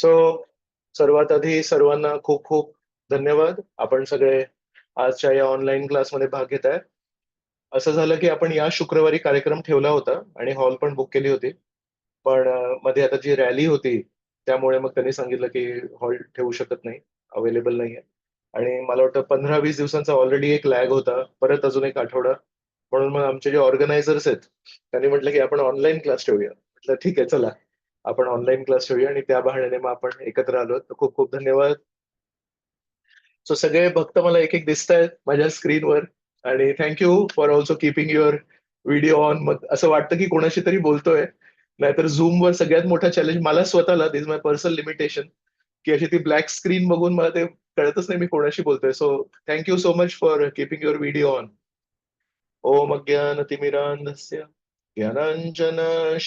So सर्वात आधी सर्वांना खूप खूप धन्यवाद. आपण सगळे आजच्या या ऑनलाईन क्लासमध्ये भाग घेत आहे. असं झालं की आपण या शुक्रवारी कार्यक्रम ठेवला होता आणि हॉल पण बुक केली होती. पण मध्ये आता जी रॅली होती, त्यामुळे मग त्यांनी सांगितलं की हॉल ठेवू शकत नाही, अवेलेबल नाहीये. आणि मला वाटतं 15-20 दिवसांचा ऑलरेडी एक लॅग होता. परत अजून एक आठवडा. म्हणून मग आमचे जे ऑर्गनायझर्स आहेत, त्यांनी म्हटलं की आपण ऑनलाईन क्लास ठेवूया. म्हटलं ठीक आहे चला. आपण ऑनलाईन क्लास ठेवूया आणि त्या बहाण्याने मग आपण एकत्र आलो. तर खूप खूप धन्यवाद. सो सगळे भक्त मला एक-एक दिसतायत माझ्या स्क्रीनवर आणि thank you for also keeping your video on. मग असं वाटतं की कोणाशी तरी बोलतोय. नाहीतर Zoomवर सगळ्यात मोठा चॅलेंज मला स्वतःला दिस इज माय पर्सनल लिमिटेशन, की अशी ती ब्लॅक स्क्रीन बघून मला ते कळतच नाही मी कोणाशी बोलतोय. So thank you so much for keeping your video on. ओम अज्ञानतिमिरान्धस्य ज्ञानाञ्जनशलाकया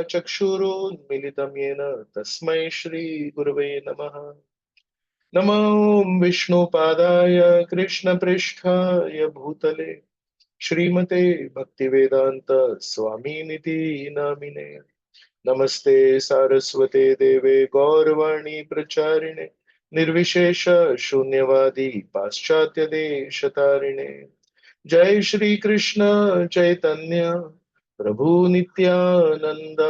चक्षुरुन्मिलितं येन तस्मै श्रीगुरवे नमः. नमो विष्णुपादाय कृष्णपृष्ठाय भूतले श्रीमते भक्तिवेदान्त स्वामिनिति नामिने. नमस्ते सारस्वते देवे गौरवाणी प्रचारिणे निर्विशेष शून्यवादी पाश्चात्य देशतारिणे. जय श्री कृष्ण चैतन्य प्रभु नित्यानंद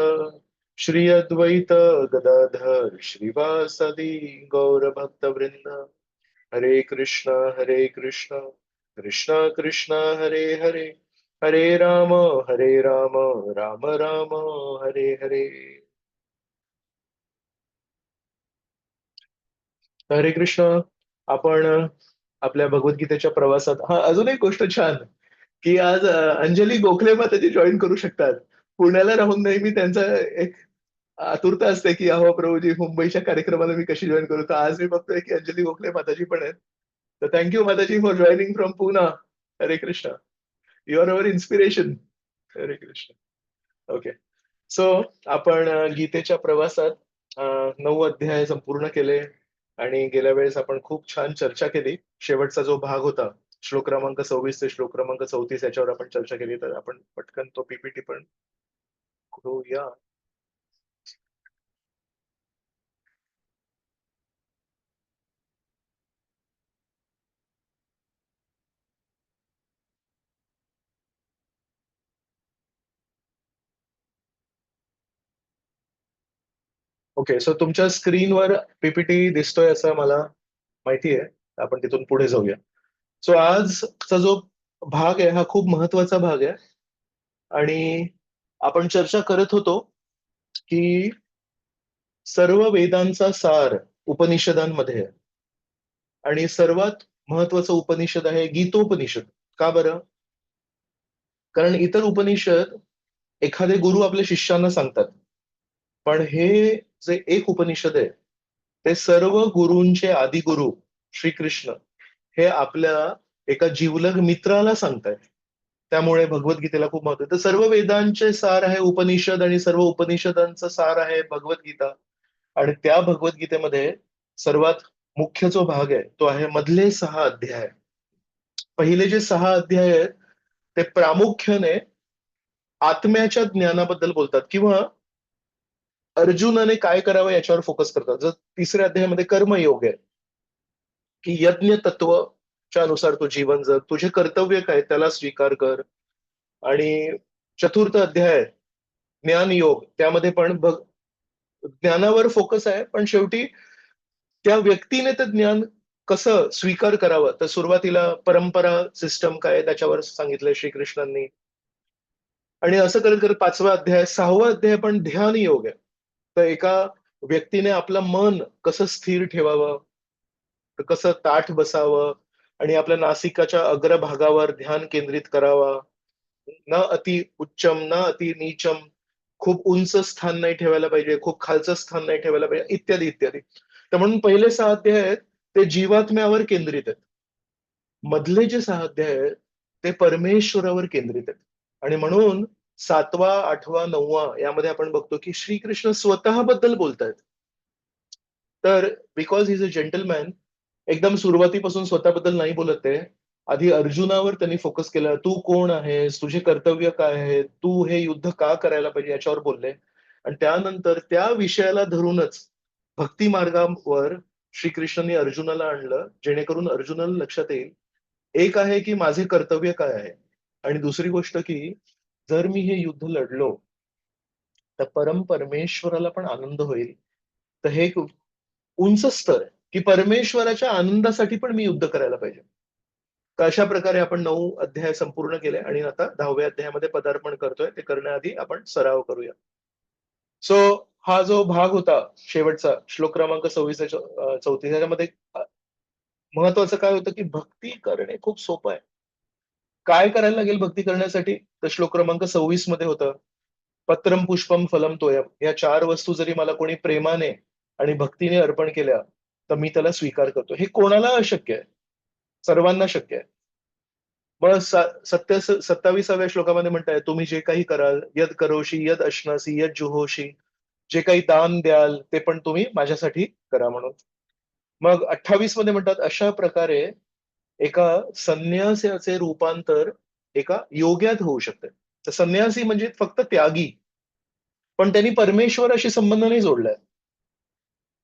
श्री अद्वैत गदाधर श्रीवासदि गौर भक्त वृंद. हरे कृष्ण कृष्ण कृष्ण हरे हरे हरे राम राम राम हरे हरे. हरे कृष्ण. आपण आपल्या भगवद्गीतेच्या प्रवासात अजून एक गोष्ट छान, की आज अंजली गोखले माताजी जॉईन करू शकतात. पुण्याला राहून नेहमी त्यांचा एक आतुरता असते, की अहो प्रभूजी मुंबईच्या कार्यक्रमाला मी कशी जॉइन करू? तर आज मी बघतोय, की अंजली गोखले माताजी पण आहेत. तर थँक यू माताजी फॉर जॉइनिंग फ्रॉम पूना. हरे Krishna. You are our inspiration. हरे कृष्ण. ओके. सो आपण गीतेच्या प्रवासात 9 अध्याय संपूर्ण केले आणि गेल्या वेळेस आपण खूप छान चर्चा केली. शेवटचा जो भाग होता, श्लोक क्रमांक 26 ते श्लोक क्रमांक 34 याच्यावर आपण चर्चा केली. तर आपण पटकन तो पीपीटी पण करूया. ओके. सो तुमच्या स्क्रीनवर पीपीटी दिसतोय असं मला माहिती आहे. आपण तिथून पुढे जाऊया. सो आजचा जो भाग आहे हा खूप महत्वाचा भाग आहे आणि आपण चर्चा करत होतो, की सर्व वेदांचा सार उपनिषदांमध्ये आहे आणि सर्वात महत्वाचं उपनिषद आहे गीतोपनिषद. का बरं? कारण इतर उपनिषद एखादे गुरु आपल्या शिष्यांना सांगतात. पण हे जे एक उपनिषद आहे, ते सर्व गुरूंचे आदिगुरु श्रीकृष्ण हे आपल्या एका जिवलग मित्राला सांगतायत. त्यामुळे भगवद्गीतेला खूप महत्व आहे. तर सर्व वेदांचे सार आहे उपनिषद आणि सर्व उपनिषदांचं सार आहे भगवद्गीता. आणि त्या भगवद्गीतेमध्ये सर्वात मुख्य जो भाग आहे, तो आहे मधले 6 अध्याय. पहिले जे 6 अध्याय आहेत, ते प्रामुख्याने आत्म्याच्या ज्ञानाबद्दल बोलतात किंवा अर्जुनाने काय करावं याच्यावर फोकस करतात. जर तिसऱ्या अध्यायामध्ये कर्मयोग आहे, की यज्ञ तत्वच्या अनुसार तू जीवन जग. तुझे कर्तव्य काय त्याला स्वीकार कर. आणि चतुर्थ अध्याय ज्ञानयोग त्यामध्ये पण बघ ज्ञानावर फोकस आहे, पण शेवटी त्या व्यक्तीने ते ज्ञान कसं स्वीकार करावं. तर सुरुवातीला परंपरा सिस्टम काय आहे त्याच्यावर सांगितलंय श्रीकृष्णांनी. आणि असं करत करत 5वा अध्याय, 6वा अध्याय पण ध्यान योग आहे. तर एका व्यक्तीने आपलं मन कसं स्थिर ठेवावं, तर कसं ताठ बसावं आणि आपल्या नासिकाच्या अग्रभागावर ध्यान केंद्रित करावा. ना अति उच्चम, ना अति नीचम. खूप उंच स्थान नाही ठेवायला पाहिजे, खूप खालचं स्थान नाही ठेवायला पाहिजे, इत्यादी, इत्यादी. तर म्हणून पहिले 6 अध्याय आहेत, ते जीवात्म्यावर केंद्रित आहेत. मधले जे 6 अध्याय आहेत, ते परमेश्वरावर केंद्रित आहेत. आणि म्हणून 7वा, 8वा, 9वा यामध्ये आपण बघतो, की श्रीकृष्ण स्वतःबद्दल बोलतायत. तर because he is a gentleman, एकदम सुरुवातीपासून स्वतःबद्दल नाही बोलत ते. आधी अर्जुनावर त्यांनी फोकस केला. तू कोण आहेस? तुझे कर्तव्य काय आहेत? तू हे युद्ध का करायला पाहिजे? याच्यावर बोलले. आणि त्यानंतर त्या विषयाला धरूनच भक्ती मार्गावर श्रीकृष्णांनी अर्जुनाला आणलं, जेणेकरून अर्जुनाला लक्षात येईल, एक आहे की माझे कर्तव्य काय आहे? आणि दुसरी गोष्ट की जर मी हे युद्ध लढलो, तर परमेश्वराला पण आनंद होईल. तर हे एक उंच स्तर आहे, की परमेश्वराच्या आनंदासाठी पण मी युद्ध करायला पाहिजे. तर अशा प्रकारे आपण 9 अध्याय संपूर्ण केले आणि आता 10व्या अध्यायामध्ये पदार्पण करतोय. ते करण्याआधी आपण सराव करूया. सो हा जो भाग होता शेवटचा श्लोक क्रमांक 26 34 ह्याच्यामध्ये महत्वाचं काय होतं, की भक्ती करणे खूप सोपं आहे. काय करायला लागेल भक्ती करण्यासाठी? तर श्लोक क्रमांक 26 मध्ये होतं, पत्रम पुष्पम फलम तोयम. या 4 वस्तू जरी मला कोणी प्रेमाने आणि भक्तीने अर्पण केल्या, तर मी त्याला स्वीकार करतो. हे कोणाला अशक्य आहे? सर्वांना शक्य आहे. मग 27व्या श्लोकामध्ये म्हणताय, तुम्ही जे काही कराल, यद करोषी, यद अश्नासी, यद जुहोषी, जे काही दान द्याल, ते पण तुम्ही माझ्यासाठी करा म्हणून. मग 28 मध्ये म्हणतात, अशा प्रकारे एका संन्यासाचे रूपांतर एका योग्यात होऊ शकते. तर संन्यासी म्हणजे फक्त त्यागी, पण त्यांनी परमेश्वराशी संबंध नाही जोडलाय.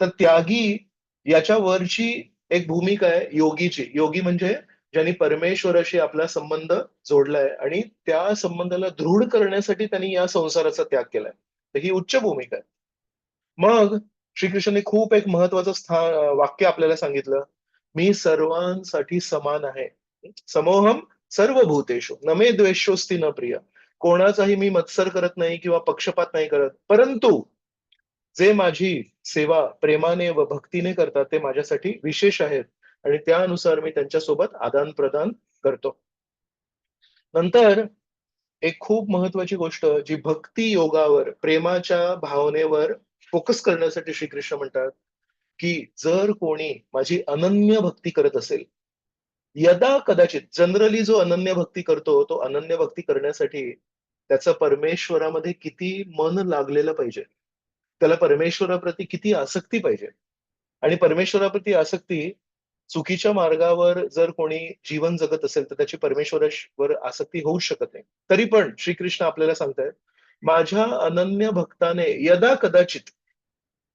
तर त्यागी याच्या वरची एक भूमिका आहे योगीची. योगी म्हणजे ज्यांनी परमेश्वराशी आपला संबंध जोडलाय आणि त्या संबंधाला दृढ करण्यासाठी त्यांनी या संसाराचा त्याग केलाय. तर ही उच्च भूमिका आहे. मग श्रीकृष्णांनी खूप एक महत्वाचं वाक्य आपल्याला सांगितलं. मी सर्वांसाठी समान आहे. समोहम सर्व भूतेषु न मे द्वेष्योस्ति न प्रिय. कोणाचाही मी मत्सर करत नाही किंवा पक्षपात नाही करत. परंतु जे माझी सेवा प्रेमाने व भक्तीने करतात ते माझ्यासाठी विशेष आहेत आणि त्यानुसार मी त्यांच्यासोबत आदान-प्रदान करतो. नंतर एक खूप महत्वाची गोष्ट जी भक्ती योगावर, प्रेमाच्या भावनेवर फोकस करण्यासाठी श्रीकृष्ण म्हणतात, की जर कोणी माझी अनन्य भक्ती करत असेल, यदा कदाचित जनरली जो अनन्य भक्ती करतो, तो अनन्य भक्ती करण्यासाठी त्याचं परमेश्वरामध्ये किती मन लागलेलं पाहिजे. त्याला परमेश्वराप्रती किती आसक्ती पाहिजे आणि परमेश्वराप्रती आसक्ती चुकीच्या मार्गावर जर कोणी जीवन जगत असेल, तर त्याची परमेश्वरावर आसक्ती होऊच शकत नाही. तरी पण श्रीकृष्ण आपल्याला सांगतायत, माझ्या अनन्य भक्ताने यदा कदाचित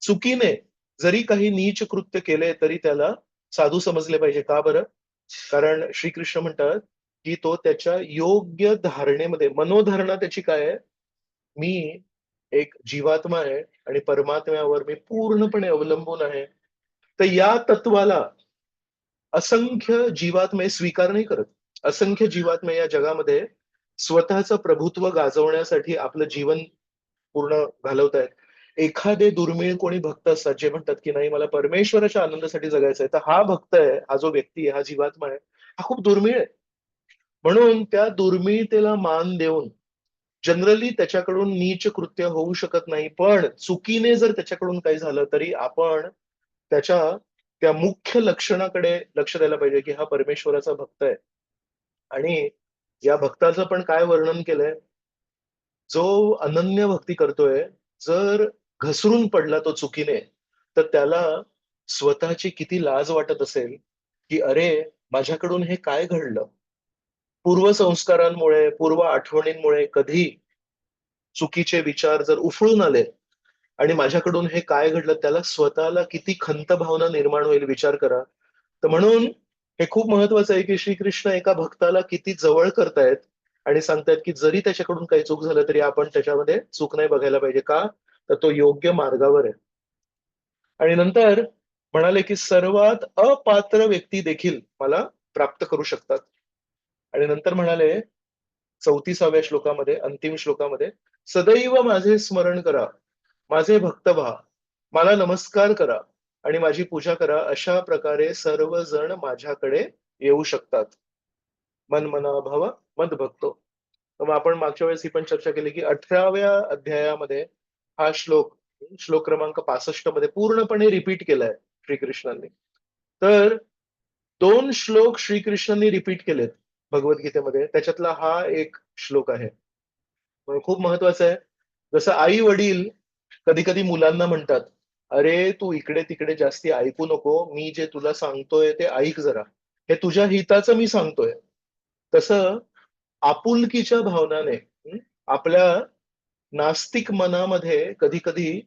चुकीने जरी काही नीच कृत्य केले, तरी त्याला साधू समजले पाहिजे. का बरं? कारण श्रीकृष्ण म्हणतात, की तो त्याच्या योग्य धारणेमध्ये मनोधारणा त्याची काय आहे? मी एक जीवात्मा आहे आणि परमात्म्यावर मी पूर्णपणे अवलंबून आहे. तर या तत्वाला असंख्य जीवात्मे स्वीकार नाही करत. असंख्य जीवात्मे या जगामध्ये स्वतःचं प्रभुत्व गाजवण्यासाठी आपलं जीवन पूर्ण घालवतायत. एखादे दुर्मिळ कोणी भक्त असतात, जे म्हणतात, की नाही मला परमेश्वराच्या आनंदासाठी जगायचं आहे. तर हा भक्त आहे, हा जो व्यक्ती आहे, हा जीवात्मा आहे, हा खूप दुर्मिळ आहे. म्हणून त्या दुर्मिळतेला मान देऊन जनरली त्याच्याकडून नीच कृत्य होऊ शकत नाही. पण चुकीने जर त्याच्याकडून काही झालं, तरी आपण त्याच्या त्या मुख्य लक्षणाकडे लक्ष द्यायला पाहिजे, की हा परमेश्वराचा भक्त आहे. आणि या भक्ताचं पण काय वर्णन केलंय, जो अनन्य भक्ती करतोय, जर घसरून पडला तो चुकीने, तर त्याला स्वतःची किती लाज वाटत असेल, की "अरे, माझ्याकडून हे काय घडलं?" पूर्वसंस्कारांमुळे, पूर्व आठवणींमुळे कधी चुकीचे विचार जर उफळून आले आणि माझ्याकडून हे काय घडलं, त्याला स्वतःला किती खंत भावना निर्माण होईल विचार करा. तर म्हणून हे खूप महत्वाचं आहे, की श्रीकृष्ण एका भक्ताला किती जवळ करतायत आणि सांगतायत, की जरी त्याच्याकडून काही चूक झालं, तरी आपण त्याच्यामध्ये चूक नाही बघायला पाहिजे. का? तर तो योग्य मार्गावर आहे. आणि नंतर म्हणाले, की सर्वात अपात्र व्यक्ती देखील मला प्राप्त करू शकतात. आणि नंतर म्हणाले 34व्या श्लोकामध्ये, अंतिम श्लोकामध्ये, "सदैव माझे स्मरण करा, माझे भक्त व्हा, मला नमस्कार करा आणि माझी पूजा करा. अशा प्रकारे सर्वजण माझ्याकडे येऊ शकतात. मन्मना भव मद्भक्तो." तर मग आपण मागच्या वेळेस ही पण चर्चा केली, की 18व्या अध्यायामध्ये हा श्लोक क्रमांक 65 मध्ये पूर्णपणे रिपीट केलाय श्रीकृष्णांनी. तर 2 श्लोक श्रीकृष्णांनी रिपीट केलेत भगवद्गीतेमध्ये. त्याच्यातला हा एक श्लोक आहे. खूप महत्वाचं आहे. जसं आई-वडील कधी-कधी मुलांना म्हणतात, "अरे, तू इकडे-तिकडे जास्ती ऐकू नको. मी जे तुला सांगतोय ते ऐक जरा. हे तुझ्या हिताचं मी सांगतोय." तसं आपुलकीच्या भावनाने आपल्या नास्तिक मनामध्ये कधी-कधी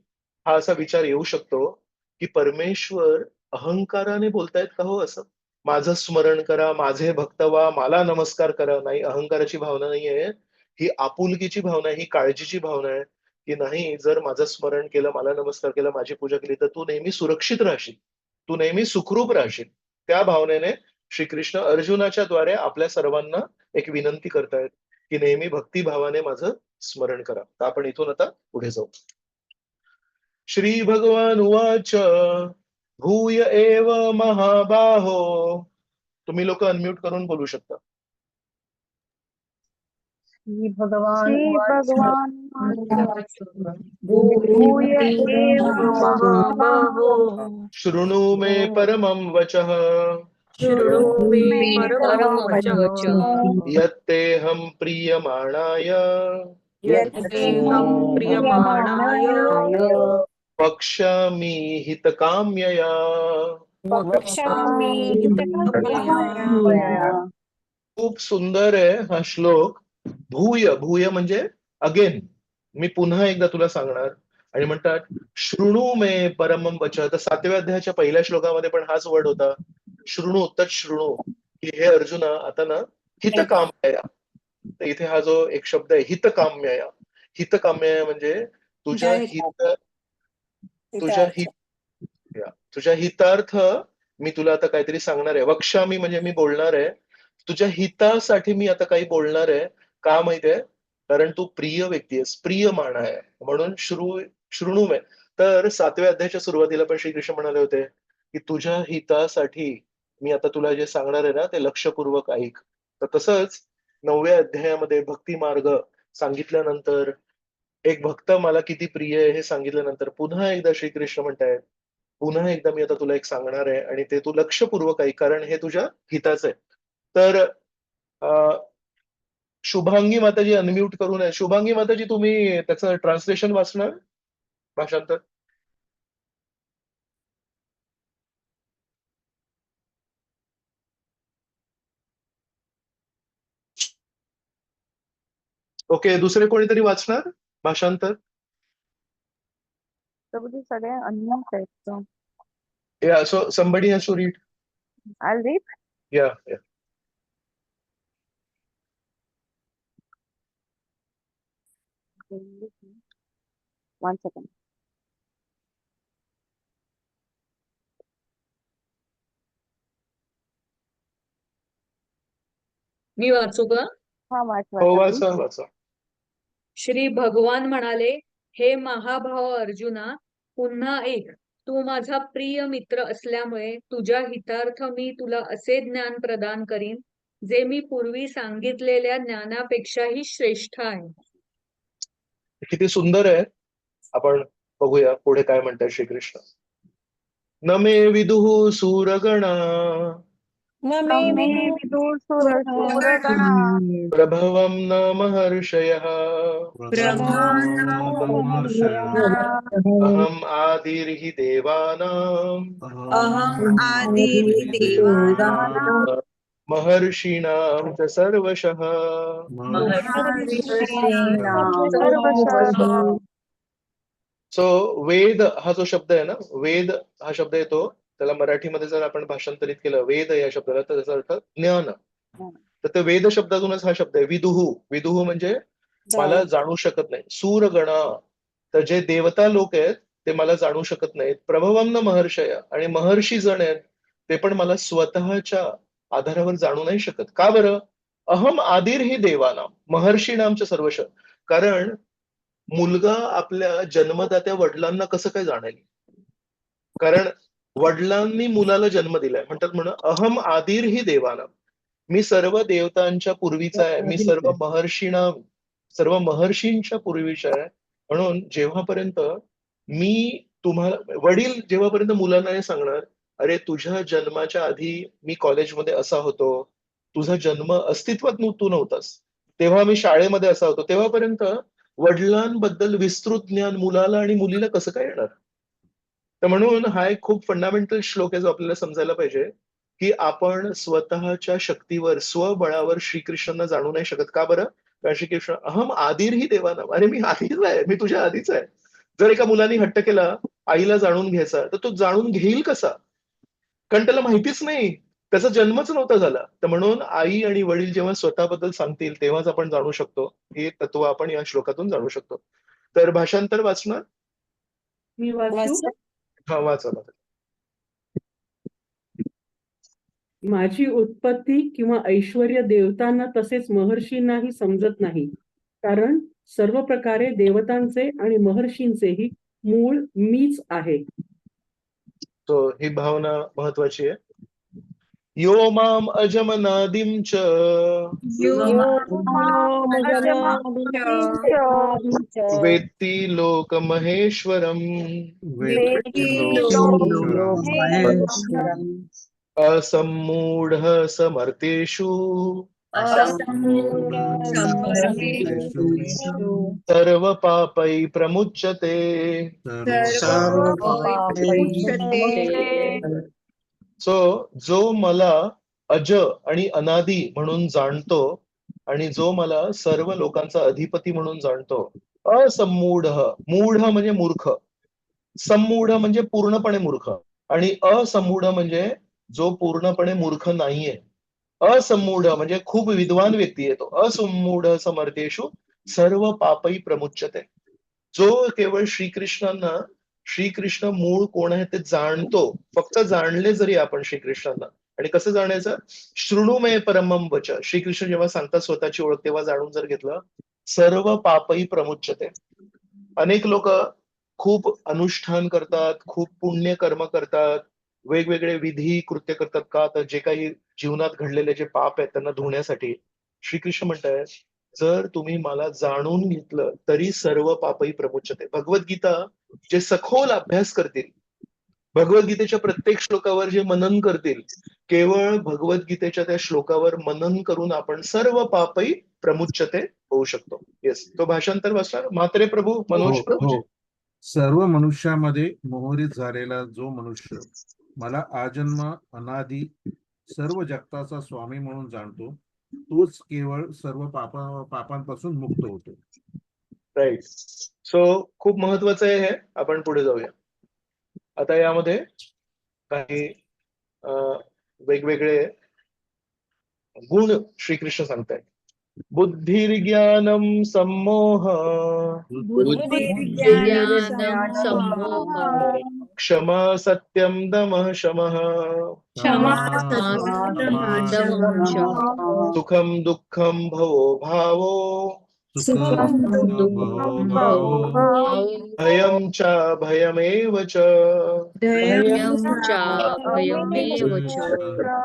हा असा विचार येऊ शकतो, की परमेश्वर अहंकाराने बोलतायत का हो असं? माझं स्मरण करा, माझे भक्त व्हा, मला नमस्कार करा. नाही, अहंकाराची भावना नाहीये. ही आपुलकीची भावना आहे, ही काळजीची भावना आहे, की नाही जर माझं स्मरण केलं, मला नमस्कार केला, माझी पूजा केली, तर तू नेहमी सुरक्षित राहशील. तू नेहमी सुखरूप राहशील. त्या भावनेने श्रीकृष्ण अर्जुनाच्या द्वारे आपल्या सर्वांना एक विनंती करतायत, की नेहमी भक्तिभावाने माझं स्मरण करा. तर आपण इथून आता पुढे जाऊ. श्री भगवान उवाच भूय एव महाबाहो. तुम्ही लोक अनम्यूट करून बोलू शकता. श्री भगवान श्री उवाच भगवान् भूय एव महाबाहो शृणु मे परमं वचः शृणु मे मे परमं परमं वचः वचः यत्तेऽहं प्रीयमाणाय यत्तेऽहं प्रीयमाणाय वक्ष्यामि हितकाम्यया. वक्ष्यामि हितकाम्यया. खूप सुंदर आहे हा श्लोक. भूय, भूय म्हणजे अगेन, मी पुन्हा एकदा तुला सांगणार. आणि म्हणतात शृणु मे परमं वचः. तर 7व्या अध्यायाच्या पहिल्या श्लोकामध्ये पण हाच वर्ड होता, शृणु तत् शृणु, की हे अर्जुना आता ना हितकाम्यया. तर इथे हा जो एक शब्द आहे हितकाम्यया, हितकाम्यया म्हणजे तुझ्या हित, तुझ्या हित, तुझ्या हितार्थ मी तुला आता काहीतरी सांगणार आहे. वक्ष्यामी म्हणजे मी बोलणार आहे, तुझ्या हितासाठी मी आता काही बोलणार आहे. का माहितीये? कारण तू प्रिय व्यक्ती आहेस, प्रिय मान आहे, म्हणून शृणू मे. तर 7व्या अध्यायाच्या सुरुवातीला पण श्रीकृष्ण म्हणाले होते की तुझ्या हितासाठी मी आता तुला जे सांगणार आहे ना ते लक्षपूर्वक ऐक. तर तसंच 9व्या अध्यायामध्ये भक्ती मार्ग सांगितल्यानंतर, एक भक्त मला किती प्रिय आहे हे सांगितल्यानंतर पुन्हा एकदा श्रीकृष्ण म्हणतायत, पुन्हा एकदा मी आता तुला एक सांगणार आहे आणि ते तू लक्षपूर्वक ऐक, कारण हे तुझ्या हिताचं आहे. तर शुभांगी माताजी अनम्यूट करून आहे. शुभांगी माताजी तुम्ही त्याचं ट्रान्सलेशन वाचणार, भाषांतर? ओके, दुसरे कोणीतरी वाचणार भाषांतर? प्रभूजी सगळे अनम्यूट आहेत. Yeah, so somebody has to read. I'll read. Yeah, yeah. One second. मी वाचू का? हा हो, वाच. वाचा वाचा. श्री भगवान म्हणाले, हे महाभाव अर्जुना, पुन्हा एक. तू माझा प्रिय मित्र असल्यामुळे तुझ्या हितार्थ मी तुला असे ज्ञान प्रदान करीन जे मी पूर्वी सांगितलेल्या ज्ञानापेक्षाही श्रेष्ठ आहे. किती सुंदर आहे. आपण बघूया पुढे काय म्हणतात श्रीकृष्ण. न मे विदुः सूरगणा न मे विदुः सुरगणा प्रभवं न महर्षयः अहम् आदिर्हि देवानां अहम् आदिर्देवानां महर्षीणां च सर्वशः. सर्वशः. सो वेद हा जो शब्द आहे ना, वेद हा शब्द येतो, त्याला मराठीमध्ये जर आपण भाषांतरित केलं वेद या शब्दाला, तर त्याचा अर्थ ज्ञान. तर ते वेद शब्दातूनच हा शब्द आहे. विदुहू, विदुहू म्हणजे मला जाणू शकत नाही. सूरगणा, तर जे देवता लोक आहेत ते मला जाणू शकत नाहीत. प्रभवम न महर्षय, आणि महर्षी जण आहेत ते पण मला स्वतःच्या आधारावर जाणू नाही शकत. का बरं? अहम आदिर ही देवानाम महर्षीणामच्या सर्वश. कारण मुलगा आपल्या जन्मदात्या वडिलांना कसं काय जाणेल? कारण वडिलांनी मुलाला जन्म दिलाय, म्हणतात म्हणून अहम आदिर ही देवानाम, मी सर्व देवतांच्या पूर्वीचा आहे, मी सर्व महर्षीणा, सर्व महर्षींच्या पूर्वीचा आहे. म्हणून जेव्हापर्यंत मी तुम्हाला, वडील जेव्हापर्यंत मुलांना हे सांगणार, अरे तुझ्या जन्माच्या आधी मी कॉलेजमध्ये असा होतो, तुझा जन्म अस्तित्वात तू नव्हतास, तेव्हा मी शाळेमध्ये असा होतो, तेव्हापर्यंत वडिलांबद्दल विस्तृत ज्ञान मुलाला आणि मुलीला कसं काय येणार? तर म्हणून हा एक खूप फंडामेंटल श्लोक आहे जो आपल्याला समजायला पाहिजे, की आपण स्वतःच्या शक्तीवर, स्वबळावर श्रीकृष्णांना जाणू नाही शकत. का बरं? कारण श्रीकृष्ण अहम आदिर ही देवानाम, अरे मी आधीच आहे, मी तुझ्या आधीच आहे. जर एका मुलाने हट्ट केला आईला जाणून घ्यायचा, तर तो जाणून घेईल कसा? कारण त्याला माहितीच नाही. त्याचा जन्मच नव्हता झाला. तर म्हणून आई आणि वडील जेव्हा स्वतःबद्दल सांगतील, तेव्हाच आपण जाणू शकतो. हे तत्व आपण या श्लोकातून जाणू शकतो. तर भाषांतर वाचणार? मी वाचू. हां, वाचा. माझी उत्पत्ती किंवा ऐश्वर्य देवतांना तसेच महर्षींनाही समजत नाही, कारण सर्व प्रकारे देवतांचे आणि महर्षींचेही मूळ मीच आहे. तो ही भावना महत्वाची आहे. यो माम अजमनादिं च वेत्ति लोकमहेश्वरम् असम्मूढः समर्थेषु सर्वपापै प्रमुच्यते. सो जो मला अज आणि अनादी म्हणून जाणतो आणि जो मला सर्व लोकांचा अधिपती म्हणून जाणतो, असम्मूढ, मूढ म्हणजे मूर्ख, सम्मूढ म्हणजे पूर्णपणे मूर्ख, आणि असम्मूढ म्हणजे जो पूर्णपणे मूर्ख नाहीये. असम्मूढ म्हणजे खूप विद्वान व्यक्ती आहे तो. असम्मूढ समर्थेषु सर्व पापई प्रमुच्यते. जो केवळ श्रीकृष्णांना, श्रीकृष्ण मूळ कोण आहे ते जाणतो, फक्त जाणले जरी आपण श्रीकृष्णांना, आणि कसं जाणायचं? शृणुमय परमम वच, श्रीकृष्ण जेव्हा सांगतात स्वतःची ओळख तेव्हा जाणून जर घेतलं, सर्व पापही प्रमुच्यते. अनेक लोक खूप अनुष्ठान करतात, खूप पुण्य कर्म करतात, वेगवेगळे विधी कृत्य करतात, का तर जे काही जीवनात घडलेले जे पाप आहेत त्यांना धुण्यासाठी. श्रीकृष्ण म्हणतायत, जर तुम्ही मला जाणून घेतलं तरी सर्व पापही प्रमुच्यते. भगवद्गीता जे सखोल अभ्यास करतील, भगवद्गीतेच्या प्रत्येक श्लोकावर जे मनन करतील, केवळ भगवद्गीतेच्या त्या श्लोकावर मनन करून आपण सर्व पापही प्रमुच्यते होऊ शकतो. येस, तो भाषांतर वाचणार म्हात्रे प्रभू मनोज. हो. सर्व मनुष्यामध्ये मोहरित झालेला जो मनुष्य मला आजन्म अनादी सर्व जगताचा स्वामी म्हणून जाणतो, तोच केवळ सर्व पापांपासून मुक्त होतो. राईट. सो खूप महत्वाचं आहे हे. आपण पुढे जाऊया. आता यामध्ये काही वेगवेगळे गुण श्रीकृष्ण सांगतायत. बुद्धिर्ज्ञानम सम्मोह क्षमा सत्यम दमः शमः सुखम दुःखम भवो भावो भयं च भयमेव च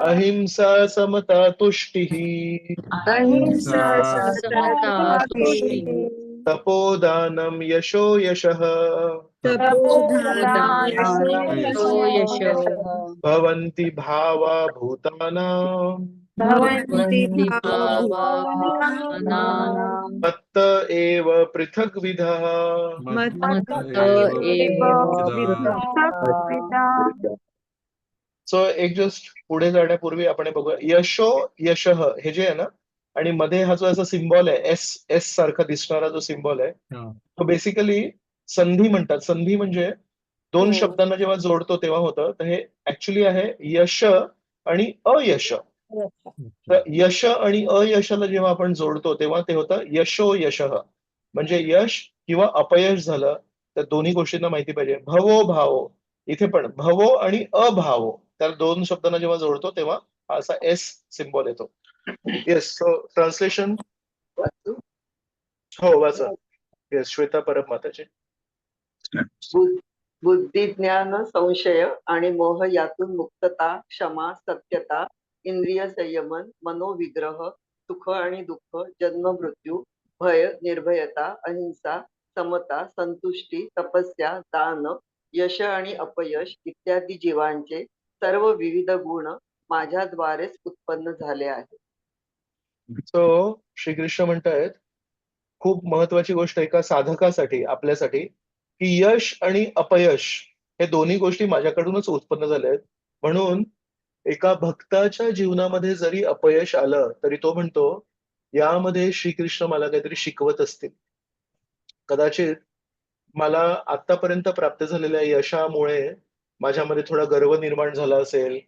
अहिंसा समता तुष्टिः तपोदानं यशो यशः भवन्ति भावा भूतानां मत्त एव पृथग्विधः. सो एक जस्ट पुढे जाण्यापूर्वी आपण हे बघूया. यशो यशः हे जे आहे ना, आणि मध्ये हा जो असा सिम्बॉल आहे एस एस सारखा दिसणारा जो सिम्बॉल आहे, तो बेसिकली संधी म्हणतात. संधी म्हणजे दोन शब्दांना जेव्हा जोडतो तेव्हा होतं. तर हे ऍक्च्युली आहे यश आणि अयश. तर यश आणि अयशाला जेव्हा आपण जोडतो तेव्हा ते होतं यशो यशः. म्हणजे यश किंवा अपयश झालं तर दोन्ही गोष्टींना माहिती पाहिजे. भवो भावो, इथे पण भवो आणि अभावो, त्या दोन शब्दांना जेव्हा जोडतो तेव्हा हा असा एस सिम्बॉल येतो. येस. सो ट्रान्सलेशन हो वाचा. येस, श्वेता परब माताचे. बुद्धी ज्ञान संशय आणि मोह यातून मुक्तता, क्षमा सत्यता, इंद्रिय संयमन, मनोविग्रह, सुख आणि दुःख, जन्म मृत्यू, भय निर्भयता, अहिंसा, समता, संतुष्टी, तपस्या, दान, यश आणि अपयश इत्यादी जीवांचे सर्व विविध गुण माझ्याद्वारेच उत्पन्न झाले आहेत. सो श्रीकृष्ण म्हणतायत खूप महत्वाची गोष्ट एका साधकासाठी, आपल्यासाठी, की यश आणि अपयश हे दोन्ही गोष्टी माझ्याकडूनच उत्पन्न झाल्या आहेत. म्हणून एका भक्ताच्या जीवनामध्ये जरी अपयश आलं तरी तो म्हणतो यामध्ये श्रीकृष्ण मला काहीतरी शिकवत असतील. कदाचित मला आतापर्यंत प्राप्त झालेल्या यशामुळे माझ्यामध्ये थोडा गर्व निर्माण झाला असेल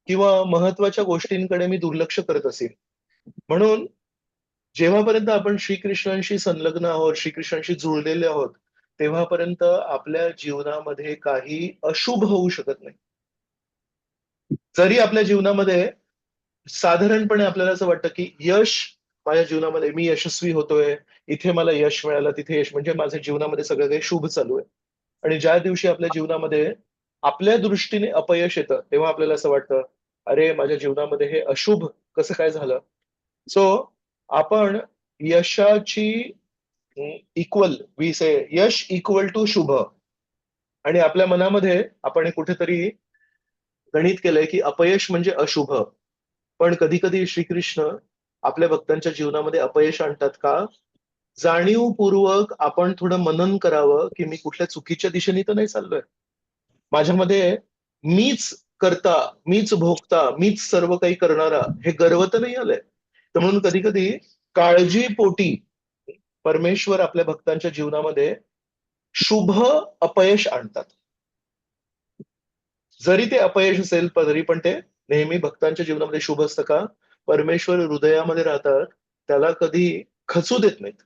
किंवा महत्वाच्या गोष्टींकडे मी दुर्लक्ष करत असेल. म्हणून जेव्हापर्यंत आपण श्रीकृष्णांशी संलग्न आहोत, श्रीकृष्णांशी जुळलेले आहोत, तेव्हापर्यंत आपल्या जीवनामध्ये काही अशुभ होऊ शकत नाही. जरी आपल्या जीवनामध्ये साधारणपणे आपल्याला असं वाटतं, की यश माझ्या जीवनामध्ये मी यशस्वी होतोय, इथे मला यश मिळालं, तिथे यश म्हणजे माझ्या जीवनामध्ये सगळं काही शुभ चालू आहे. आणि ज्या दिवशी आपल्या जीवनामध्ये आपल्या दृष्टीने अपयश येतं, तेव्हा आपल्याला असं वाटतं, "अरे, माझ्या जीवनामध्ये हे अशुभ कसं काय झालं?" सो आपण यशाची equal we say Yash equal to शुभ आणि आपल्या मनामध्ये आपण हे कुठेतरी गणित केलंय, की अपयश म्हणजे अशुभ. पण कधी-कधी श्रीकृष्ण आपल्या भक्तांच्या जीवनामध्ये अपयश आणतात का? जाणीवपूर्वक आपण थोडं मनन करावं, की मी कुठल्या चुकीच्या दिशेने तर नाही चाललोय. माझ्यामध्ये मीच करता, मीच भोगता, मीच सर्व काही करणारा हे गर्व तर नाही आलंय. तर म्हणून कधी-कधी काळजीपोटी परमेश्वर आपल्या भक्तांच्या जीवनामध्ये शुभ अपयश आणतात. जरी ते अपयश असेल तरी पण ते नेहमी भक्तांच्या जीवनामध्ये शुभ असतं का? परमेश्वर हृदयामध्ये राहतात, त्याला कधी खचू देत नाहीत.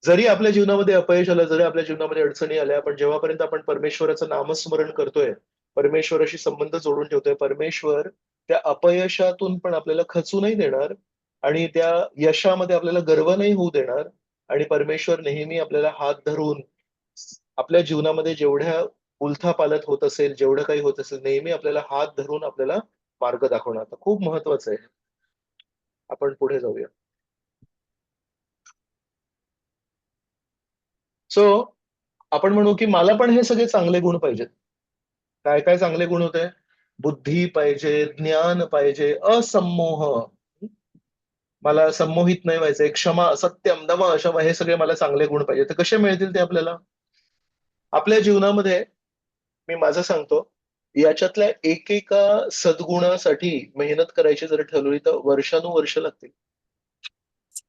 जरी आपल्या जीवनामध्ये अपयश आलं, जरी आपल्या जीवनामध्ये अडचणी आल्या, पण जेव्हापर्यंत आपण परमेश्वराचं नामस्मरण करतोय, परमेश्वराशी संबंध जोडून ठेवतोय, परमेश्वर त्या अपयशातून पण आपल्याला खचू नाही देणार आणि त्या यशामध्ये आपल्याला गर्व नाही होऊ देणार आणि परमेश्वर नेहमी आपल्याला हात धरून आपल्या जीवनामध्ये जेवढ्या उलथापालथ होत असेल, जेवढं काही होत असेल, नेहमी आपल्याला हात धरून आपल्याला मार्ग दाखवणार. तर खूप महत्वाचं आहे. आपण पुढे जाऊया. सो आपण म्हणू, की मला पण हे सगळे चांगले गुण पाहिजेत. काय-काय चांगले गुण होते? बुद्धी पाहिजे, ज्ञान पाहिजे, असंमोह. मला संमोहित नाही व्हायचंय. क्षमा, सत्यम, दम, शम हे सगळे मला चांगले गुण पाहिजे. तर कसे मिळतील ते आपल्याला? आपल्या जीवनामध्ये मी माझं सांगतो, याच्यातल्या एकेका सद्गुणासाठी मेहनत करायची जर ठरवली तर वर्षानुवर्ष लागतील.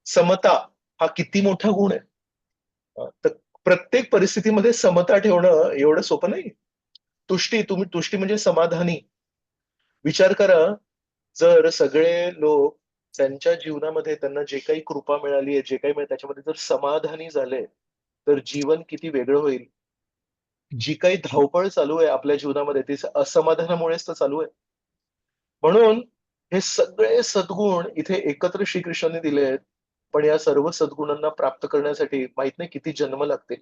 समता हा किती मोठा गुण आहे. तर प्रत्येक परिस्थितीमध्ये समता ठेवणं एवढं सोपं नाही. तुष्टी म्हणजे समाधानी. विचार करा, जर सगळे लोक त्यांच्या जीवनामध्ये त्यांना जे काही कृपा मिळाली आहे, जे काही मिळालं त्याच्यामध्ये जर समाधानी झाले, तर जीवन किती वेगळं होईल. जी काही धावपळ चालू आहे आपल्या जीवनामध्ये ती असमाधानामुळेच तर चालू आहे. म्हणून हे सगळे सद्गुण इथे एकत्र श्रीकृष्णाने दिले आहेत. पण या सर्व सद्गुणांना प्राप्त करण्यासाठी माहित नाही किती जन्म लागतील.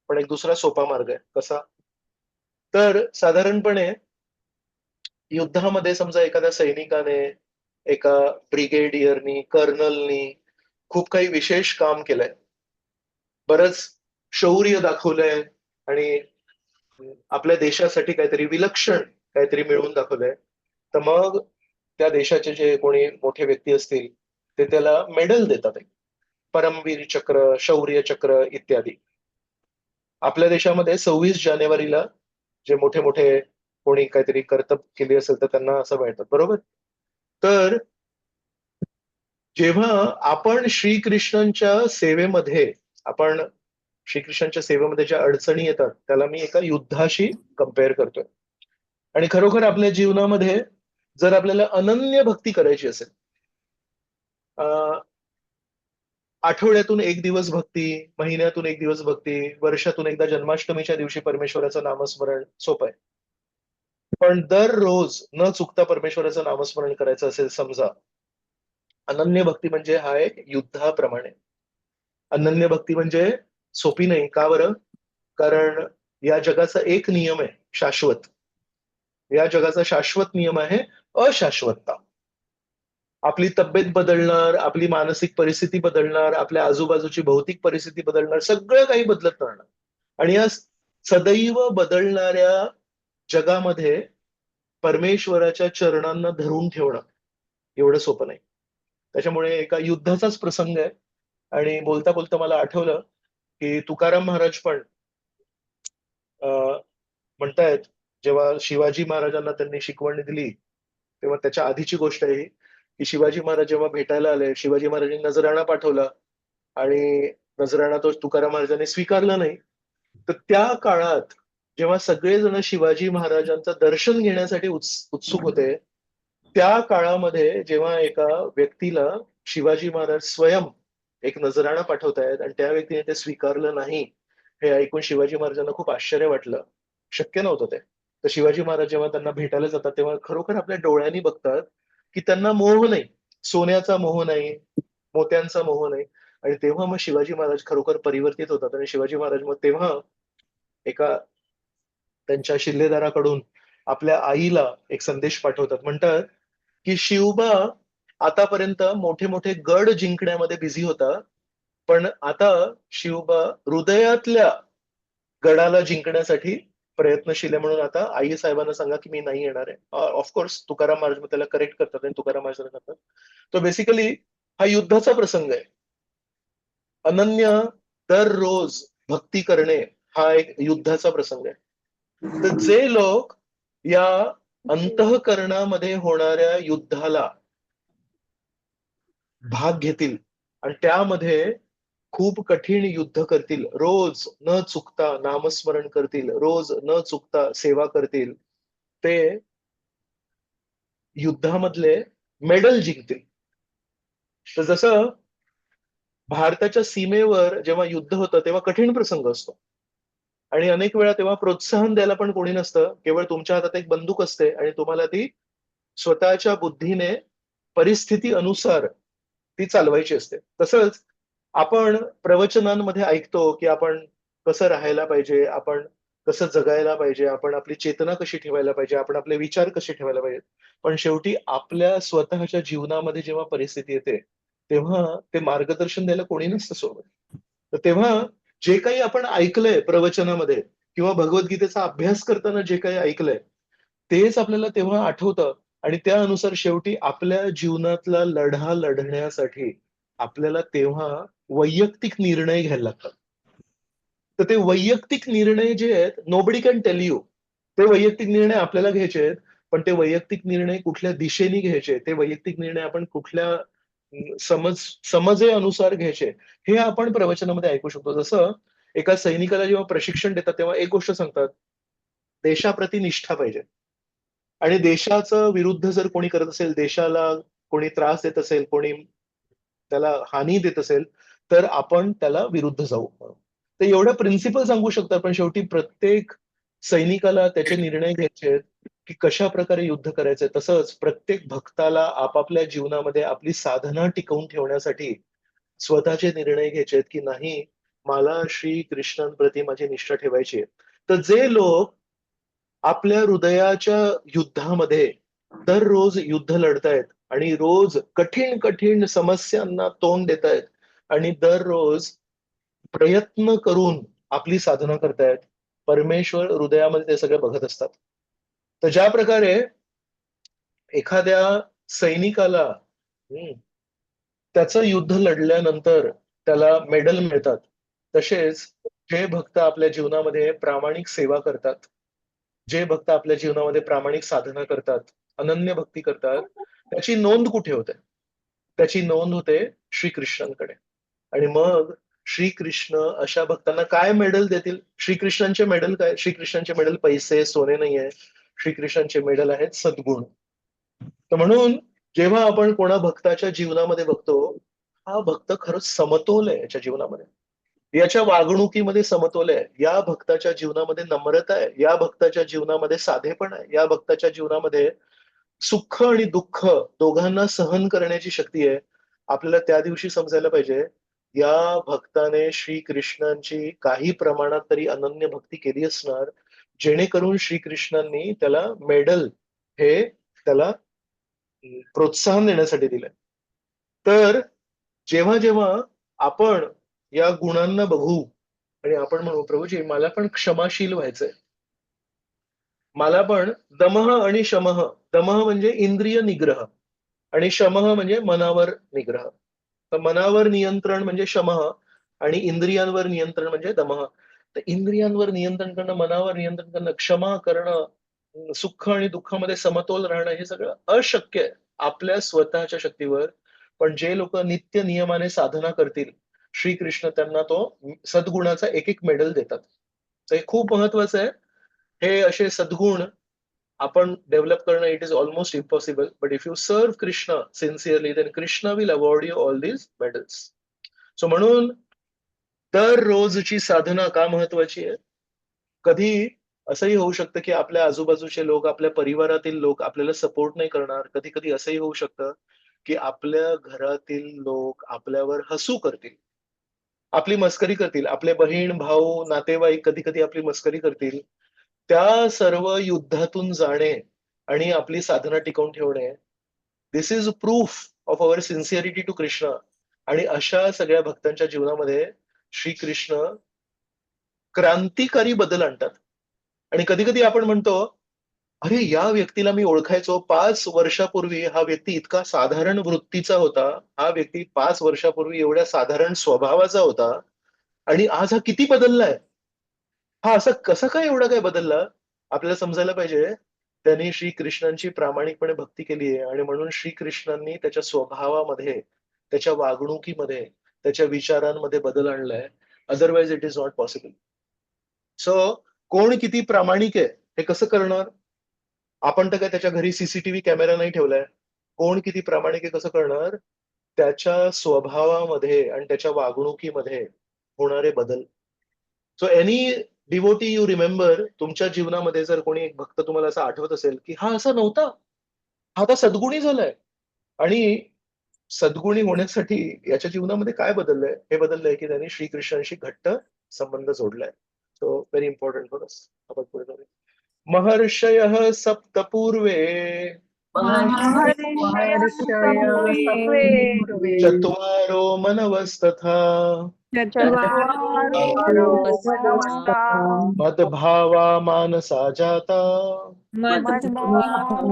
पण एक दुसरा सोपा मार्ग आहे. कसा? तर साधारणपणे युद्धामध्ये समजा एखाद्या सैनिकाने, एका ब्रिगेडियरनी, कर्नलनी खूप काही विशेष काम केलंय. बरंच शौर्य दाखवलंय आणि आपल्या देशासाठी काहीतरी विलक्षण काहीतरी मिळवून दाखवलंय. तर मग त्या देशाचे जे कोणी मोठे व्यक्ती असतील, ते त्याला मेडल देतात. परमवीर चक्र, शौर्य चक्र इत्यादी. आपल्या देशामध्ये 26 जानेवारीला जे मोठे-मोठे कोणी काहीतरी कर्तब केली असेल, तर त्यांना असं मिळतं. बरोबर? तर जेव्हा आपण श्रीकृष्णांच्या सेवेमध्ये आपण श्रीकृष्णांच्या सेवेमध्ये ज्या अडचणी येतात, त्याला मी एका युद्धाशी कंपेअर करतोय. आणि खरोखर आपल्या जीवनामध्ये जर आपल्याला अनन्य भक्ती करायची असेल, अ, आठवड्यातून 1 दिवस भक्ती, महिन्यातून 1 दिवस भक्ती, वर्षातून एकदा जन्माष्टमीच्या दिवशी परमेश्वराचं नामस्मरण सोपं आहे. पण दररोज न चुकता परमेश्वराचं नामस्मरण करायचं असेल समजा, अनन्य भक्ती म्हणजे हा एक युद्धाप्रमाणे. अनन्य भक्ती म्हणजे सोपी नाही. का बरं? कारण या जगाचा एक नियम आहे शाश्वत. या जगाचा शाश्वत नियम आहे अशाश्वतता. आपली तब्येत बदलणार, आपली मानसिक परिस्थिती बदलणार, आपल्या आजूबाजूची भौतिक परिस्थिती बदलणार, सगळं काही बदलत राहणार. आणि या सदैव बदलणाऱ्या जगामध्ये परमेश्वराच्या चरणांना धरून ठेवणं एवढं सोपं नाही. त्याच्यामुळे एका युद्धाचाच प्रसंग आहे आणि बोलता-बोलता मला आठवलं, की तुकाराम महाराज पण अ, म्हणतायत, जेव्हा शिवाजी महाराजांना त्यांनी शिकवण दिली, तेव्हा त्याच्या आधीची गोष्ट आहे ही, की शिवाजी महाराज जेव्हा भेटायला आले, शिवाजी महाराजांनी नजराणा पाठवला आणि नजराणा तो तुकाराम महाराजांनी स्वीकारला नाही. तर त्या काळात जेव्हा सगळेजण शिवाजी महाराजांचं दर्शन घेण्यासाठी उत्सुक होते, त्या काळामध्ये जेव्हा एका व्यक्तीला शिवाजी महाराज स्वयं एक नजराणा पाठवतायत आणि त्या व्यक्तीने ते स्वीकारलं नाही, हे ऐकून शिवाजी महाराजांना खूप आश्चर्य वाटलं. शक्य नव्हतं ते. तर शिवाजी महाराज जेव्हा त्यांना भेटायला जातात तेव्हा खरोखर आपल्या डोळ्यांनी बघतात की त्यांना मोह नाही, सोन्याचा मोह नाही, मोत्यांचा मोह नाही. आणि तेव्हा मग शिवाजी महाराज खरोखर परिवर्तित होतात आणि शिवाजी महाराज मग तेव्हा एका त्यांच्या शिल्लेदाराकडून आपल्या आईला एक संदेश पाठवतात. म्हणतात की शिवबा आतापर्यंत मोठे मोठे गड जिंकण्यामध्ये बिझी होता, पण आता शिवबा हृदयातल्या गडाला जिंकण्यासाठी प्रयत्नशील आहे. म्हणून आता आई साहेबांना सांगा की मी नाही येणार आहे. ऑफकोर्स तुकाराम महाराज मग त्याला करेक्ट करतात आणि तुकाराम महाराज सांगतात. तो बेसिकली हा युद्धाचा प्रसंग आहे. अनन्य दररोज भक्ती करणे हा एक युद्धाचा प्रसंग आहे. तर जे लोक या अंतःकरणामध्ये होणाऱ्या युद्धाला भाग घेतील आणि त्यामध्ये खूप कठीण युद्ध करतील, रोज न चुकता नामस्मरण करतील, रोज न चुकता सेवा करतील, ते युद्धामधले मेडल जिंकतील. तर जसं भारताच्या सीमेवर जेव्हा युद्ध होतं तेव्हा कठीण प्रसंग असतो आणि अनेक वेळा तेव्हा प्रोत्साहन द्यायला पण कोणी नसतं. केवळ तुमच्या हातात एक बंदूक असते आणि तुम्हाला ती स्वतःच्या बुद्धीने परिस्थिती अनुसार ती चालवायची असते. तसंच आपण प्रवचनांमध्ये ऐकतो की आपण कसं राहायला पाहिजे, आपण कसं जगायला पाहिजे, आपण आपली चेतना कशी ठेवायला पाहिजे, आपण आपले विचार कसे ठेवायला पाहिजेत. पण शेवटी आपल्या स्वतःच्या जीवनामध्ये जेव्हा परिस्थिती येते तेव्हा ते मार्गदर्शन द्यायला कोणी नसतं सोबत. तर तेव्हा जे काही आपण ऐकलंय प्रवचनामध्ये किंवा भगवद्गीतेचा अभ्यास करताना जे काही ऐकलंय तेच आपल्याला तेव्हा आठवतं आणि त्यानुसार शेवटी आपल्या जीवनातला लढा लढण्यासाठी आपल्याला तेव्हा वैयक्तिक निर्णय घ्यायला लागतात. तर ते वैयक्तिक निर्णय जे आहेत नोबडी कॅन टेल यू. ते वैयक्तिक निर्णय आपल्याला घ्यायचे आहेत, पण ते वैयक्तिक निर्णय कुठल्या दिशेने घ्यायचे, ते वैयक्तिक निर्णय आपण कुठल्या समजेनुसार घ्यायचे, हे आपण प्रवचनामध्ये ऐकू शकतो. जसं एका सैनिकाला जेव्हा प्रशिक्षण देतात तेव्हा एक गोष्ट सांगतात, देशाप्रती निष्ठा पाहिजे. आणि देशाचं विरुद्ध जर कोणी करत असेल, देशाला कोणी त्रास देत असेल, कोणी त्याला हानी देत असेल, तर आपण त्याला विरुद्ध जाऊ. तर एवढ्या प्रिन्सिपल सांगू शकतात, पण शेवटी प्रत्येक सैनिकाला त्याचे निर्णय घ्यायचे आहेत, की कशा प्रकारे युद्ध करायचंय. तसंच प्रत्येक भक्ताला आपापल्या जीवनामध्ये आपली साधना टिकवून ठेवण्यासाठी स्वतःचे निर्णय घ्यायचे आहेत, की नाही मला श्री कृष्णांप्रती माझी निष्ठा ठेवायची आहे. तर जे लोक आपल्या हृदयाच्या युद्धामध्ये दररोज युद्ध लढतायत आणि रोज कठीण कठीण समस्यांना तोंड देतायत आणि दररोज प्रयत्न करून आपली साधना करतायत, परमेश्वर हृदयामध्ये ते सगळे बघत असतात. तर ज्या प्रकारे एखाद्या सैनिकाला त्याचं युद्ध लढल्यानंतर त्याला मेडल मिळतात, तसेच जे भक्त आपल्या जीवनामध्ये प्रामाणिक सेवा करतात, जे भक्त आपल्या जीवनामध्ये प्रामाणिक साधना करतात, अनन्य भक्ती करतात, त्याची नोंद कुठे होते? त्याची नोंद होते श्रीकृष्णांकडे. आणि मग श्रीकृष्ण अशा भक्तांना काय मेडल देतील? श्रीकृष्णांचे मेडल काय? श्रीकृष्णांचे मेडल पैसे, सोने नाहीये. श्रीकृष्णांचे मेडल आहेत सद्गुण. तर म्हणून जेव्हा आपण कोणा भक्ताच्या जीवनामध्ये बघतो, हा भक्त खरंच समतोल आहे याच्या जीवनामध्ये. याच्या वागणुकीमध्ये समतोल आहे. या भक्ताच्या जीवनामध्ये नम्रता आहे. या भक्ताच्या जीवनामध्ये साधेपण आहे. या भक्ताच्या जीवनामध्ये सुख आणि दुःख दोघांना सहन करण्याची शक्ती आहे. आपल्याला त्या दिवशी समजायला पाहिजे, या भक्ताने श्रीकृष्णांची काही प्रमाणात तरी अनन्य भक्ती केली असणार, जेणेकरून श्रीकृष्णांनी त्याला मेडल हे त्याला प्रोत्साहन देण्यासाठी दिलंय. तर जेव्हा जेव्हा आपण या गुणांना बघू आणि आपण म्हणू प्रभूजी मला पण क्षमाशील व्हायचंय, मला पण दमः आणि शमः, दमः म्हणजे इंद्रिय निग्रह आणि शमः म्हणजे मनावर निग्रह. तर मनावर नियंत्रण म्हणजे शमः आणि इंद्रियांवर नियंत्रण म्हणजे दमः. तर इंद्रियांवर नियंत्रण करणं, मनावर नियंत्रण करणं, क्षमा करणं, सुख आणि दुःखामध्ये समतोल राहणं हे सगळं अशक्य आहे आपल्या स्वतःच्या शक्तीवर. पण जे लोक नित्य नियमाने साधना करतील, श्रीकृष्ण त्यांना तो सद्गुणाचा एक एक मेडल देतात. हे खूप महत्वाचं आहे. हे असे सद्गुण आपण डेव्हलप करणं it is almost impossible, but if you serve Krishna sincerely then Krishna will award you all these medals. So म्हणून दररोजची साधना का महत्वाची आहे? कधी असंही होऊ शकतं की आपल्या आजूबाजूचे लोक, आपल्या परिवारातील लोक आपल्याला सपोर्ट नाही करणार. कधी कधी असंही होऊ शकतं की आपल्या घरातील लोक आपल्यावर हसू करतील, आपली मस्करी करतील. आपले बहीण, भाऊ, नातेवाईक कधी कधी आपली मस्करी करतील. त्या सर्व युद्धातून जाणे आणि आपली साधना टिकवून ठेवणे, this is proof of our sincerity to Krishna. आणि अशा सगळ्या भक्तांच्या जीवनामध्ये श्रीकृष्ण क्रांतिकारी बदल आणतात. आणि कधी कधी आपण म्हणतो, अरे या व्यक्तीला मी ओळखायचो 5 वर्षापूर्वी, हा व्यक्ती इतका साधारण वृत्तीचा होता, हा व्यक्ती 5 वर्षापूर्वी एवढ्या साधारण स्वभावाचा होता, आणि आज हा किती बदललाय. हा असं कसं काय एवढा काय बदलला? आपल्याला समजायला पाहिजे, त्यांनी श्रीकृष्णांची प्रामाणिकपणे भक्ती केली आहे आणि म्हणून श्रीकृष्णांनी त्याच्या स्वभावामध्ये, त्याच्या वागणुकीमध्ये, त्याच्या विचारांमध्ये बदल आणलाय. Otherwise it is not possible. So कोण किती प्रामाणिक आहे हे कसं करणार? आपण तर काय त्याच्या घरी सीसीटीव्ही कॅमेरा नाही ठेवलाय. कोण किती प्रामाणिक आहे कसं करणार? त्याच्या स्वभावामध्ये आणि त्याच्या वागणुकीमध्ये होणारे बदल. So any devotee you remember, तुमच्या जीवनामध्ये जर कोणी एक भक्त तुम्हाला असं आठवत असेल की हा असा नव्हता, हा आता सद्गुणी झालाय. आणि सद्गुणी होण्यासाठी याच्या जीवनामध्ये काय बदललंय? हे बदललंय की त्यांनी श्रीकृष्णांशी घट्ट संबंध जोडलाय. So very important for us. आपण पुढे जाऊया. महर्षयः सप्त पूर्वे महर्षयः सप्तपूर्वे चत्वारो मनवस्तथा चत्वारो मनवस्ता मद्भावा मानसा जाता मद्भावामानसा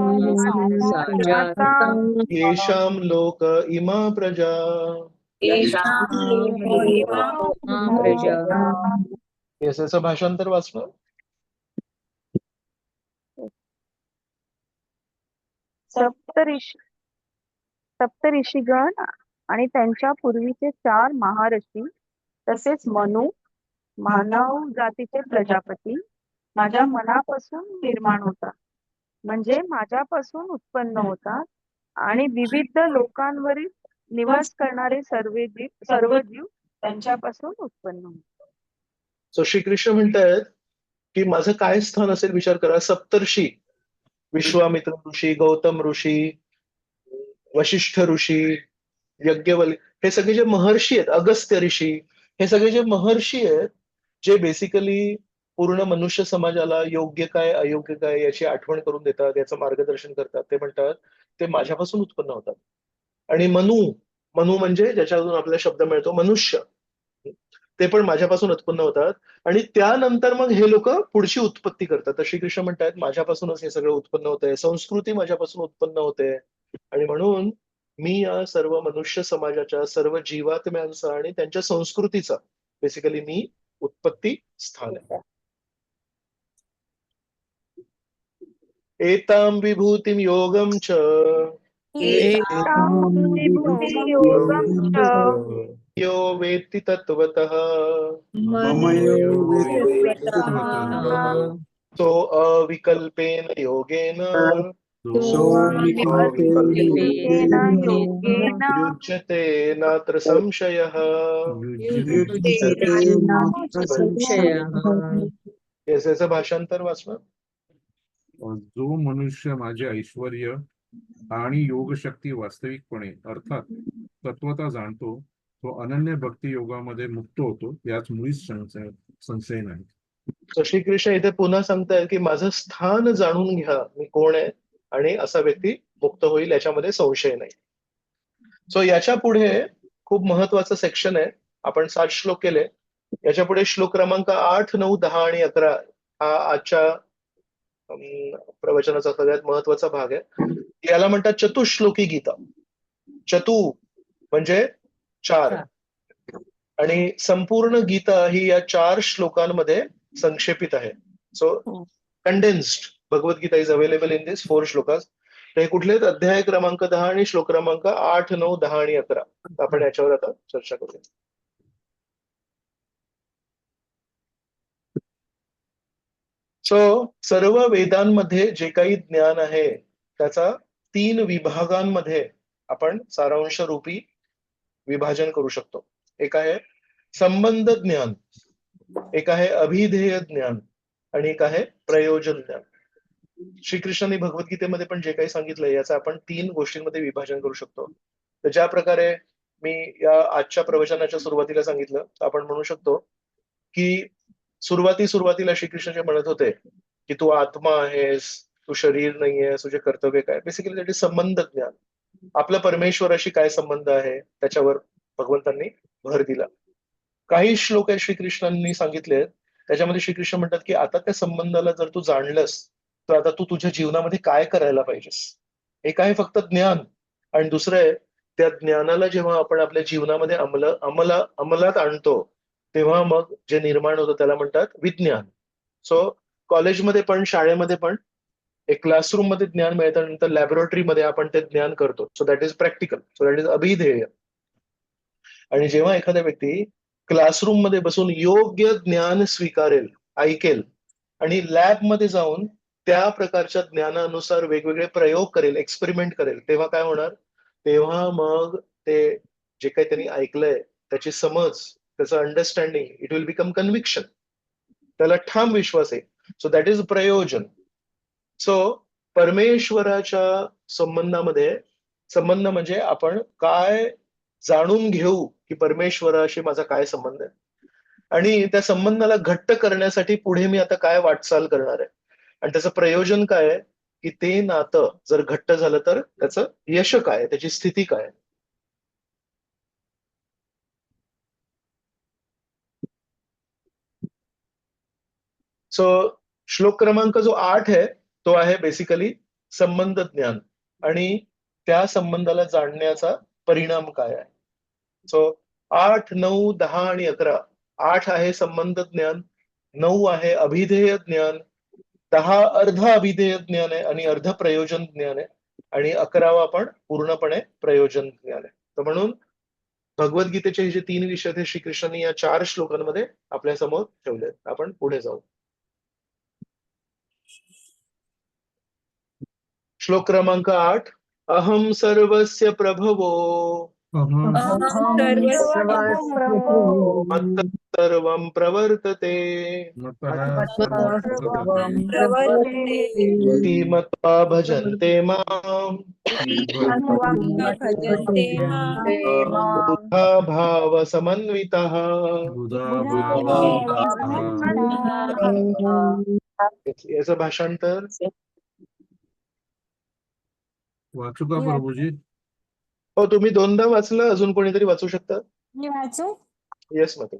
येषां लोक इमा प्रजा. याचं भाषांतर वाचलं. सप्तऋषी सप्तऋषीगण आणि त्यांच्या पूर्वीचे 4 महाऋषी तसेच मनु, मानव जातीचे प्रजापती माझ्या मनापासून निर्माण होतात, म्हणजे माझ्यापासून उत्पन्न होतात आणि विविध लोकांवरील निवास करणारे सर्व जीव त्यांच्यापासून उत्पन्न होतात. सो श्रीकृष्ण म्हणतायत की माझं काय स्थान असेल विचार करा. सप्तर्षी, विश्वामित्र ऋषी, गौतम ऋषी, वशिष्ठ ऋषी, यज्ञवल्क्य, हे सगळे जे महर्षी आहेत, अगस्त्य ऋषी, हे सगळे जे महर्षी आहेत, जे बेसिकली पूर्ण मनुष्य समाजाला योग्य काय अयोग्य काय याची आठवण करून देतात, याचं मार्गदर्शन करतात. ते म्हणतात ते माझ्यापासून उत्पन्न होतात. आणि मनु, मनु म्हणजे ज्याच्यातून आपल्याला शब्द मिळतो मनुष्य, ते पण माझ्यापासून उत्पन्न होतात. आणि त्यानंतर मग हे लोक पुढची उत्पत्ती करतात. तर श्रीकृष्ण म्हणतात माझ्यापासूनच हे सगळं उत्पन्न होतंय, संस्कृती माझ्यापासून उत्पन्न होते. आणि म्हणून मी या सर्व मनुष्य समाजाच्या, सर्व जीवात्म्यांचा आणि त्यांच्या संस्कृतीचा बेसिकली मी उत्पत्ती स्थान आहे. एतां विभूतिं योगं च योगं च यो वेत्ति तत्त्वतः तो अविकल्पेन योगेन युज्यते नात्र संशयः. याचं भाषांतर वाचलं. जो मनुष्य माझे ऐश्वर्य आणि योगशक्ती वास्तविकपणे अर्थात तत्वता जाणतो, तो अनन्य भक्ती योगामध्ये मुक्त होतो, याच मुळीच संशय नाही. तर श्रीकृष्ण इथे पुन्हा सांगतायत की माझं स्थान जाणून घ्या, मी कोण आहे, आणि असा व्यक्ती मुक्त होईल, याच्यामध्ये संशय नाही. सो याच्या पुढे खूप महत्वाचं सेक्शन आहे. आपण 7 श्लोक केले. याच्या पुढे श्लोक क्रमांक 8, 9, 10 आणि 11 हा आजच्या प्रवचनाचा सगळ्यात महत्वाचा भाग आहे. याला म्हणतात चतुश्लोकी गीता. चतु म्हणजे 4, आणि संपूर्ण गीता ही या 4 श्लोकांमध्ये संक्षेपित आहे. So condensed Bhagavad Gita is available in this 4 shlokas. हे कुठले? अध्याय क्रमांक 10 आणि श्लोक क्रमांक 8, 9, 10 आणि 11. आपण याच्यावर आता चर्चा करूया. सो सर्व वेदांमध्ये जे काही ज्ञान आहे त्याचा 3 विभागांमध्ये आपण सारांश रूपी विभाजन करू शकतो. एक आहे संबंध ज्ञान, एक आहे अभिधेय ज्ञान आणि एक आहे प्रयोजन ज्ञान. श्रीकृष्णांनी भगवद्गीतेमध्ये पण जे काही सांगितलंय याचं आपण 3 गोष्टींमध्ये विभाजन करू शकतो. तर ज्या प्रकारे मी या आजच्या प्रवचनाच्या सुरुवातीला सांगितलं, तर आपण म्हणू शकतो की सुरुवातीला श्रीकृष्ण जे म्हणत होते की तू आत्मा आहेस, तू शरीर नाहीयेस, तुझे कर्तव्य काय, बेसिकली त्याचे संबंध ज्ञान, आपला परमेश्वराशी काय संबंध आहे त्याच्यावर भगवंतांनी भर दिला. काही श्लोक आहेत श्रीकृष्णांनी सांगितले, त्याच्यामध्ये श्रीकृष्ण म्हणतात की आता त्या संबंधाला जर तू जाणलंस तर आता तू तुझ्या जीवनामध्ये काय करायला पाहिजेस. एक आहे फक्त ज्ञान आणि दुसरं आहे त्या ज्ञानाला जेव्हा आपण आपल्या जीवनामध्ये अंमलात आणतो तेव्हा मग जे निर्माण होतं त्याला म्हणतात विज्ञान. सो कॉलेजमध्ये पण शाळेमध्ये पण एक क्लासरूम मध्ये ज्ञान मिळतं, नंतर लॅबोरेटरीमध्ये आपण ते ज्ञान करतो. So that is practical, so that is अभिधेय. आणि जेव्हा एखादा व्यक्ती क्लासरूम मध्ये बसून योग्य ज्ञान स्वीकारेल, ऐकेल आणि लॅब मध्ये जाऊन त्या प्रकारच्या ज्ञानानुसार वेगवेगळे प्रयोग करेल, एक्सपेरिमेंट करेल, तेव्हा काय होणार, तेव्हा मग ते जे काही त्यांनी ऐकलंय त्याची समज, त्याचं understanding, it will become conviction, त्याला ठाम विश्वास आहे. सो दॅट इज प्रयोजन. सो परमेश्वराच्या संबंध म्हणजे आपण काय जाणून घेऊ की परमेश्वराशी माझा काय संबंध आहे आणि त्या संबंधाला घट्ट करण्यासाठी पुढे मी आता काय वाटचाल करणार आहे आणि त्याचं प्रयोजन काय आहे की ते नातं जर घट्ट झालं तर त्याचं यश काय आहे, त्याची स्थिती काय आहे. सो श्लोक क्रमांक जो 8 आहे तो आहे बेसिकली संबंध ज्ञान आणि त्या संबंधाला जाणण्याचा परिणाम काय आहे. सो 8, 9, 10 आणि 11. 8 आहे संबंध ज्ञान, 9 आहे अभिधेय ज्ञान, 10 अर्ध अभिधेय ज्ञान आहे आणि अर्ध प्रयोजन ज्ञान आहे आणि 11वा आपण पूर्णपणे प्रयोजन ज्ञान आहे. तर म्हणून भगवद्गीतेचे जे 3 विषय आहेत श्रीकृष्णांनी या 4 श्लोकांमध्ये आपल्या समोर ठेवले. आपण पुढे जाऊ. श्लोक क्रमांक 8. अहम सर्वस्य प्रभवो मत्तः सर्वं प्रवर्तते इति मत्वा भजन्ते माम् बुधा भाव समन्वितः. याचं भाषांतर वाचू का प्रभूजी? हो, तुम्ही 2दा वाचलं, अजून कोणीतरी वाचू शकता? मी वाचू. येस माता.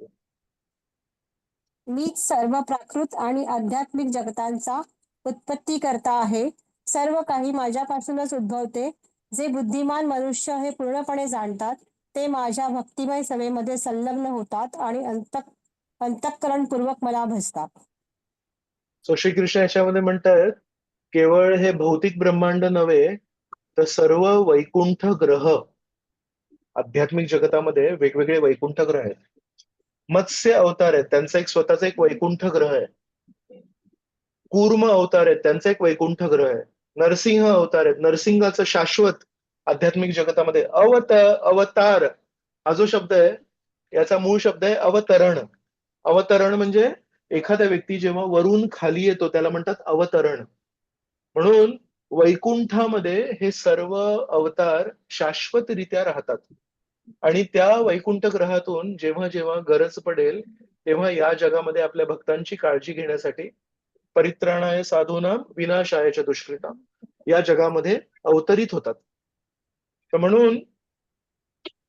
मीच सर्व प्राकृत आणि आध्यात्मिक जगतांचा उत्पत्ती करता आहे. सर्व काही माझ्यापासूनच उद्भवते. जे बुद्धिमान मनुष्य हे पूर्णपणे जाणतात ते माझ्या भक्तिमय सेवेमध्ये संलग्न होतात आणि अंतःकरणपूर्वक मला भजतात. सो श्रीकृष्ण याच्यामध्ये म्हणतात केवळ हे भौतिक ब्रह्मांड नव्हे तर सर्व वैकुंठ ग्रह, आध्यात्मिक जगतामध्ये वेगवेगळे वैकुंठ ग्रह आहेत. मत्स्य अवतार आहेत, त्यांचा एक स्वतःचा एक वैकुंठ ग्रह आहे. कूर्म अवतार आहेत, त्यांचा एक वैकुंठ ग्रह आहे. नरसिंह अवतार आहेत, नरसिंहाचं शाश्वत आध्यात्मिक जगतामध्ये अवतार हा जो शब्द आहे याचा मूळ शब्द आहे अवतरण. अवतरण म्हणजे एखादा व्यक्ती जेव्हा वरून खाली येतो त्याला म्हणतात अवतरण. म्हणून वैकुंठामध्ये हे सर्व अवतार शाश्वतरित्या राहतात आणि त्या वैकुंठ ग्रहातून जेव्हा जेव्हा गरज पडेल तेव्हा या जगामध्ये आपल्या भक्तांची काळजी घेण्यासाठी परित्राणाय साधूनां विनाशाय च दुष्कृतां या जगामध्ये अवतरित होतात. तर म्हणून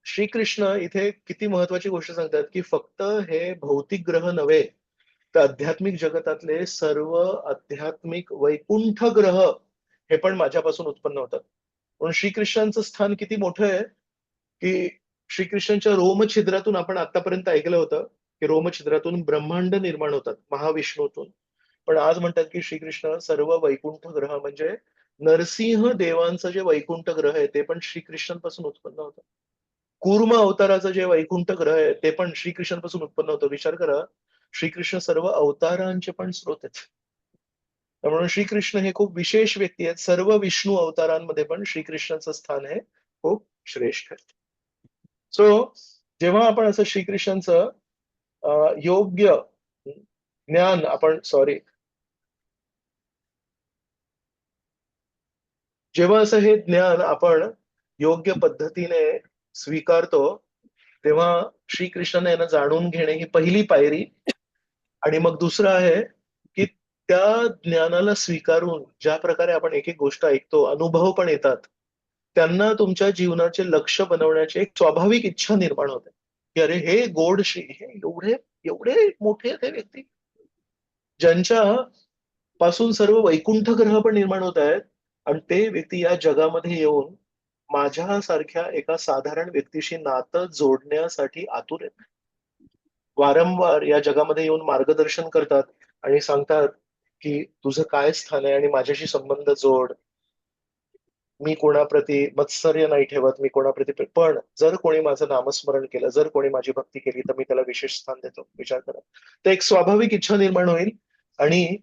श्रीकृष्ण इथे किती महत्वाची गोष्ट सांगतात की फक्त हे भौतिक ग्रह नव्हे तर आध्यात्मिक जगतातले सर्व आध्यात्मिक वैकुंठ ग्रह हे पण माझ्यापासून उत्पन्न होतात. म्हणून श्रीकृष्णांचं स्थान किती मोठं आहे की श्रीकृष्णांच्या रोमछिद्रातून आपण आतापर्यंत ऐकलं होतं की रोमछिद्रातून ब्रह्मांड निर्माण होतात महाविष्णूतून. पण आज म्हणतात की श्रीकृष्ण सर्व वैकुंठ ग्रह म्हणजे नरसिंह देवांचं जे वैकुंठ ग्रह आहे ते पण श्रीकृष्णांपासून उत्पन्न होतं. कूर्म अवताराचं जे वैकुंठ ग्रह आहे ते पण श्रीकृष्णांपासून उत्पन्न होतं. विचार करा, श्रीकृष्ण सर्व अवतारांचे पण स्रोत आहेत. म्हणून श्रीकृष्ण हे खूप विशेष व्यक्ती आहेत. सर्व विष्णू अवतारांमध्ये पण श्रीकृष्णाचं स्थान हे खूप श्रेष्ठ आहे. सो जेव्हा आपण असं श्रीकृष्णांचं योग्य ज्ञान आपण जेव्हा असं हे ज्ञान आपण योग्य पद्धतीने स्वीकारतो, तेव्हा श्रीकृष्णाने यांना जाणून घेणे ही पहिली पायरी. आणि मग दुसरं आहे की त्या ज्ञानाला स्वीकारून ज्या प्रकारे आपण एक एक गोष्ट ऐकतो, अनुभव पण येतात, त्यांना तुमच्या जीवनाचे लक्ष्य बनवण्याची एक स्वाभाविक इच्छा निर्माण होते की अरे हे गोड श्री, हे एवढे एवढे मोठे आहेत हे व्यक्ती, ज्यांच्या पासून सर्व वैकुंठ ग्रह पण निर्माण होत आहेत, आणि ते व्यक्ती या जगामध्ये येऊन माझ्यासारख्या एका साधारण व्यक्तीशी नातं जोडण्यासाठी आतुर आहेत. वारंवार या जगामध्ये येऊन मार्गदर्शन करतात आणि सांगतात की तुझं काय स्थान आहे आणि माझ्याशी संबंध जोड. मी कोणाप्रती मत्सर्य नाही ठेवत, मी कोणाप्रती पण जर कोणी माझं नामस्मरण केलं, जर कोणी माझी भक्ती केली तर मी त्याला विशेष स्थान देतो. विचार करा, तर एक स्वाभाविक इच्छा निर्माण होईल आणि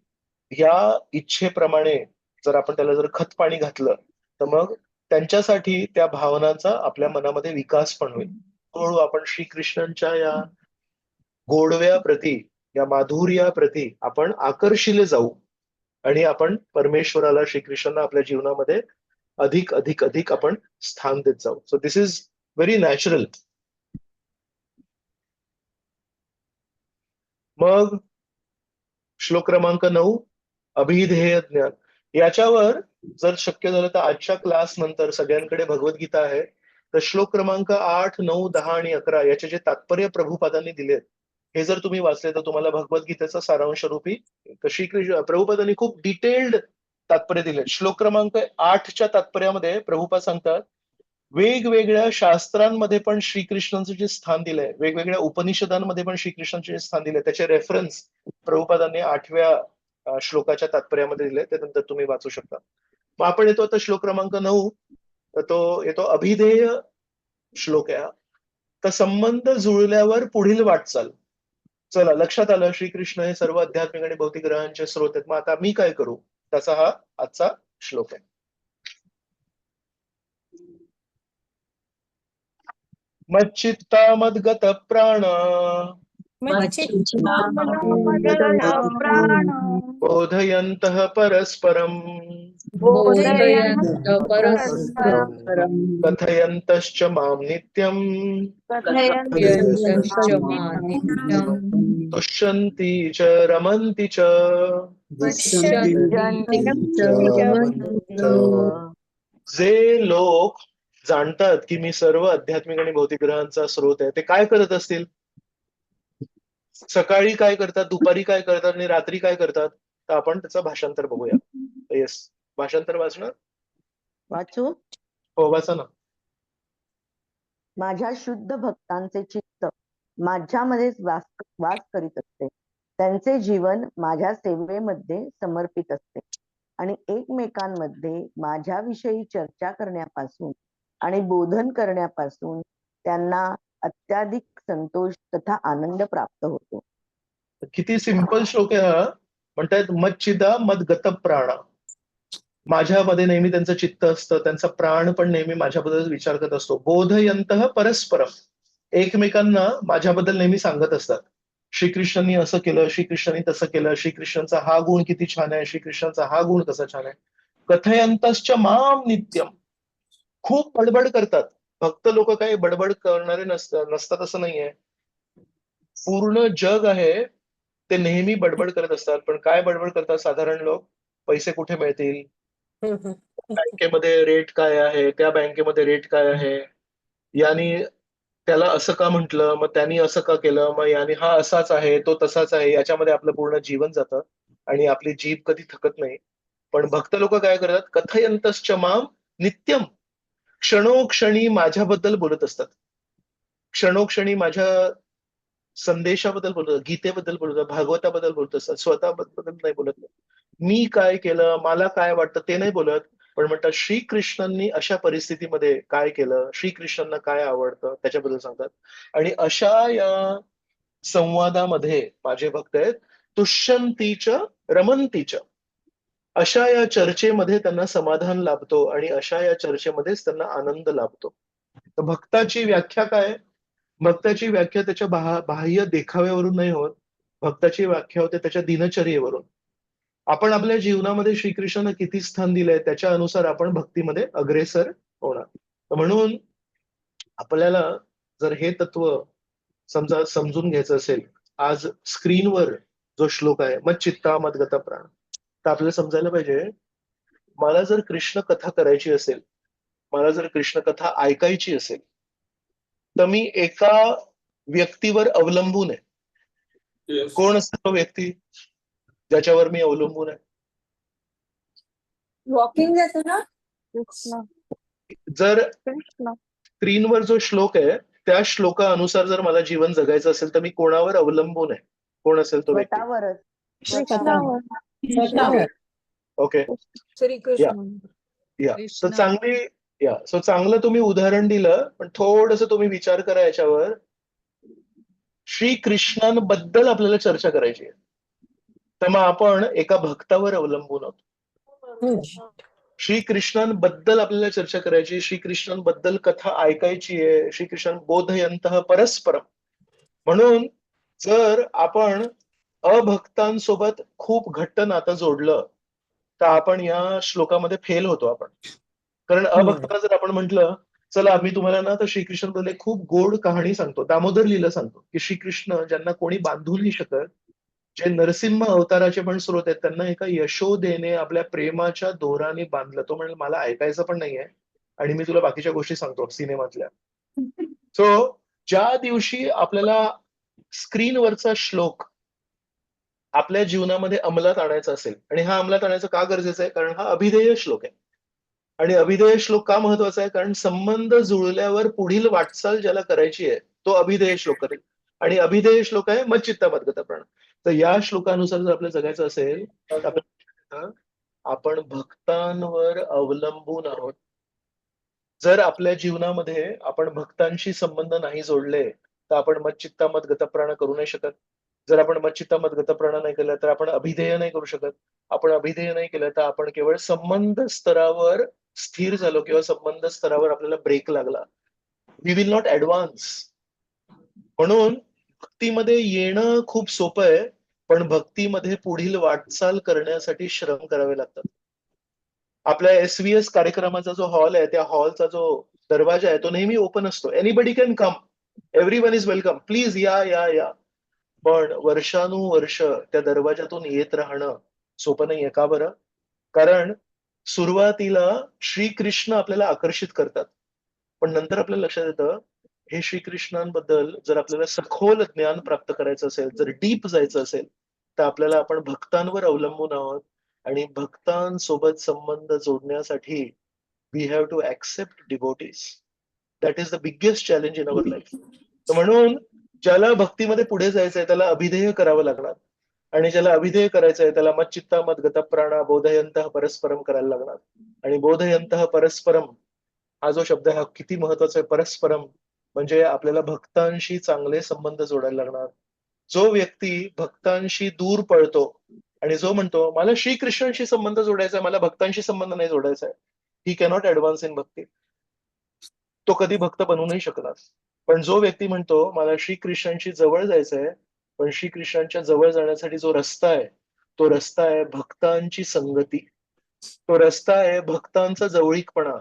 या इच्छेप्रमाणे जर आपण त्याला जर खत पाणी घातलं तर मग त्यांच्यासाठी त्या भावनांचा आपल्या मनामध्ये विकास पण होईल. हळूहळू आपण श्रीकृष्णांच्या या गोडव्याप्रती, या माधुर्याप्रती आपण आकर्षिले जाऊ आणि आपण परमेश्वराला, श्रीकृष्णांना आपल्या जीवनामध्ये अधिक अधिक अधिक आपण स्थान देत जाऊ. So this is very natural. मग श्लोक क्रमांक 9, अभिधेय ज्ञान. याच्यावर जर शक्य झालं तर आजच्या क्लास नंतर सगळ्यांकडे भगवद्गीता आहे, तर श्लोक क्रमांक 8, 9, 10 आणि 11 याचे जे तात्पर्य प्रभुपादांनी दिलेत, हे जर तुम्ही वाचले तर तुम्हाला भगवद्गीतेचा सारांश रूपी श्रीकृष्ण प्रभुपादांनी खूप डिटेल्ड तात्पर्य दिले. श्लोक क्रमांक 8च्या तात्पर्यामध्ये प्रभुपाद सांगतात, वेगवेगळ्या शास्त्रांमध्ये पण श्रीकृष्णांचं जे स्थान दिलंय, वेगवेगळ्या उपनिषदांमध्ये पण श्रीकृष्णांचे जे स्थान दिलंय, त्याचे रेफरन्स प्रभुपादांनी 8व्या श्लोकाच्या तात्पर्यामध्ये दिले, ते नंतर तुम्ही वाचू शकता. मग आपण येतो आता श्लोक क्रमांक 9, तर तो येतो अभिधेय श्लोक आहे. तर संबंध जुळल्यावर पुढील वाटचाल. चला, लक्षात आलं श्रीकृष्ण हे सर्व आध्यात्मिक आणि भौतिक ग्रहांचे स्रोत आहेत. मग आता मी काय करू, त्याचा हा आजचा श्लोक आहे. मच्चित्ता मद्गत प्राण प्राण बोधयन्तः परस्परम् बोधयन्त परस्परं कथयन्तश्च मां नित्यम् यन्तश्च मानित्यं तुष्यन्ति च रमन्ति च. पश्यन्ति च रमन्ति. जे लोक जाणतात की मी सर्व आध्यात्मिक आणि भौतिक ग्रहांचा स्रोत आहे, ते काय करत असतील? सकाळी काय करतात, दुपारी काय करतात आणि रात्री काय करतात? तर आपण त्याचं भाषांतर बघूया. येस, भाषांतर वाचणार? वाचू. हो, वाचा ना. माझ्या शुद्ध भक्तांचे चित्त माझ्यामध्येच वास करीत असते. त्यांचे जीवन माझ्या सेवेमध्ये समर्पित असते आणि एकमेकांमध्ये माझ्याविषयी चर्चा करण्यापासून आणि बोधन करण्यापासून त्यांना अत्याधिक संतोष तथा आनंद प्राप्त होतो. किती सिंपल श्लोक आहे हा. म्हणतात मच्चिदा मद्गत प्राणा. माझ्यामध्ये नेहमी त्यांचं चित्त असतं, त्यांचा प्राण पण नेहमी माझ्याबद्दल विचार करत असतो. बोधयन्तः परस्परम. एकमेकांना माझ्याबद्दल नेहमी सांगत असतात, श्रीकृष्णांनी असं केलं, श्रीकृष्णांनी तसं केलं, श्रीकृष्णांचा हा गुण किती छान आहे, श्रीकृष्णांचा हा गुण कसा छान आहे. कथयन्तश्च माम नित्यम. खूप बडबड करतात. भक्त लोक काही बडबड करणारे नसतात असं नाहीये. पूर्ण जग आहे ते नेहमी बडबड करत असतात. पण काय बडबड करतात साधारण लोक? पैसे कुठे मिळतील, बँकेमध्ये रेट काय आहे, त्या बँकेमध्ये रेट काय आहे, यानी त्याला असं का म्हटलं, मग त्यांनी असं का केलं, मग याने हा असाच आहे, तो तसाच आहे, याच्यामध्ये आपलं पूर्ण जीवन जातं आणि आपली जीभ कधी थकत नाही. पण भक्त लोक काय करतात, कथयन्तश्च माम नित्यम. क्षणोक्षणी माझ्याबद्दल बोलत असतात, क्षणोक्षणी माझ्या संदेशाबद्दल बोलतात, गीतेबद्दल बोलतात, भागवताबद्दल बोलत असतात. स्वतःबद्दल नाही बोलत. मी काय केलं, मला काय वाटतं ते नाही बोलत, पण म्हणतात श्रीकृष्णांनी अशा परिस्थितीमध्ये काय केलं, श्रीकृष्णांना काय आवडतं त्याच्याबद्दल सांगतात. आणि अशा या संवादामध्ये माझे भक्त आहेत तुष्यंतीच रमंतीच. अशा या चर्चेमध्ये त्यांना समाधान लाभतो आणि अशा या चर्चेमध्येच त्यांना आनंद लाभतो. तर भक्ताची व्याख्या काय? भक्ताची व्याख्या त्याच्या बाह्य देखाव्यावरून नाही होत. भक्ताची व्याख्या होते त्याच्या दिनचर्येवरून. आपण आपल्या जीवनामध्ये श्रीकृष्णांना किती स्थान दिलंय त्याच्या अनुसार आपण भक्तीमध्ये अग्रेसर होणार. तर म्हणून आपल्याला जर हे तत्व समजून घ्यायचं असेल, आज स्क्रीनवर जो श्लोक आहे मच्चित्ता मद्गत प्राण, तर आपल्याला समजायला पाहिजे, मला जर कृष्ण कथा करायची असेल, मला जर कृष्ण कथा ऐकायची असेल, तर मी एका व्यक्तीवर अवलंबून आहे. कोण असतो तो व्यक्ती ज्याच्यावर मी अवलंबून आहे? वॉकिंग जातो ना. कृष्ण जर कृष्ण स्क्रीनवर जो श्लोक आहे त्या श्लोकानुसार जर मला जीवन जगायचं असेल तर मी कोणावर अवलंबून आहे? कोण असेल तो व्यक्ती? स्वतःवरच कृष्णावर स्वतःवर. ओके, श्रीकृष्ण या तर कृष्ण. सो चांगलं तुम्ही उदाहरण दिलं, पण थोडस तुम्ही विचार करा याच्यावर. श्रीकृष्णांबद्दल आपल्याला चर्चा करायची आहे, तर मग आपण एका भक्तावर अवलंबून आहोत. श्रीकृष्णांबद्दल आपल्याला चर्चा करायची, श्रीकृष्णांबद्दल कथा ऐकायची आहे, श्रीकृष्ण बोधयंतः परस्परम. म्हणून जर आपण अभक्तांसोबत खूप घट्ट नातं जोडलं तर आपण या श्लोकामध्ये फेल होतो आपण. कारण अभक्तांना जर आपण म्हटलं, चला मी तुम्हाला ना तर श्रीकृष्णाबद्दल एक खूप गोड कहाणी सांगतो, दामोदर लीला सांगतो, की श्रीकृष्ण ज्यांना कोणी बांधू नाही शकत, जे नरसिंह अवताराचे पण स्रोत आहेत, त्यांना एका यशोदेने आपल्या प्रेमाच्या दोराने बांधलं. तो म्हणजे मला ऐकायचं पण नाहीये आणि मी तुला बाकीच्या गोष्टी सांगतो सिनेमातल्या. सो ज्या दिवशी आपल्याला स्क्रीनवरचा श्लोक आपल्या जीवनामध्ये अंमलात आणायचा असेल, आणि हा अंमलात आणायचा का गरजेचा आहे? कारण हा अभिधेय श्लोक आहे. आणि अभिधेय श्लोक का महत्वाचा आहे? कारण संबंध जुळल्यावर पुढील वाटचाल ज्याला करायची आहे तो अभिधेय श्लोक करेल. आणि अभिधेय श्लोक आहे मच्चित्ता मद्गत प्राण. तर या श्लोकानुसार जर आपल्याला जगायचं असेल तर आपण भक्तांवर अवलंबून आहोत. जर आपल्या जीवनामध्ये आपण भक्तांशी संबंध नाही जोडले तर आपण मच्चित्ता मद्गत प्राण करू नाही शकत. जर आपण मच्चित्ता मद्गत प्राण नाही केलं तर आपण अभिधेय नाही करू शकत. आपण अभिधेय नाही केलं तर आपण केवळ संबंध स्तरावर स्थिर झालो किंवा संबंध स्तरावर आपल्याला ब्रेक लागला. We will not advance. म्हणून भक्तीमध्ये येणं खूप सोपं आहे, पण भक्तीमध्ये पुढील वाटचाल करण्यासाठी श्रम करावे लागतात. आपल्या SVS कार्यक्रमाचा जो हॉल आहे त्या हॉलचा जो दरवाजा आहे तो नेहमी ओपन असतो. Anybody can come, everyone is welcome, please या या या. पण वर्षानुवर्ष त्या दरवाजातून येत राहणं सोपं नाहीये. का बरं? कारण सुरुवातीला श्रीकृष्ण आपल्याला आकर्षित करतात, पण नंतर आपल्याला लक्षात येतं हे श्रीकृष्णांबद्दल जर आपल्याला सखोल ज्ञान प्राप्त करायचं असेल, जर डीप जायचं असेल, तर आपल्याला आपण भक्तांवर अवलंबून आहोत. आणि भक्तांसोबत संबंध जोडण्यासाठी we have to accept devotees. That is the biggest challenge in our life. म्हणून ज्याला भक्तीमध्ये पुढे जायचंय त्याला अभिधेय करावं लागणार, आणि ज्याला अभिधेय करायचंय त्याला मच्चित्ता मद्गत प्राणा बोधयंतः परस्परम करायला लागणार. आणि बोधयंतः परस्परम हा जो शब्द आहे हा किती महत्वाचा आहे. परस्परम म्हणजे आपल्याला भक्तांशी चांगले संबंध जोडायला लागणार. जो व्यक्ती भक्तांशी दूर पळतो आणि जो म्हणतो मला श्रीकृष्णांशी संबंध जोडायचा आहे, मला भक्तांशी संबंध नाही जोडायचा आहे, ही कॅनॉट ऍडव्हान्स इन भक्ती. तो कधी भक्त बनू नाही शकणार. पण जो व्यक्ती म्हणतो मला श्रीकृष्णांशी जवळ जायचंय, पण श्रीकृष्णांच्या जवळ जाण्यासाठी जो रस्ता आहे तो रस्ता आहे भक्तांची संगती, तो रस्ता आहे भक्तांचा जवळीकपणा,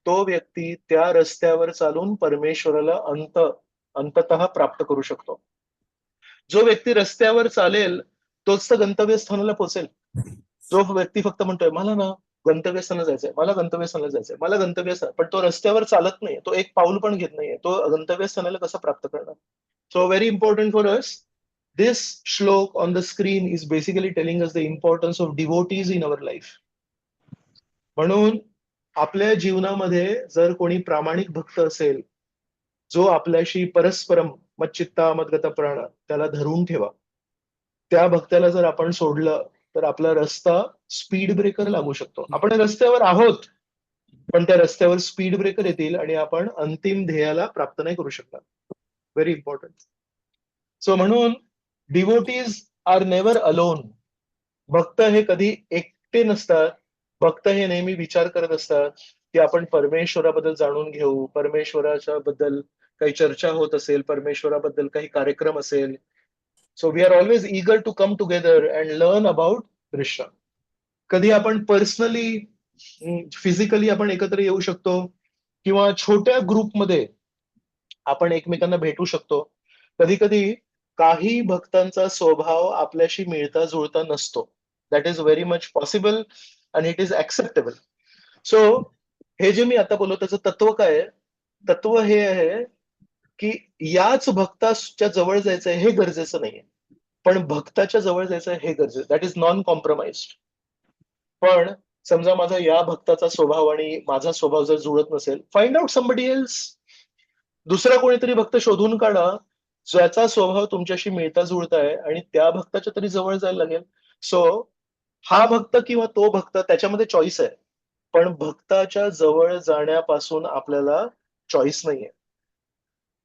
तो व्यक्ती त्या रस्त्यावर चालून परमेश्वराला अंततः प्राप्त करू शकतो. जो व्यक्ती रस्त्यावर चालेल तोच तर गंतव्यस्थानाला पोहोचेल. जो व्यक्ती फक्त म्हणतोय मला ना गंतव्यस्थानाला जायचंय, मला गंतव्यस्थानाला जायचंय, मला गंतव्यस्थान, पण तो रस्त्यावर चालत नाही, तो एक पाऊल पण घेत नाहीये, तो गंतव्यस्थानाला कसं प्राप्त करणार? So very important for us, this shloka on the screen is basically telling us the importance of devotees in our life. म्हणून आपल्या जीवनामध्ये जर कोणी प्रामाणिक भक्त असेल जो आपल्याशी परस्परम मच्चित्ता मद्गत प्राण, त्याला धरून ठेवा. त्या भक्ताला जर आपण सोडलं तर आपला रस्ता स्पीड ब्रेकर लागू शकतो. आपण रस्त्यावर आहोत पण त्या रस्त्यावर स्पीड ब्रेकर येतील आणि आपण अंतिम ध्येयाला प्राप्त नाही करू शकणार. Very important. सो म्हणून डिवोटीज आर नेव्हर अलोन. भक्त हे कधी एकटे नसतात. भक्त हे नेहमी विचार करत असतात की आपण परमेश्वराबद्दल जाणून घेऊ, परमेश्वराच्या बद्दल काही चर्चा होत असेल, परमेश्वराबद्दल काही कार्यक्रम असेल. So we are always eager to come together and learn about Krishna. कधी आपण पर्सनली, फिजिकली आपण एकत्र येऊ शकतो किंवा छोट्या ग्रुपमध्ये आपण एकमेकांना भेटू शकतो. कधी कधी काही भक्तांचा स्वभाव आपल्याशी मिळता जुळता नसतो. That is very much possible and it is acceptable. So हे जे मी आता बोललो त्याचं तत्व काय आहे? तत्व हे आहे की याच भक्ताच्या जवळ जायचंय हे गरजेचं नाहीये, पण भक्ताच्या जवळ जायचं हे गरजेचं. That is non compromised. पण समजा माझा या भक्ताचा स्वभाव आणि माझा स्वभाव जर जुळत नसेल, फाइंड आउट समबडी एल्स. दुसरा कोणीतरी भक्त शोधून काढा ज्याचा स्वभाव तुमच्याशी मिळता जुळता आहे आणि त्या भक्ताच्या तरी जवळ जायला लागेल. सो हा भक्त किंवा तो भक्त त्याच्यामध्ये चॉईस आहे, पण भक्ताच्या जवळ जाण्यापासून आपल्याला चॉईस नाहीये.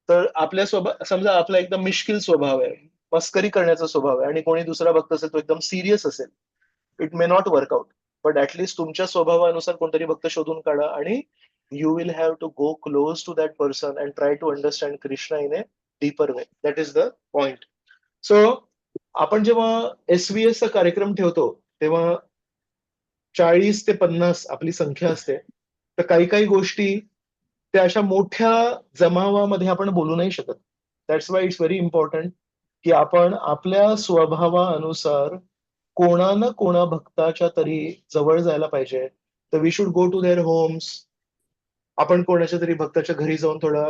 तर आपल्या स्वभाव, समजा आपला एकदम मिश्किल स्वभाव आहे, मस्करी करण्याचा स्वभाव आहे आणि कोणी दुसरा भक्त असेल तो एकदम सिरियस असेल, it may not workout. But at least तुमच्या स्वभावानुसार कोणतरी भक्त शोधून काढा आणि you will have to go close to that person and try to understand Krishna in a deeper way. That is the point. So आपण जेव्हा SVS चा कार्यक्रम ठेवतो तेव्हा 40 ते 50 आपली संख्या असते. तर काही काही गोष्टी त्या अशा मोठ्या जमावामध्ये आपण बोलू नाही शकत. That's why it's very important की आपण आपल्या स्वभावानुसार कोणा ना कोणा भक्ताच्या तरी जवळ जायला पाहिजे. तर we should go to their homes. आपण कोणाच्या तरी भक्ताच्या घरी जाऊन थोडा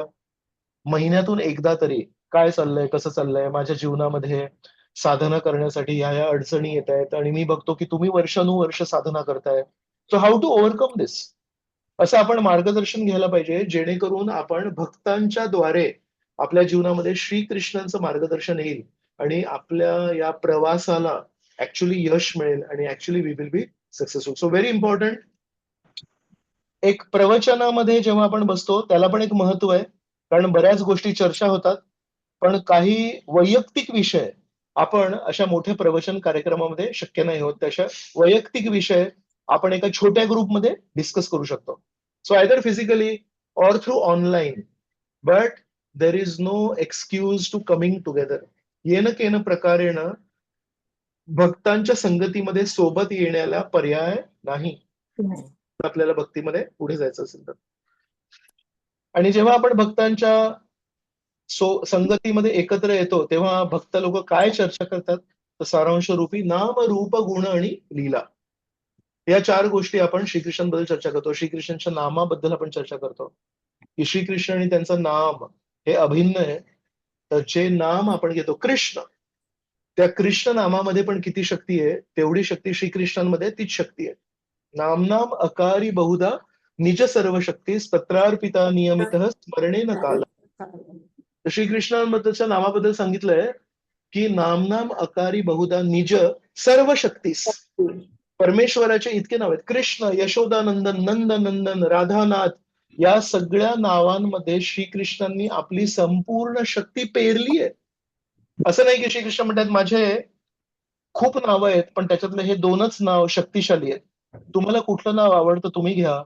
महिन्यातून एकदा तरी काय चाललंय, कसं चाललंय, माझ्या जीवनामध्ये साधना करण्यासाठी ह्या अडचणी येत आहेत आणि मी बघतो की तुम्ही वर्षानुवर्ष साधना करताय. सो हाऊ टू ओव्हरकम दिस, असं आपण मार्गदर्शन घ्यायला पाहिजे, जेणेकरून आपण भक्तांच्या द्वारे आपल्या जीवनामध्ये श्रीकृष्णांचं मार्गदर्शन येईल आणि आपल्या या प्रवासाला ऍक्च्युली यश मिळेल आणि actually we will be successful. So very important. एक प्रवचनामध्ये जेव्हा आपण बसतो त्याला पण एक महत्व आहे, कारण बऱ्याच गोष्टी चर्चा होतात, पण काही वैयक्तिक विषय आपण अशा मोठ्या प्रवचन कार्यक्रमामध्ये शक्य नाही होत. तशा वैयक्तिक विषय आपण एका छोट्या ग्रुपमध्ये डिस्कस करू शकतो. So either physically or through online, but there is no excuse to coming together. येणं केनं प्रकारेण भक्तांच्या संगतीमध्ये सोबत येण्याला पर्याय नाही आपल्याला भक्तीमध्ये पुढे जायचं असेल तर. आणि जेव्हा आपण भक्तांच्या संगतीमध्ये एकत्र येतो तेव्हा भक्त लोक काय चर्चा करतात? तर सारांश रूपी नाम, रूप, गुण आणि लीला, या 4 गोष्टी आपण श्रीकृष्णांबद्दल चर्चा करतो. श्रीकृष्णांच्या नामाबद्दल आपण चर्चा करतो की श्रीकृष्ण आणि त्यांचं नाम हे अभिन्न आहे. तर जे नाम आपण घेतो कृष्ण, त्या कृष्ण नामामध्ये पण किती शक्ती आहे तेवढी शक्ती श्रीकृष्णांमध्ये तीच शक्ती आहे. नामनाम अकारी बहुधा निज सर्व शक्ती तत्रार्पिता नियमित स्मरणेन काल. श्रीकृष्णांबद्दलच्या नामाबद्दल सांगितलंय की नामनाम अकारी बहुधा निज सर्व शक्तीस. परमेश्वराचे इतके नाव आहेत. कृष्ण, यशोदानंदन, नंदनंदन, राधानाथ, या सगळ्या नावांमध्ये श्रीकृष्णांनी आपली संपूर्ण शक्ती पेरली आहे. असं नाही की श्रीकृष्ण म्हणतात माझे खूप नावं आहेत पण त्याच्यातलं हे 2च नाव शक्तिशाली आहेत. तुम्हाला कुठलं नाव आवडतं तुम्ही घ्या,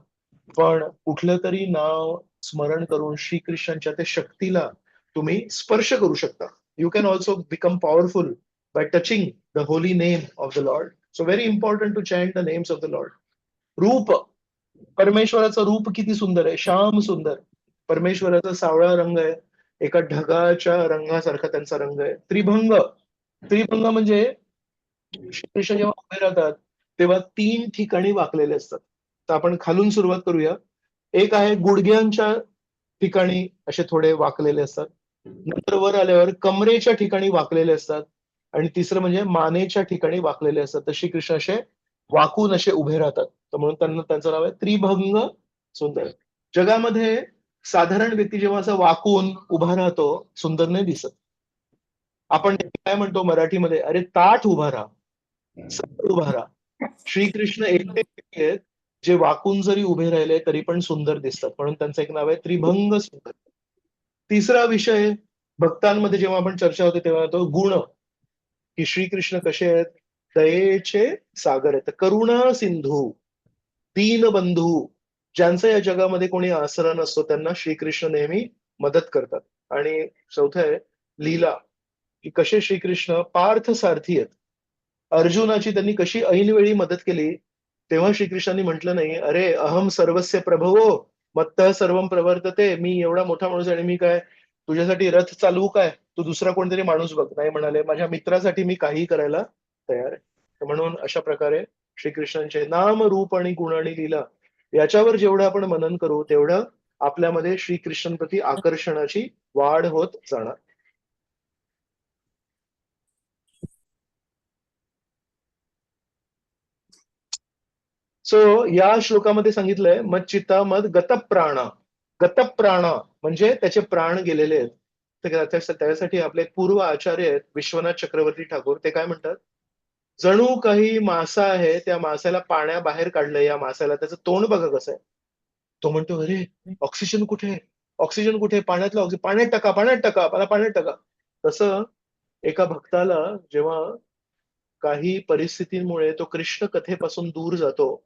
पण कुठलं तरी नाव स्मरण करून श्रीकृष्णांच्या त्या शक्तीला तुम्ही स्पर्श करू शकता. You can also become powerful by touching the holy name of the lord. So very important to chant the names of the lord. रूप, परमेश्वराचं रूप किती सुंदर आहे, श्याम सुंदर. परमेश्वराचा सावळा रंग आहे, एका ढगाच्या रंगासारखा त्यांचा रंग आहे. त्रिभंग, त्रिभंग म्हणजे श्रीकृष्ण जेव्हा उभे राहतात तेव्हा 3 ठिकाणी वाकलेले असतात. तर आपण खालून सुरुवात करूया. एक आहे गुडघ्यांच्या ठिकाणी असे थोडे वाकलेले असतात. नंतर वर आल्यावर कमरेच्या ठिकाणी वाकलेले असतात आणि तिसरं म्हणजे मानेच्या ठिकाणी वाकलेले असतात. तर श्रीकृष्ण असे वाकून असे उभे राहतात. तर म्हणून त्यांचं नाव आहे त्रिभंग सुंदर. जगामध्ये साधारण व्यक्ती जेव्हा असं वाकून उभा राहतो सुंदर नाही दिसत. आपण काय म्हणतो मराठीमध्ये, अरे ताठ उभा राहा, सरळ उभा राहा. श्रीकृष्ण एकटे आहेत जे वाकून जरी उभे राहिले तरी पण सुंदर दिसतात, म्हणून त्यांचं एक नाव आहे त्रिभंग सुंदर. तिसरा विषय भक्तांमध्ये जेव्हा आपण चर्चा होते तेव्हा तो गुण, की श्रीकृष्ण कसे आहेत, दयेचे सागर आहेत. करुणा सिंधू, दीनबंधू, ज्यांचं या जगामध्ये कोणी आसरा नसतो त्यांना श्रीकृष्ण नेहमी मदत करतात. आणि चौथं आहे लीला, की कसे श्रीकृष्ण पार्थ सारथी आहेत. अर्जुनाची त्यांनी कशी ऐनवेळी मदत केली, तेव्हा श्रीकृष्णांनी म्हटलं नाही, अरे अहम सर्वस्य प्रभवो मत्तः सर्वम प्रवर्तते, मी एवढा मोठा माणूस आणि मी काय तुझ्यासाठी रथ चालवू काय, तू दुसरा कोणतरी माणूस बघ. नाही म्हणाले, माझ्या मित्रासाठी मी काही करायला तयार आहे. तर म्हणून अशा प्रकारे श्रीकृष्णांचे नाम, रूप आणि गुण आणि लीला याच्यावर जेवढं आपण मनन करू तेवढं आपल्यामध्ये श्रीकृष्णांप्रती आकर्षणाची वाढ होत जाणार. सो या श्लोकामध्ये सांगितलंय मच्चित्ता मद गतप्राणा. गतप्राणा म्हणजे त्याचे प्राण गेलेले आहेत. तर त्यासाठी आपले पूर्व आचार्य आहेत विश्वनाथ चक्रवर्ती ठाकूर, ते काय म्हणतात, जणू काही मासा आहे, त्या मासाला पाण्याबाहेर काढलंय. या मासाला त्याचं तोंड बघा कसं आहे. तो म्हणतो, अरे ऑक्सिजन कुठे, ऑक्सिजन कुठे, पाण्यातला ऑक्सिजन पाण्यात टाका, पाण्यात टाका, मला पाण्यात टाका. तसं एका भक्ताला जेव्हा काही परिस्थितीमुळे तो कृष्ण कथेपासून दूर जातो,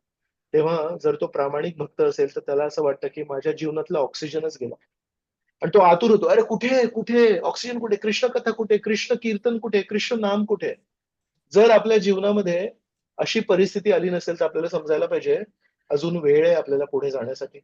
तेव्हा जर तो प्रामाणिक भक्त असेल तर त्याला असं वाटतं की माझ्या जीवनातला ऑक्सिजनच गेला. आणि तो आतुर होतो, अरे कुठे कुठे ऑक्सिजन कुठे, कृष्ण कथा कुठे, कृष्ण कीर्तन कुठे, कृष्ण नाम कुठे. जर आपल्या जीवनामध्ये अशी परिस्थिती आली नसेल तर आपल्याला समजायला पाहिजे अजून वेळ आहे आपल्याला पुढे जाण्यासाठी.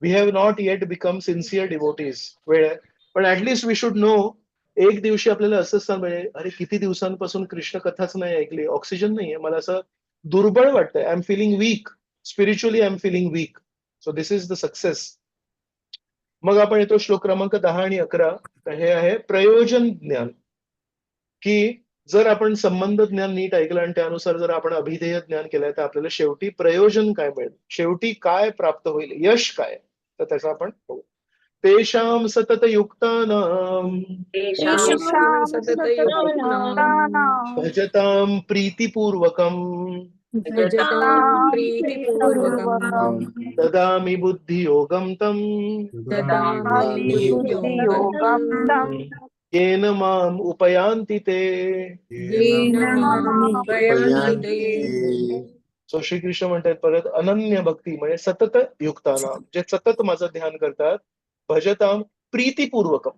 We have not yet become sincere devotees. वेळ आहे, पण ऍटलिस्ट वी शुड नो. एक दिवशी आपल्याला असंच सांग पाहिजे, अरे किती दिवसांपासून कृष्ण कथाच नाही ऐकली, ऑक्सिजन नाहीये, मला असं दुर्बळ वाटतंय, I am feeling weak, spiritually I am feeling weak. So this is the success. मग आपण येतो श्लोक क्रमांक 10 आणि 11. तर हे आहे प्रयोजन ज्ञान, की जर आपण संबंध ज्ञान नीट ऐकलं आणि त्यानुसार जर आपण अभिधेय ज्ञान केलंय तर आपल्याला शेवटी प्रयोजन काय मिळेल, शेवटी काय प्राप्त होईल, यश काय, तर त्याचा आपण बघू. तेषां सतत युक्तानां तेषां सततयुक्तानां भजतां प्रीतिपूर्वकं भजतां प्रीतिपूर्वकं ददामि बुद्धियोगं तं ददामि बुद्धियोगं तं येन माम् उपयान्ति ते. येन माम् उपयान्ति ते. सो श्रीकृष्ण म्हणतात परत, अनन्य भक्ती म्हणजे सतत युक्ताना, जे सतत माझं ध्यान करतात, भजताम प्रीतिपूर्वकम.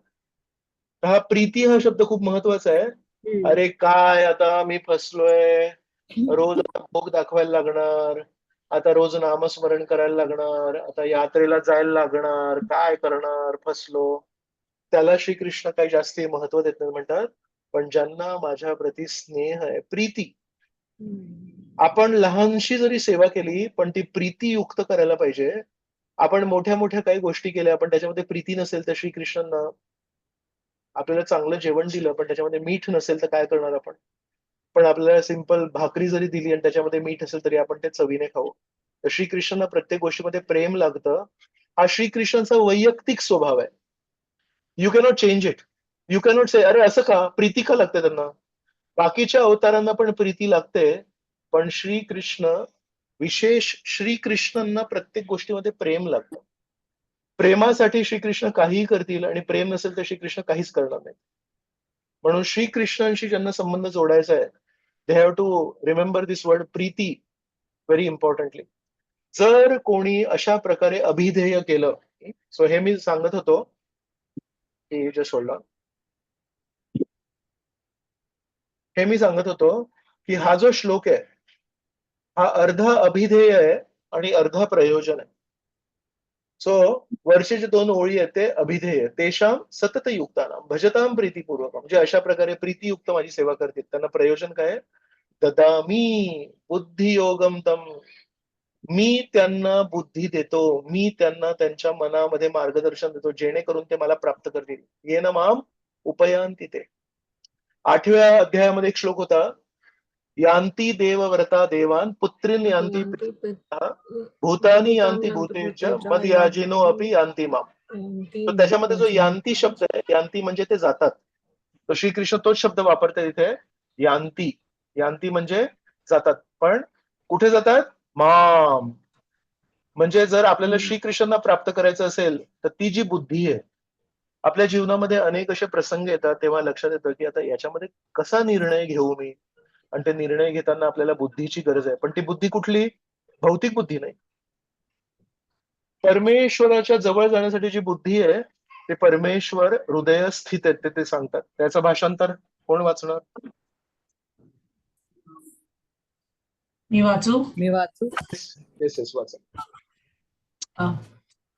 हा प्रीती हा शब्द खूप महत्वाचा आहे. अरे काय आता मी फसलोय, रोज आता भोग दाखवायला लागणार, आता रोज नामस्मरण करायला लागणार, आता यात्रेला जायला लागणार, काय करणार, फसलो. त्याला श्रीकृष्ण काही जास्ती महत्व देत नाही. म्हणतात पण ज्यांना माझ्या प्रती स्नेह आहे, प्रीती, आपण लहानशी जरी सेवा केली पण ती प्रीतीयुक्त करायला पाहिजे. आपण मोठ्या मोठ्या काही गोष्टी केल्या पण त्याच्यामध्ये प्रीती नसेल तर श्रीकृष्णांना, आपल्याला चांगलं जेवण दिलं पण त्याच्यामध्ये मीठ नसेल तर काय करणार आपण. पण आपल्याला सिंपल भाकरी जरी दिली आणि त्याच्यामध्ये मीठ असेल तरी आपण ते चवीने खाऊ. तर श्रीकृष्णांना प्रत्येक गोष्टीमध्ये प्रेम लागतं. हा श्रीकृष्णांचा वैयक्तिक स्वभाव आहे. You cannot change it. You cannot से अरे असं का, प्रीती का लागते त्यांना. बाकीच्या अवतारांना पण प्रीती लागते, पण श्रीकृष्ण विशेष, श्रीकृष्णांना प्रत्येक गोष्टीमध्ये प्रेम लागतं. प्रेमासाठी श्रीकृष्ण काहीही करतील आणि प्रेम नसेल तर श्रीकृष्ण काहीच करणार नाही. म्हणून श्रीकृष्णांशी ज्यांना संबंध जोडायचा आहे, they have to remember this word priti very importantly. जर कोणी अशा प्रकारे अभिधेय केलं, सो हे मी सांगत होतो की जस्ट होल्ड ऑन, हे मी सांगत होतो की हा जो श्लोक आहे हा अर्धा अभिधेय आहे आणि अर्धा प्रयोजन आहे. सो वरचे जे 2 ओळी आहेत ते अभिधेय. तेषां सतत युक्तानां भजतां प्रीतिपूर्वक, म्हणजे अशा प्रकारे प्रीतियुक्त माझी सेवा करतील त्यांना प्रयोजन काय, ददामी बुद्धियोगम तम, मी त्यांना बुद्धी देतो, मी त्यांना त्यांच्या मनामध्ये मार्गदर्शन देतो जेणेकरून ते मला प्राप्त करतील. येन माम उपयांती ते. 8व्या अध्यायामध्ये एक श्लोक होता, यांती देवव्रता देवान पुत्रीन यांती भूतानी यांती भूतेच मदयाजिनो अपि यांती माम. तर त्याच्यामध्ये जो यांती शब्द आहे, यांती म्हणजे ते जातात, तर श्रीकृष्ण तोच शब्द वापरतात इथे, यांती. यांती म्हणजे जातात, पण कुठे जातात, माम. म्हणजे जर आपल्याला श्रीकृष्णांना प्राप्त करायचं असेल तर ती जी बुद्धी आहे, आपल्या जीवनामध्ये अनेक असे प्रसंग येतात तेव्हा लक्षात येतं की आता याच्यामध्ये कसा निर्णय घेऊ मी, आणि ते निर्णय घेताना आपल्याला बुद्धीची गरज आहे. पण ती बुद्धी कुठली? भौतिक बुद्धी नाही. परमेश्वराच्या जवळ जाण्यासाठी जी बुद्धी आहे ते परमेश्वर हृदय स्थित आहेत ते सांगतात. त्याचं भाषांतर कोण वाचणार? मी वाचू? मी वाचू. येस येस वाचा.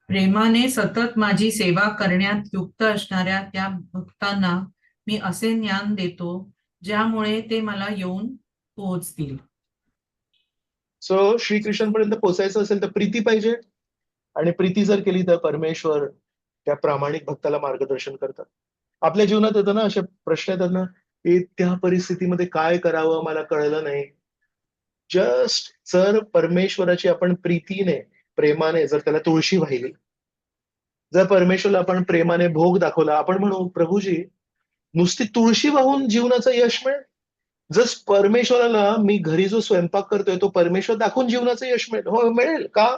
प्रेमाने सतत माझी सेवा करण्यात युक्त असणाऱ्या त्या भक्तांना मी असे ज्ञान देतो ज्यामुळे ते मला येऊन पोहोचतील. सो श्रीकृष्णांपर्यंत पोहोचायचं असेल तर प्रीती पाहिजे, आणि प्रीती जर केली तर परमेश्वर त्या प्रामाणिक भक्ताला मार्गदर्शन करतात. आपल्या जीवनात येतं ना असे प्रश्न येतात ना की त्या परिस्थितीमध्ये काय करावं मला कळलं नाही. जस्ट जर परमेश्वराची आपण प्रीतीने प्रेमाने जर त्याला तुळशी वाहिली, जर परमेश्वरला आपण प्रेमाने भोग दाखवला, आपण म्हणू प्रभूजी नुसती तुळशी वाहून जीवनाचं यश मिळेल. जस्ट परमेश्वराला मी घरी जो स्वयंपाक करतोय तो परमेश्वर दाखवून जीवनाचं यश मिळेल. हो मिळेल का?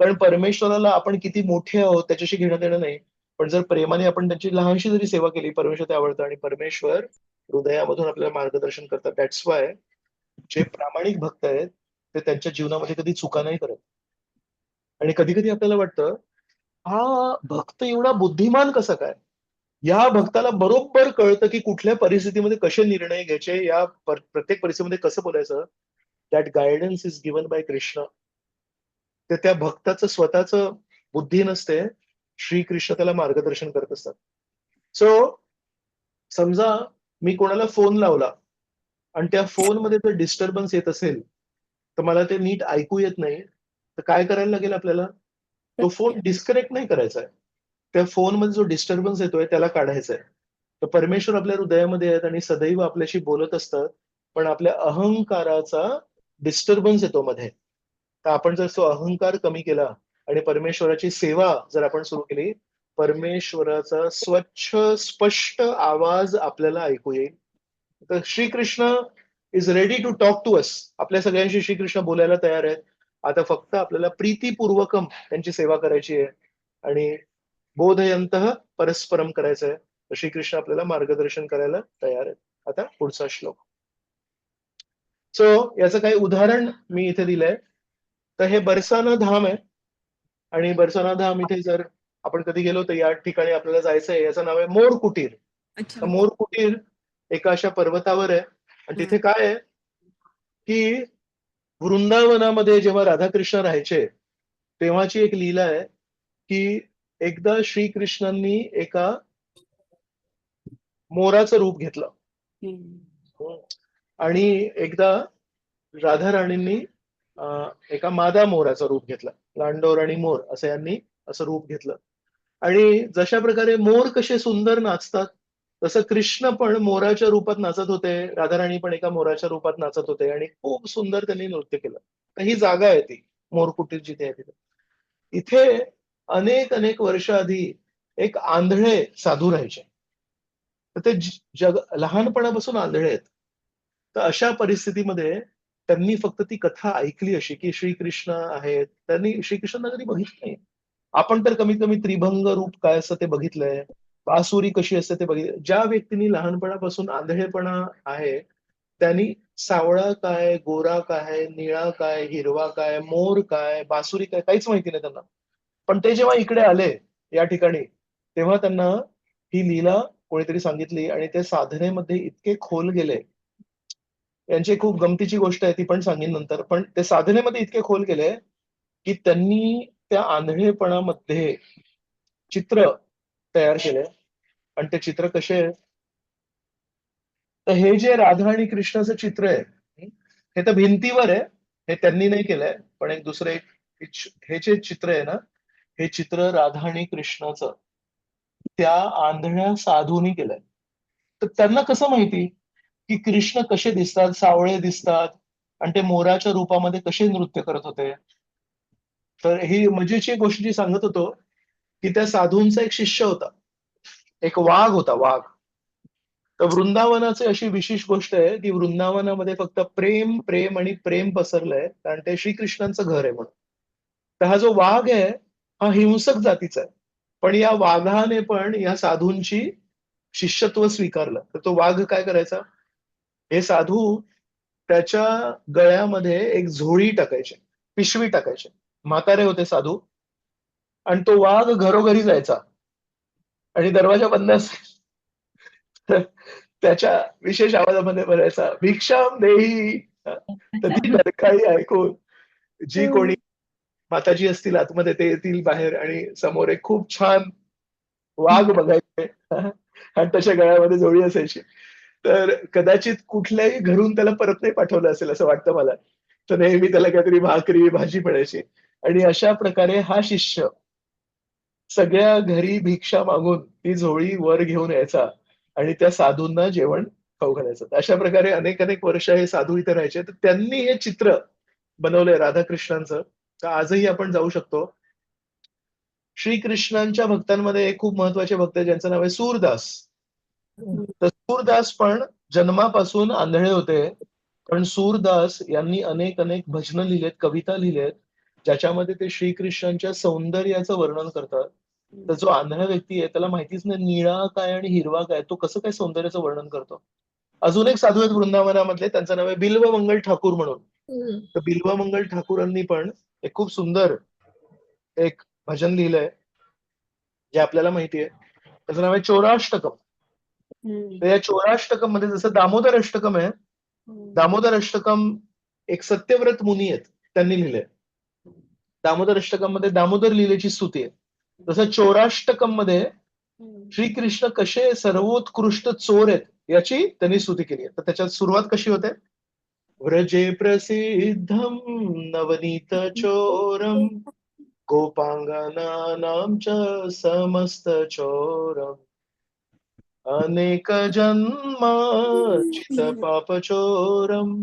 कारण परमेश्वराला आपण किती मोठे आहोत त्याच्याशी घेणं देणं नाही. पण जर प्रेमाने आपण त्यांची लहानशी जरी सेवा केली, परमेश्वर ते आवडतं आणि परमेश्वर हृदयामधून आपल्याला मार्गदर्शन करतात. दॅट्स वाय जे प्रामाणिक भक्त आहेत ते त्यांच्या जीवनामध्ये कधी चुका नाही करत. आणि कधी कधी आपल्याला वाटतं हा भक्त एवढा बुद्धिमान कसा काय? या भक्ताला बरोबर कळतं की कुठल्या परिस्थितीमध्ये कसे निर्णय घ्यायचे, या प्रत्येक परिस्थितीमध्ये कसं बोलायचं. That guidance is given by Krishna. ते त्या भक्ताचं स्वतःचं बुद्धी नसते, श्रीकृष्ण त्याला मार्गदर्शन करत असतात. सो समजा मी कोणाला फोन लावला आणि त्या फोनमध्ये जर डिस्टर्बन्स येत असेल तर मला ते नीट ऐकू येत नाही, तर काय करायला लागेल आपल्याला? तो फोन डिस्कनेक्ट नाही करायचा आहे. त्या फोनमध्ये जो डिस्टर्बन्स येतोय त्याला काढायचा आहे. तर परमेश्वर आपल्या हृदयामध्ये आहेत आणि सदैव आपल्याशी बोलत असतात, पण आपल्या अहंकाराचा डिस्टर्बन्स येतो मध्ये. तर आपण जर तो अहंकार कमी केला आणि परमेश्वराची सेवा जर आपण सुरू केली, परमेश्वराचा स्वच्छ स्पष्ट आवाज आपल्याला ऐकू येईल. तर Shrikrishna is ready to talk to us. आपल्या सगळ्यांशी श्रीकृष्ण बोलायला तयार आहेत. आता फक्त आपल्याला प्रीतीपूर्वकम त्यांची सेवा करायची आहे आणि बोधयंतः परस्परम करायचं आहे. तर श्रीकृष्ण आपल्याला मार्गदर्शन करायला तयार आहेत. आता पुढचा श्लोक. सो याचं काही उदाहरण मी इथे दिलंय. तर हे बरसाना धाम आहे आणि बरसाना धाम इथे जर आपण कधी गेलो तर या ठिकाणी आपल्याला जायचं आहे. याचं नाव आहे मोर कुटीर. तर मोर कुटीर एका अशा पर्वतावर आहे आणि तिथे काय आहे की वृंदावनामध्ये जेव्हा राधाकृष्ण राहायचे तेव्हाची एक लीला आहे की एकदा श्रीकृष्णांनी एका मोराचं रूप घेतलं आणि एकदा राधा राणींनी एका मादा मोराचं रूप घेतलं. लांडोर आणि मोर असं यांनी असं रूप घेतलं. आणि जशा प्रकारे मोर कसे सुंदर नाचतात तसं कृष्ण पण मोराच्या रूपात नाचत होते, राधाराणी पण एका मोराच्या रूपात नाचत होते आणि खूप सुंदर त्यांनी नृत्य केलं. तर ही जागा आहे ती मोर कुटीर जिथे आहे तिथे. इथे अनेक अनेक वर्ष आधी एक आंधळे साधू राहायचे. तर ते जग लहानपणापासून आंधळे आहेत. तर अशा परिस्थितीमध्ये त्यांनी फक्त ती कथा ऐकली अशी की श्रीकृष्ण आहेत. त्यांनी श्रीकृष्णांना कधी बघितलं नाही. आपण तर कमीत कमी त्रिभंग रूप काय असतं ते बघितलंय, बासुरी कशी असते ते बघितलं. ज्या व्यक्तींनी लहानपणापासून आंधळेपणा आहे त्यांनी सावळा काय, गोरा काय, निळा काय, हिरवा काय, मोर काय, बासुरी काय, काहीच माहिती नाही त्यांना. पण ते जेव्हा इकडे आले या ठिकाणी तेव्हा त्यांना ही लीला कोणीतरी सांगितली आणि ते साधनेमध्ये इतके खोल गेले. यांची खूप गमतीची गोष्ट आहे, ती पण सांगेन नंतर. पण ते साधनेमध्ये इतके खोल गेले की त्यांनी त्या आंधळेपणामध्ये चित्र तयार केले. आणि ते चित्र कसे आहे, तर हे जे राधा आणि कृष्णाचं चित्र आहे हे तर भिंतीवर आहे, हे त्यांनी नाही केलंय. पण एक दुसरं हे जे चित्र आहे ना, हे चित्र राधा आणि कृष्णाचं त्या आंधळ्या साधूनी केलंय. तर त्यांना कसं माहिती की कृष्ण कसे दिसतात, सावळे दिसतात आणि ते मोराच्या रूपामध्ये कसे नृत्य करत होते. तर ही मजेची एक गोष्ट जी सांगत होतो की त्या साधूंचा एक शिष्य होता, एक वाघ होता, वाघ. तर वृंदावनाची अशी विशेष गोष्ट आहे की वृंदावनामध्ये फक्त प्रेम प्रेम आणि प्रेम पसरलंय कारण ते श्रीकृष्णांचं घर आहे म्हणून. तर हा जो वाघ आहे हा हिंसक जातीचा आहे, पण या वाघाने पण या साधूंची शिष्यत्व स्वीकारलं. तर तो वाघ काय करायचा, हे साधू त्याच्या गळ्यामध्ये एक झोळी टाकायचे, पिशवी टाकायचे. म्हातारे होते साधू, आणि तो वाघ घरोघरी जायचा आणि दरवाजा बंद असेल तर त्याच्या विशेष आवाजामध्ये म्हणायचा, भिक्षाम देही. तर ती नरकाळी ऐकून जी कोणी माताजी असतील आतमध्ये ते येतील बाहेर आणि समोर एक खूप छान वाघ बघायचे आणि त्याच्या गळ्यामध्ये जोडी असायची. तर कदाचित कुठल्याही घरून त्याला परत नाही पाठवलं असेल असं वाटतं मला. तर नेहमी त्याला काहीतरी भाकरी भाजी मिळायची. आणि अशा प्रकारे हा शिष्य सगळ्या घरी भिक्षा मागून ती झोळी वर घेऊन यायचा आणि त्या साधूंना जेवण खाऊ घालायचं. तर अशा प्रकारे अनेक अनेक वर्ष हे साधू इथे राहायचे. तर त्यांनी हे चित्र बनवलंय राधाकृष्णांचं. तर आजही आपण जाऊ शकतो. श्रीकृष्णांच्या भक्तांमध्ये एक खूप महत्वाचे भक्त आहे ज्यांचं नाव आहे सूरदास. तर सूरदास पण जन्मापासून आंधळे होते, पण सूरदास यांनी अनेक अनेक भजनं लिहिलेत, कविता लिहिलेत, ज्याच्यामध्ये ते श्रीकृष्णांच्या सौंदर्याचं वर्णन करतात. तर जो आंधळा व्यक्ती आहे त्याला माहितीच नाही निळा काय आणि हिरवा काय, तो कसं काय सौंदर्याचं वर्णन करतो. अजून एक साधू आहेत वृंदावनामधले, त्यांचं नाव आहे बिल्वमंगल ठाकूर म्हणून. तर बिल्वमंगल ठाकूरांनी पण एक खूप सुंदर एक भजन लिहिलंय जे आपल्याला माहितीये. त्याचं नाव आहे चोराष्टकम. तर या चोराष्टकम मध्ये जसं दामोदर अष्टकम आहे, दामोदर अष्टकम एक सत्यव्रत मुनी आहेत त्यांनी लिहिलंय. दामोदर अष्टकम मध्ये दामोदर लीलेची स्तुती आहे. तसं चोराष्टकम मध्ये श्रीकृष्ण कसे सर्वोत्कृष्ट चोर आहेत याची त्यांनी स्तुती केली आहे. तर त्याच्यात सुरुवात कशी होते, व्रजे प्रसिद्धम नवनीत चोरम गोपांगनानां च समस्त चोरम अनेक जन्मार्जित पापचोरम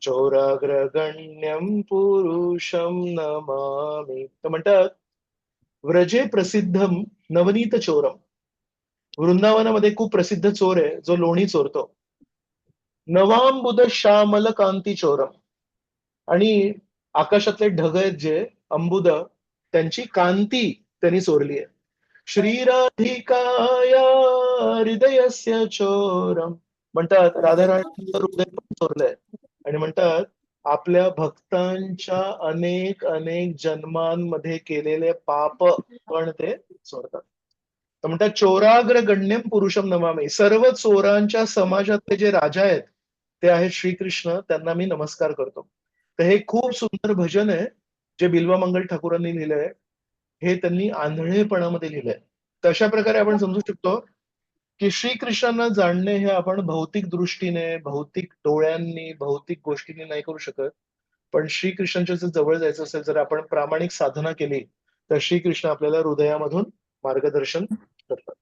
चोराग्रगण्यम पुरुषम नमामि. तर म्हणतात व्रजे प्रसिद्धम नवनीत चोरम. वृंदावनामध्ये खूप प्रसिद्ध चोर आहे जो लोणी चोरतो. नवांबुद श्यामल कांती चोरम. आणि आकाशातले ढग आहेत जे अंबुद, त्यांची कांती त्यांनी चोरली आहे. श्रीराधिकाया हृदयस्य चोरम. म्हणतात राधाराणीचं हृदय पण चोरलंय. आणि म्हणतात आपल्या भक्तांच्या अनेक अनेक जन्मांमध्ये केलेले पाप पण ते चोरतात. तर म्हणतात चोराग्र गण्यम पुरुषम नमामि. सर्व चोरांच्या समाजातले जे राजा आहेत ते आहेत श्रीकृष्ण, त्यांना मी नमस्कार करतो. तर हे खूप सुंदर भजन आहे जे बिल्वमंगल ठाकूरांनी लिहिलंय. हे त्यांनी आंधळेपणामध्ये लिहिलंय. तर अशा प्रकारे आपण समजू शकतो की श्रीकृष्णांना जाणणे हे आपण भौतिक दृष्टीने, भौतिक डोळ्यांनी, भौतिक गोष्टींनी नाही करू शकत. पण श्रीकृष्णांच्या जर जवळ जायचं असेल, जर आपण प्रामाणिक साधना केली तर श्रीकृष्ण आपल्याला हृदयामधून मार्गदर्शन करतात.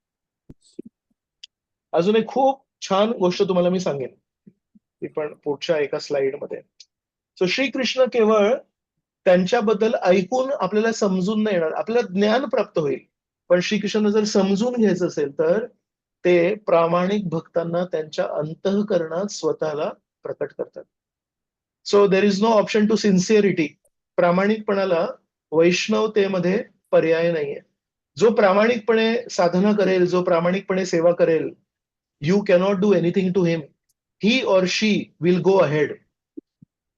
अजून एक खूप छान गोष्ट तुम्हाला मी सांगेन, ती पण पुढच्या एका स्लाइडमध्ये. सो श्रीकृष्ण केवळ त्यांच्याबद्दल ऐकून आपल्याला समजून नाही येणार, आपल्याला ज्ञान प्राप्त होईल. पण श्रीकृष्ण जर समजून घ्यायचं असेल तर ते प्रामाणिक भक्तांना त्यांच्या अंतःकरणात स्वतःला प्रकट करतात. So there is no option to sincerity. प्रामाणिकपणाला वैष्णवतेमध्ये पर्याय नाहीये. जो प्रामाणिकपणे साधना करेल, जो प्रामाणिकपणे सेवा करेल, you cannot do anything to him. He or she will go ahead.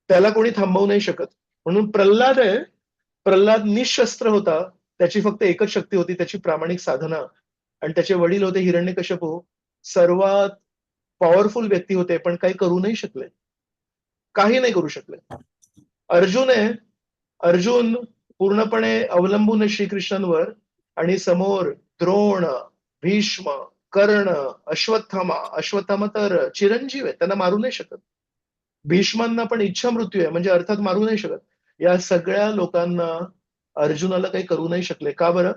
त्याला कोणी थांबवू नाही शकत. म्हणून प्रल्हाद आहे, प्रल्हाद निशस्त्र होता. त्याची फक्त एकच शक्ती होती, त्याची प्रामाणिक साधना. आणि त्याचे वडील होते हिरण्यकश्यपू, सर्वात पॉवरफुल व्यक्ती होते, पण काही करू नाही शकले, काही नाही करू शकले. अर्जुन आहे, अर्जुन पूर्णपणे अवलंबून आहे श्रीकृष्णांवर. आणि समोर द्रोण, भीष्म, कर्ण, अश्वत्थामा. अश्वत्थामा तर चिरंजीव आहे, त्यांना मारू नाही शकत. भीष्मांना पण इच्छा मृत्यू आहे, म्हणजे अर्थात मारू नाही शकत. या सगळ्या लोकांना अर्जुनाला काही करू नाही शकले. का बरं?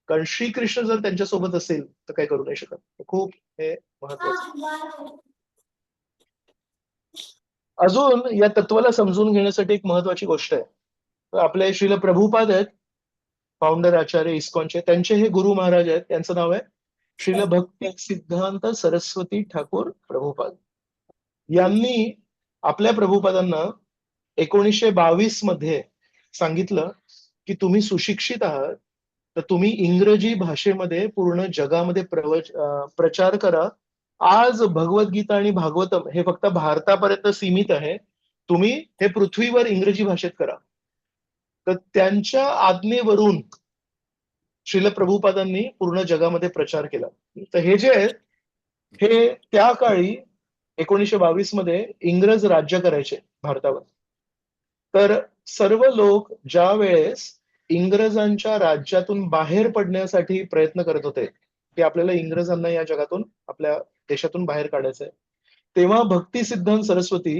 कारण श्रीकृष्ण जर त्यांच्यासोबत असेल तर काही करू नाही शकत. खूप हे महत्वाचं. अजून या तत्वाला समजून घेण्यासाठी एक महत्वाची गोष्ट आहे. तर आपले श्रील प्रभुपाद आहेत, फाउंडर आचार्य इस्कॉनचे. त्यांचे हे गुरु महाराज आहेत, त्यांचं नाव आहे श्रील भक्ती सिद्धांत सरस्वती ठाकूर प्रभुपाद. यांनी आपल्या प्रभुपादांना 1922 मध्ये सांगितलं की तुम्ही सुशिक्षित आहात, तर तुम्ही इंग्रजी भाषेमध्ये पूर्ण जगामध्ये प्रचार करा आज भगवद्गीता आणि भागवतम हे फक्त भारतापर्यंत सीमित आहे. तुम्ही हे पृथ्वीवर इंग्रजी भाषेत करा. तर त्यांच्या आज्ञेवरून श्रील प्रभुपादांनी पूर्ण जगामध्ये प्रचार केला. तर हे जे आहेत हे त्या काळी 1922 मध्ये इंग्रज राज्य करायचे भारतावर. तर सर्व लोक ज्या वेळेस इंग्रजांच्या राज्यातून बाहेर पडण्यासाठी प्रयत्न करत होते की आपल्याला इंग्रजांना या जगातून आपल्या देशातून बाहेर काढायचंय, तेव्हा भक्तिसिद्धांत सरस्वती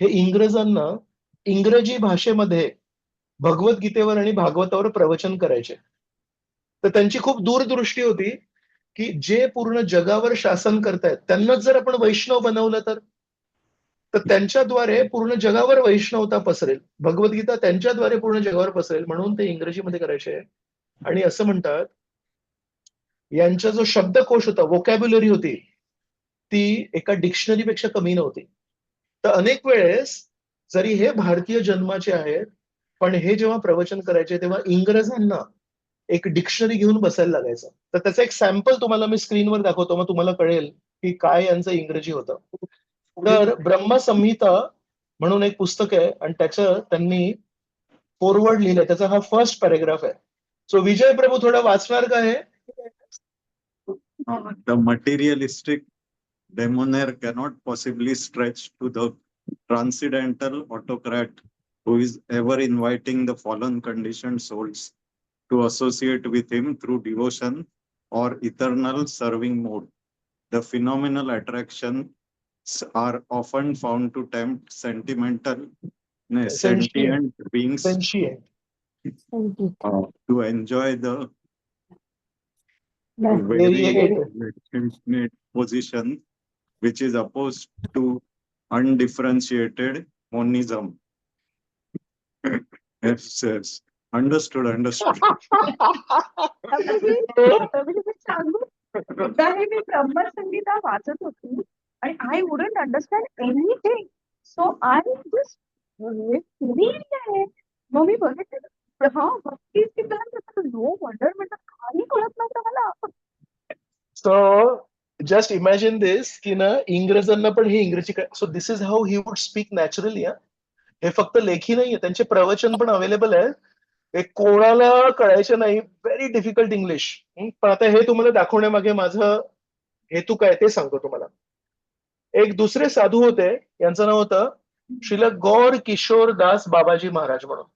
हे इंग्रजांना इंग्रजी भाषेमध्ये भगवद्गीतेवर आणि भागवतावर प्रवचन करायचे. तर त्यांची खूप दूरदृष्टी होती की जे पूर्ण जगावर शासन करतायत त्यांनाच जर आपण वैष्णव बनवलं तर त्यांच्याद्वारे पूर्ण जगावर वैष्णवता पसरेल, भगवद्गीता त्यांच्याद्वारे पूर्ण जगावर पसरेल, म्हणून ते इंग्रजीमध्ये करायचे. आणि असं म्हणतात यांचा जो शब्दकोश होता, वोकॅब्युलरी होती, ती एका डिक्शनरीपेक्षा कमी नव्हती. तर अनेक वेळेस जरी हे भारतीय जन्माचे आहेत, पण हे जेव्हा प्रवचन करायचे तेव्हा इंग्रजांना एक डिक्शनरी घेऊन बसायला लागायचं. तर त्याचं एक सॅम्पल तुम्हाला मी स्क्रीनवर दाखवतो, मग तुम्हाला कळेल की काय यांचं इंग्रजी होतं. तर ब्रह्मसंहिता म्हणून एक पुस्तक आहे आणि त्याचं त्यांनी फॉरवर्ड लिहिलंय. त्याचा हा फर्स्ट पॅरेग्राफ आहे. सो विजय प्रभू थोडं वाचणार का हे? The materialistic demonaire cannot possibly stretch to the transcendental autocrat who is ever inviting the fallen conditioned souls to associate with him through devotion or eternal serving mode. The phenomenal attractions are often found to tempt sentient beings Sentient. to enjoy the Variegated. very position which is opposed to undifferentiated monism. Yes, yes. Understood. मी सांगू एकदा हे मी ब्रह्मसंगीता वाचत होती आणि I wouldn't understand anything, so I just आहे. मग मी बघितलं भक्ती सिद्धांत, नो वंडर, म्हणजे काही कळत नव्हतं मला. सो जस्ट इमॅजिन दिस की ना इंग्रजांना पण हे इंग्रजी. So this is how he would speak naturally. हे फक्त लेखी नाहीये, त्यांचे प्रवचन पण अवेलेबल आहे. हे कोणाला कळायचे नाही, व्हेरी डिफिकल्ट इंग्लिश. पण आता हे तुम्हाला दाखवण्यामागे माझं हेतू काय ते सांगतो तुम्हाला. एक दुसरे साधू होते, यांचं नाव होतं श्रील गौर किशोर दास बाबाजी महाराज म्हणून.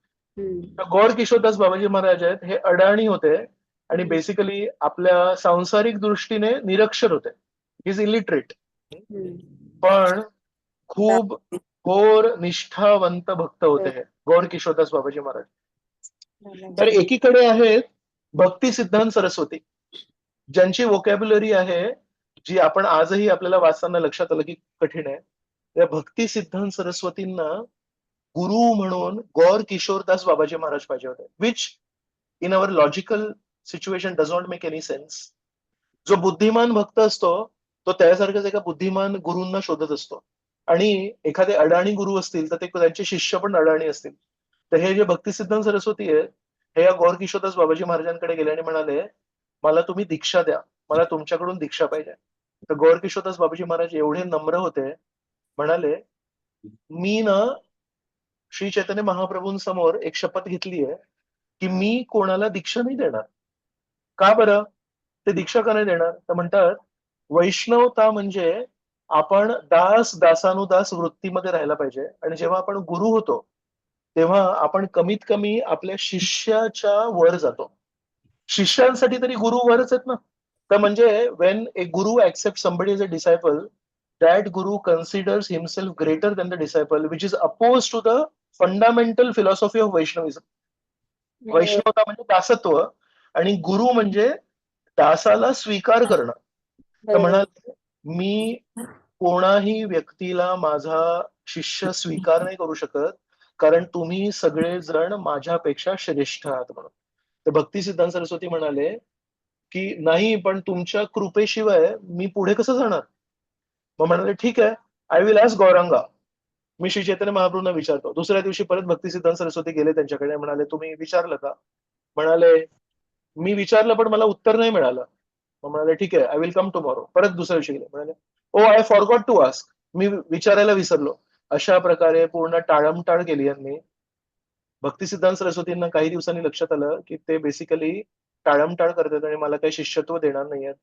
गौर किशोरदास बाबाजी महाराज आहेत, हे अडाणी होते आणि बेसिकली आपल्या सांसारिक दृष्टीने निरक्षर होते. इज इलिटरेट, पण खूप घोर निष्ठावंत भक्त होते हे गौर किशोरदास बाबाजी महाराज. तर एकीकडे आहेत भक्ती सिद्धांत सरस्वती, ज्यांची वोकॅब्युलरी आहे जी आपण आजही आपल्याला वाचताना लक्षात आलं की कठीण आहे. त्या भक्ती सिद्धांत सरस्वतींना गुरु म्हणून गौर किशोरदास बाबाजी महाराज पाहिजे होते, which in our logical situation does not make any sense. जो बुद्धिमान भक्त असतो तो त्यासारख्याच एका बुद्धिमान गुरूंना शोधत असतो, आणि एखादे अडाणी गुरु असतील तर ते त्यांचे शिष्य पण अडाणी असतील. तर हे जे भक्तिसिद्धांत सरस्वती आहे हे या गौर किशोरदास बाबाजी महाराजांकडे गेले आणि म्हणाले, मला तुम्ही दीक्षा द्या, मला तुमच्याकडून दीक्षा पाहिजे. तर गौर किशोरदास बाबाजी महाराज एवढे नम्र होते, म्हणाले मी ना श्री चैतन्य महाप्रभूंसमोर एक शपथ घेतली आहे की मी कोणाला दीक्षा नाही देणार. का बरं? ते दीक्षा का नाही देणार? तर म्हणतात वैष्णवता म्हणजे आपण दास दासानुदास वृत्तीमध्ये राहायला पाहिजे, आणि जेव्हा आपण गुरु होतो तेव्हा आपण कमीत कमी आपल्या शिष्याच्या वर जातो. शिष्यांसाठी तरी गुरु वरच आहेत ना. तर म्हणजे when a guru accept somebody as a disciple, that guru considers himself greater than the disciple, which is oppose to the fundamental philosophy of Vaishnavism. वैष्णवता म्हणजे दासत्व आणि गुरु म्हणजे दासाला स्वीकार करणं. तर म्हणाल मी कोणाही व्यक्तीला माझा शिष्य स्वीकार नाही करू शकत, कारण तुम्ही सगळेजण माझ्यापेक्षा श्रेष्ठ आहात म्हणून. तर भक्ती सिद्धांत सरस्वती म्हणाले की नाही, पण तुमच्या कृपेशिवाय मी पुढे कसं जाणार. मग म्हणाले ठीक आहे, आय विल ॲस्क गौरांगा, मी श्री चैतन्य महाप्रभूंना विचारतो. दुसऱ्या दिवशी परत भक्ती सिद्धांत सरस्वती गेले त्यांच्याकडे, म्हणाले तुम्ही विचारलं का? म्हणाले मी विचारलं पण मला उत्तर नाही मिळालं. मग म्हणाले ठीक आहे, आय विल कम टुमॉरो. परत दुसऱ्या दिवशी गेले, म्हणाले ओ आय फॉरगॉट टू आस्क, मी विचारायला विसरलो. अशा प्रकारे पूर्ण टाळमटाळ केली यांनी. भक्तिसिद्धांत सरस्वतींना काही दिवसांनी लक्षात आलं की ते बेसिकली टाळमटाळ करतात आणि मला काही शिष्यत्व देणार नाहीयेत.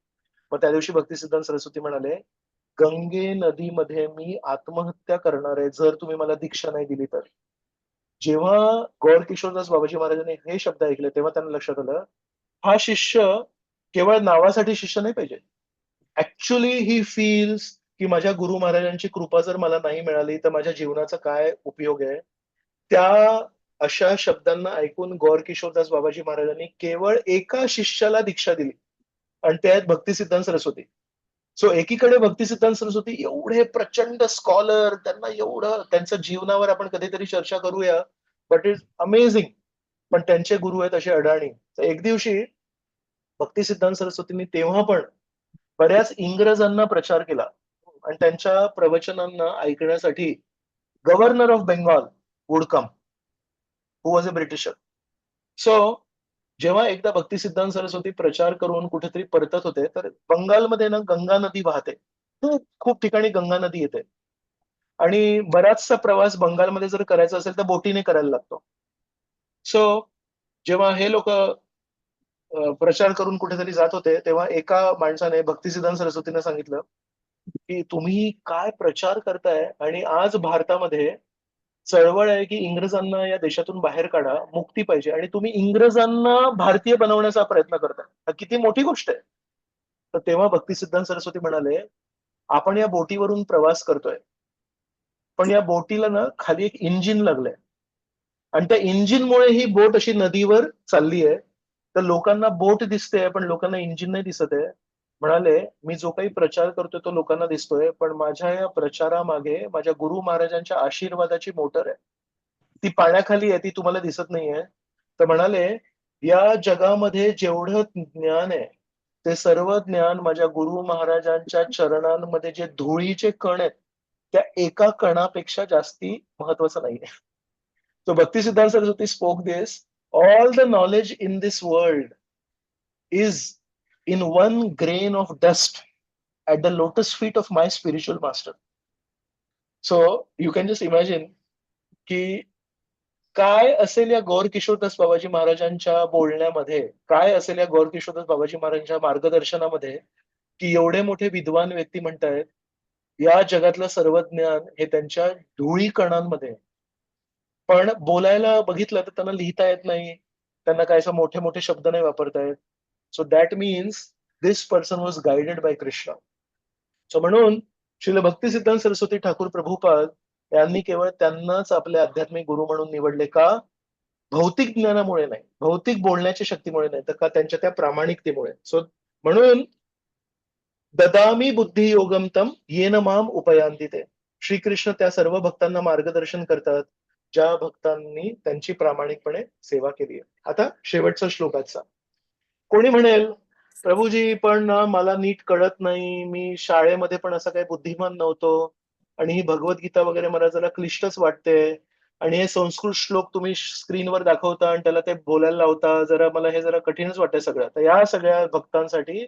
मग त्या दिवशी भक्तिसिद्धांत सरस्वती म्हणाले, गंगे नदीमध्ये मी आत्महत्या करणार आहे जर तुम्ही मला दीक्षा नाही दिली तर. जेव्हा गौर किशोरदास बाबाजी महाराजांनी हे शब्द ऐकले तेव्हा त्यांना लक्षात आलं, हा शिष्य केवळ नावासाठी शिष्य नाही पाहिजे. ऍक्च्युली ही फील्स की माझ्या गुरु महाराजांची कृपा जर मला नाही मिळाली तर माझ्या जीवनाचा काय उपयोग आहे. त्या अशा शब्दांना ऐकून गौर किशोरदास बाबाजी महाराजांनी केवळ एका शिष्याला दीक्षा दिली आणि ते आहेत भक्तिसिद्धांत सरस्वती. सो एकीकडे भक्तिसिद्धांत सरस्वती एवढे प्रचंड स्कॉलर, त्यांना एवढं त्यांच्या जीवनावर आपण कधीतरी चर्चा करूया, बट इज अमेझिंग. पण त्यांचे गुरु आहेत असे अडाणी. तर एक दिवशी भक्तिसिद्धांत सरस्वतींनी तेव्हा पण बऱ्याच इंग्रजांना प्रचार केला आणि त्यांच्या प्रवचनांना ऐकण्यासाठी governor of Bengal would come, who was a britisher. So जेव्हा एकदा भक्तिसिद्धांत सरस्वती प्रचार करून कुठेतरी परतत होते तर बंगालमध्ये ना गंगा नदी वाहते. खूप खूप ठिकाणी गंगा नदी येते आणि बराचसा प्रवास बंगालमध्ये जर करायचा असेल तर बोटीने करायला लागतो. सो जेव्हा हे लोक प्रचार करून कुठेतरी जात होते तेव्हा एका माणसाने भक्तिसिद्धांत सरस्वतींना सांगितलं की तुम्ही काय प्रचार करताय आणि आज भारतामध्ये चळवळ आहे की इंग्रजांना या देशातून बाहेर काढा, मुक्ती पाहिजे आणि तुम्ही इंग्रजांना भारतीय बनवण्याचा प्रयत्न करताय. हा किती मोठी गोष्ट आहे. तर तेव्हा भक्तिसिद्धांत सरस्वती म्हणाले, आपण या बोटीवरून प्रवास करतोय पण या बोटीला ना खाली एक इंजिन लागलंय आणि त्या इंजिनमुळे ही बोट अशी नदीवर चालली आहे. तर लोकांना बोट दिसते पण लोकांना इंजिन नाही दिसत आहे. म्हणाले, मी जो काही प्रचार करतोय तो लोकांना दिसतोय पण माझ्या या प्रचारामागे माझ्या गुरु महाराजांच्या आशीर्वादाची मोटर आहे. ती पाण्याखाली आहे, ती तुम्हाला दिसत नाहीये. तर म्हणाले, या जगामध्ये जेवढं ज्ञान आहे ते सर्व ज्ञान माझ्या गुरु महाराजांच्या चरणांमध्ये जे धुळीचे कण आहेत त्या एका कणापेक्षा जास्ती महत्वाचं नाहीये. So Bhakti Siddhanta Saraswati spoke this. All the knowledge in this world is in one grain of dust at the lotus feet of my spiritual master. So you can just imagine की काय असेल या गौर किशोरदास बाबाजी महाराजांच्या बोलण्यामध्ये, काय असेल या गौर किशोरदास बाबाजी महाराजांच्या मार्गदर्शनामध्ये की एवढे मोठे विद्वान व्यक्ती म्हणतायत या जगातलं सर्व ज्ञान हे त्यांच्या धुळी कणांमध्ये आहे. पण बोलायला बघितलं तर त्यांना लिहिता येत नाही, त्यांना काय असं मोठे मोठे शब्द नाही वापरता येत. So that means this person was guided by Krishna. So म्हणून श्रील भक्तिसिद्धांत सरस्वती ठाकूर प्रभुपाद यांनी केवळ त्यांनाच आपले आध्यात्मिक गुरु म्हणून निवडले का भौतिक ज्ञानामुळे नाही, भौतिक बोलण्याच्या शक्तीमुळे नाही, तर का त्यांच्या त्या प्रामाणिकतेमुळे. सो म्हणून ददामी बुद्धी योगम तम येन माम उपयांती ते. श्रीकृष्ण त्या सर्व भक्तांना मार्गदर्शन करतात ज्या भक्तांनी त्यांची प्रामाणिकपणे सेवा केली आहे. आता शेवटचा श्लोकाचा. कोणी म्हणेल प्रभूजी पण ना मला नीट कळत नाही, मी शाळेमध्ये पण असा काही बुद्धिमान नव्हतो आणि ही भगवद्गीता वगैरे मला जरा क्लिष्टच वाटते आणि हे संस्कृत श्लोक तुम्ही स्क्रीनवर दाखवता आणि त्याला ते बोलायला लावता, जरा मला हे जरा कठीणच वाटतंय सगळं. तर या सगळ्या भक्तांसाठी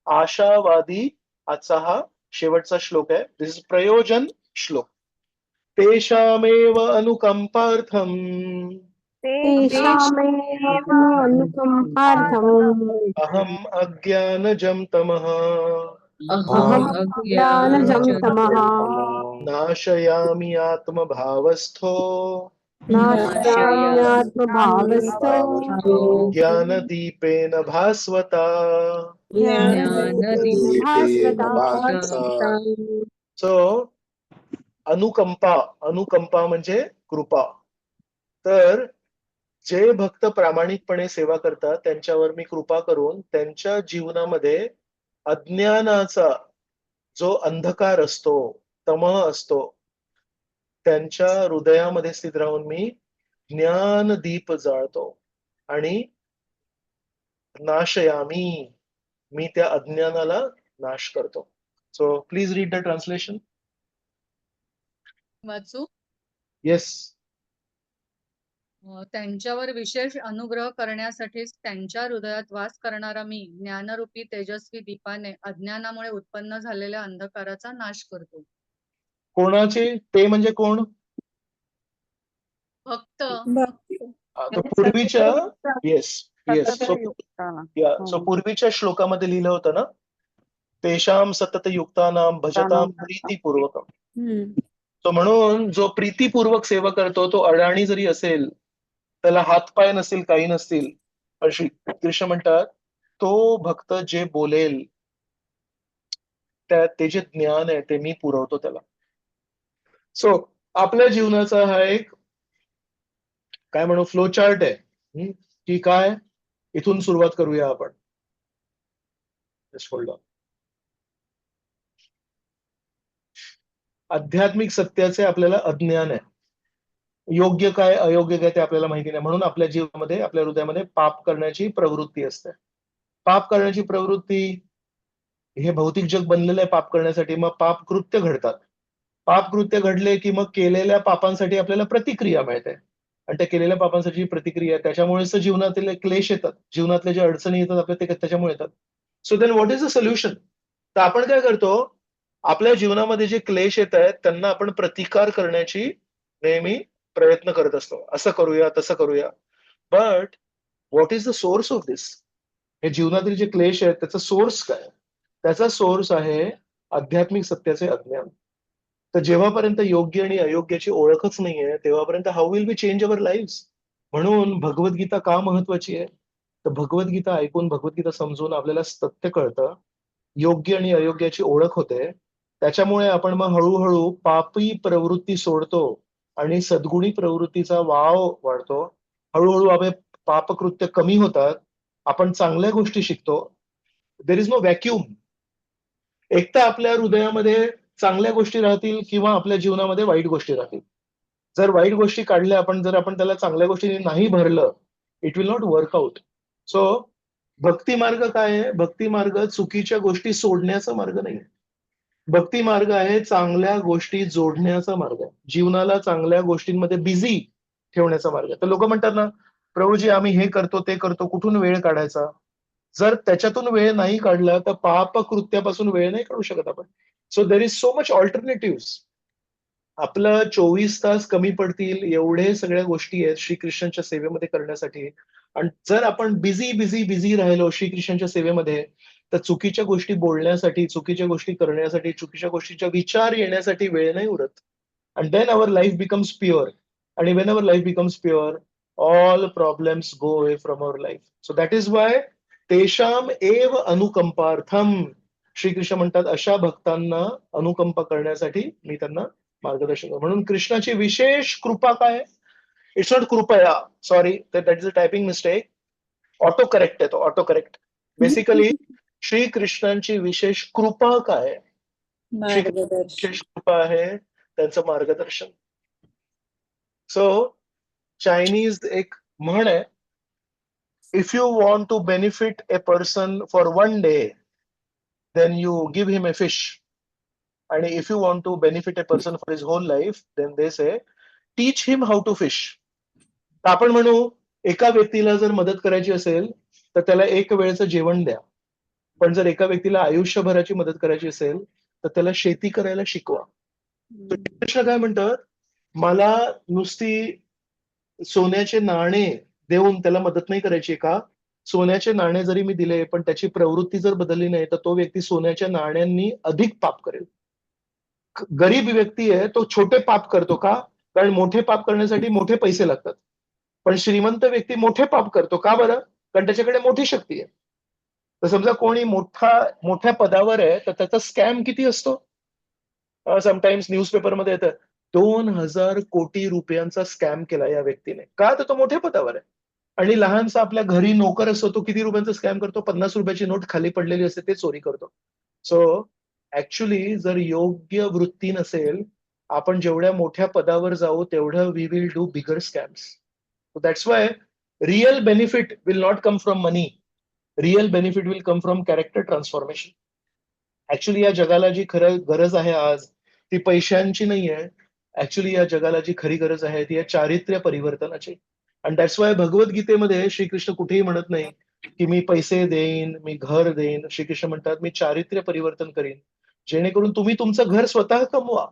आशावादी आजचा हा शेवटचा श्लोक आहे. दिस इज प्रयोजन श्लोक. तेषामेव अनुकंपार्थम तेषामेव अनुकंपार्थम् अहम अज्ञानजं तमः अहम् अज्ञानजं तमः नाशयामि आत्मभावस्थो नाशयाम्यात्मभावस्थो ज्ञानदीपेन भास्वता. भास्वता. सो अनुकंपा, अनुकंपा म्हणजे कृपा. तर जे भक्त प्रामाणिकपणे सेवा करतात त्यांच्यावर मी कृपा करून त्यांच्या जीवनामध्ये अज्ञानाचा जो अंधकार असतो, तमः असतो, त्यांच्या हृदयामध्ये स्थित राहून मी ज्ञान दीप जाळतो आणि नाशयामी, मी त्या अज्ञानाला नाश करतो. So please read the translation. वाचू? येस. त्यांच्यावर विशेष अनुग्रह करण्यासाठीच त्यांच्या हृदयात वास करणारा मी ज्ञानरूपी तेजस्वी दीपाने अज्ञानामुळे उत्पन्न झालेल्या अंधकाराचा नाश करतो. कोणाचे ते म्हणजे कोण? भक्त. तर पूर्वीच्या येस येस सो सततयुक्तानां. सो पूर्वीच्या श्लोकामध्ये लिहिलं होतं ना, तेषाम सतत युक्तानाम भजताम प्रीतीपूर्वकम. तो म्हणून जो प्रीतीपूर्वक सेवा करतो तो अडाणी जरी असेल, त्याला हातपाय नसतील, काही नसतील, पण श्री कृष्ण म्हणतात तो भक्त जे बोलेल ते जे ज्ञान आहे ते मी पुरवतो त्याला. सो आपल्या जीवनाचा हा एक काय म्हणू फ्लो चार्ट आहे, की काय इथून सुरुवात करूया आपण. Just hold on. आध्यात्मिक सत्याचे आपल्याला अज्ञान आहे. योग्य काय अयोग्य काय ते आपल्याला माहिती नाही, म्हणून आपल्या जीवनामध्ये आपल्या हृदयामध्ये पाप करण्याची प्रवृत्ती असते. पाप करण्याची प्रवृत्ती, हे भौतिक जग बनलेलं आहे पाप करण्यासाठी, मग पाप कृत्य घडतात. पाप कृत्य घडले की मग केलेल्या पापांसाठी आपल्याला प्रतिक्रिया मिळते, आणि त्या केलेल्या पापांसाठी प्रतिक्रिया, त्याच्यामुळेच जीवनातील क्लेश येतात, जीवनातल्या ज्या अडचणी येतात आपल्या ते त्याच्यामुळे येतात. So then what is the solution? तर आपण काय करतो, आपल्या जीवनामध्ये जे क्लेश येत आहेत त्यांना आपण प्रतिकार करण्याची नेहमी प्रयत्न करत असतो. असं करूया, तसं करूया. But what is the source of this? हे जीवनातील जे क्लेश आहेत त्याचा सोर्स काय? त्याचा सोर्स आहे आध्यात्मिक सत्याचे अज्ञान. तर जेव्हापर्यंत योग्य आणि अयोग्याची ओळखच नाहीये तेव्हापर्यंत how will be change our live? म्हणून भगवद्गीता का महत्वाची आहे? तर भगवद्गीता ऐकून, भगवद्गीता समजून आपल्याला सत्य कळतं, योग्य आणि अयोग्याची ओळख होते. त्याच्यामुळे आपण मग हळूहळू पापी प्रवृत्ती सोडतो आणि सद्गुणी प्रवृत्तीचा वाव वाढतो. हळूहळू आपले पापकृत्य कमी होतात, आपण चांगल्या गोष्टी शिकतो. There is no vacuum. एक तर आपल्या हृदयामध्ये चांगल्या गोष्टी राहतील किंवा आपल्या जीवनामध्ये वाईट गोष्टी राहतील. जर वाईट गोष्टी काढल्या आपण, जर आपण त्याला चांगल्या गोष्टी नाही भरलं, it will not work out. So भक्ती मार्ग काय आहे? भक्ती मार्ग चुकीच्या गोष्टी सोडण्याचा मार्ग नाही. भक्ती मार्ग आहे चांगल्या गोष्टी जोडण्याचा मार्ग आहे, जीवनाला चांगल्या गोष्टींमध्ये बिझी ठेवण्याचा मार्ग आहे. तर लोक म्हणतात ना, प्रभूजी आम्ही हे करतो ते करतो, कुठून वेळ काढायचा? जर त्याच्यातून वेळ नाही काढला तर पाप कृत्यापासून वेळ नाही काढू शकत आपण. So there is so much alternative. आपलं 24 तास कमी पडतील एवढे सगळ्या गोष्टी आहेत श्रीकृष्णांच्या सेवेमध्ये करण्यासाठी. आणि जर आपण बिझी बिझी बिझी राहिलो श्रीकृष्णांच्या सेवेमध्ये, तर चुकीच्या गोष्टी बोलण्यासाठी, चुकीच्या गोष्टी करण्यासाठी, चुकीच्या गोष्टीचा विचार येण्यासाठी वेळ नाही उरत. And then our life becomes pure. And when our life becomes pure, all problems go away from our life. So that is why तेषाम एव अनुकंपार्थम, श्रीकृष्ण म्हणतात अशा भक्तांना अनुकंपा करण्यासाठी मी त्यांना मार्गदर्शन करतो. म्हणून कृष्णाची विशेष कृपा काय? इट्स नॉट कृपया, sorry, that is a typing mistake. Auto correct आहे तो, ऑटो करेक्ट. बेसिकली श्रीकृष्णांची विशेष कृपा काय? विशेष कृपा आहे त्यांचं मार्गदर्शन. सो चायनीज एक म्हण आहे, if you want to benefit a person for one day then you give him a fish, आणि if you want to benefit a person for his whole life then they say teach him how to fish. तर आपण म्हणू एका व्यक्तीला जर मदत करायची असेल तर त्याला एक वेळचं जेवण द्या, पण जर एका व्यक्तीला आयुष्यभराची मदत करायची असेल तर त्याला शेती करायला शिकवा. कृष्ण काय म्हणतात, मला नुसती सोन्याचे नाणे देऊन त्याला मदत नाही करायची का? सोन्याचे नाणे जरी मी दिले पण त्याची प्रवृत्ती जर बदलली नाही तर तो व्यक्ती सोन्याच्या नाण्यांनी अधिक पाप करेल. गरीब व्यक्ती आहे तो छोटे पाप करतो का? कारण मोठे पाप करण्यासाठी मोठे पैसे लागतात. पण श्रीमंत व्यक्ती मोठे पाप करतो का बरं? कारण त्याच्याकडे मोठी शक्ती आहे. तर समजा कोणी मोठ्या पदावर आहे तर त्याचा स्कॅम किती असतो? समटाइम्स न्यूजपेपरमध्ये येतं 2,000 कोटी रुपयांचा स्कॅम केला या व्यक्तीने. का? तर तो मोठ्या पदावर आहे. आणि लहानसा आपल्या घरी नोकर असतो तो किती रुपयांचा स्कॅम करतो? 50 रुपयाची नोट खाली पडलेली असते ते चोरी करतो. सो ऍक्च्युली जर योग्य वृत्ती नसेल, आपण जेवढ्या मोठ्या पदावर जाऊ तेवढं we will do bigger scams. That's why real benefit will not come from money. Real benefit will come from character transformation. Actually या जगाला जी खरं गरज आहे आज ती पैशांची नाहीये. ऍक्च्युली या जगाला जी खरी गरज आहे ती आहे चारित्र्य परिवर्तनाची. आणि दॅट्स वाय भगवद्गीतेमध्ये श्रीकृष्ण कुठेही म्हणत नाही की मी पैसे देईन, मी घर देईन. श्रीकृष्ण म्हणतात मी चारित्र्य परिवर्तन करीन, जेणेकरून तुम्ही तुमचं घर स्वतः कमवा.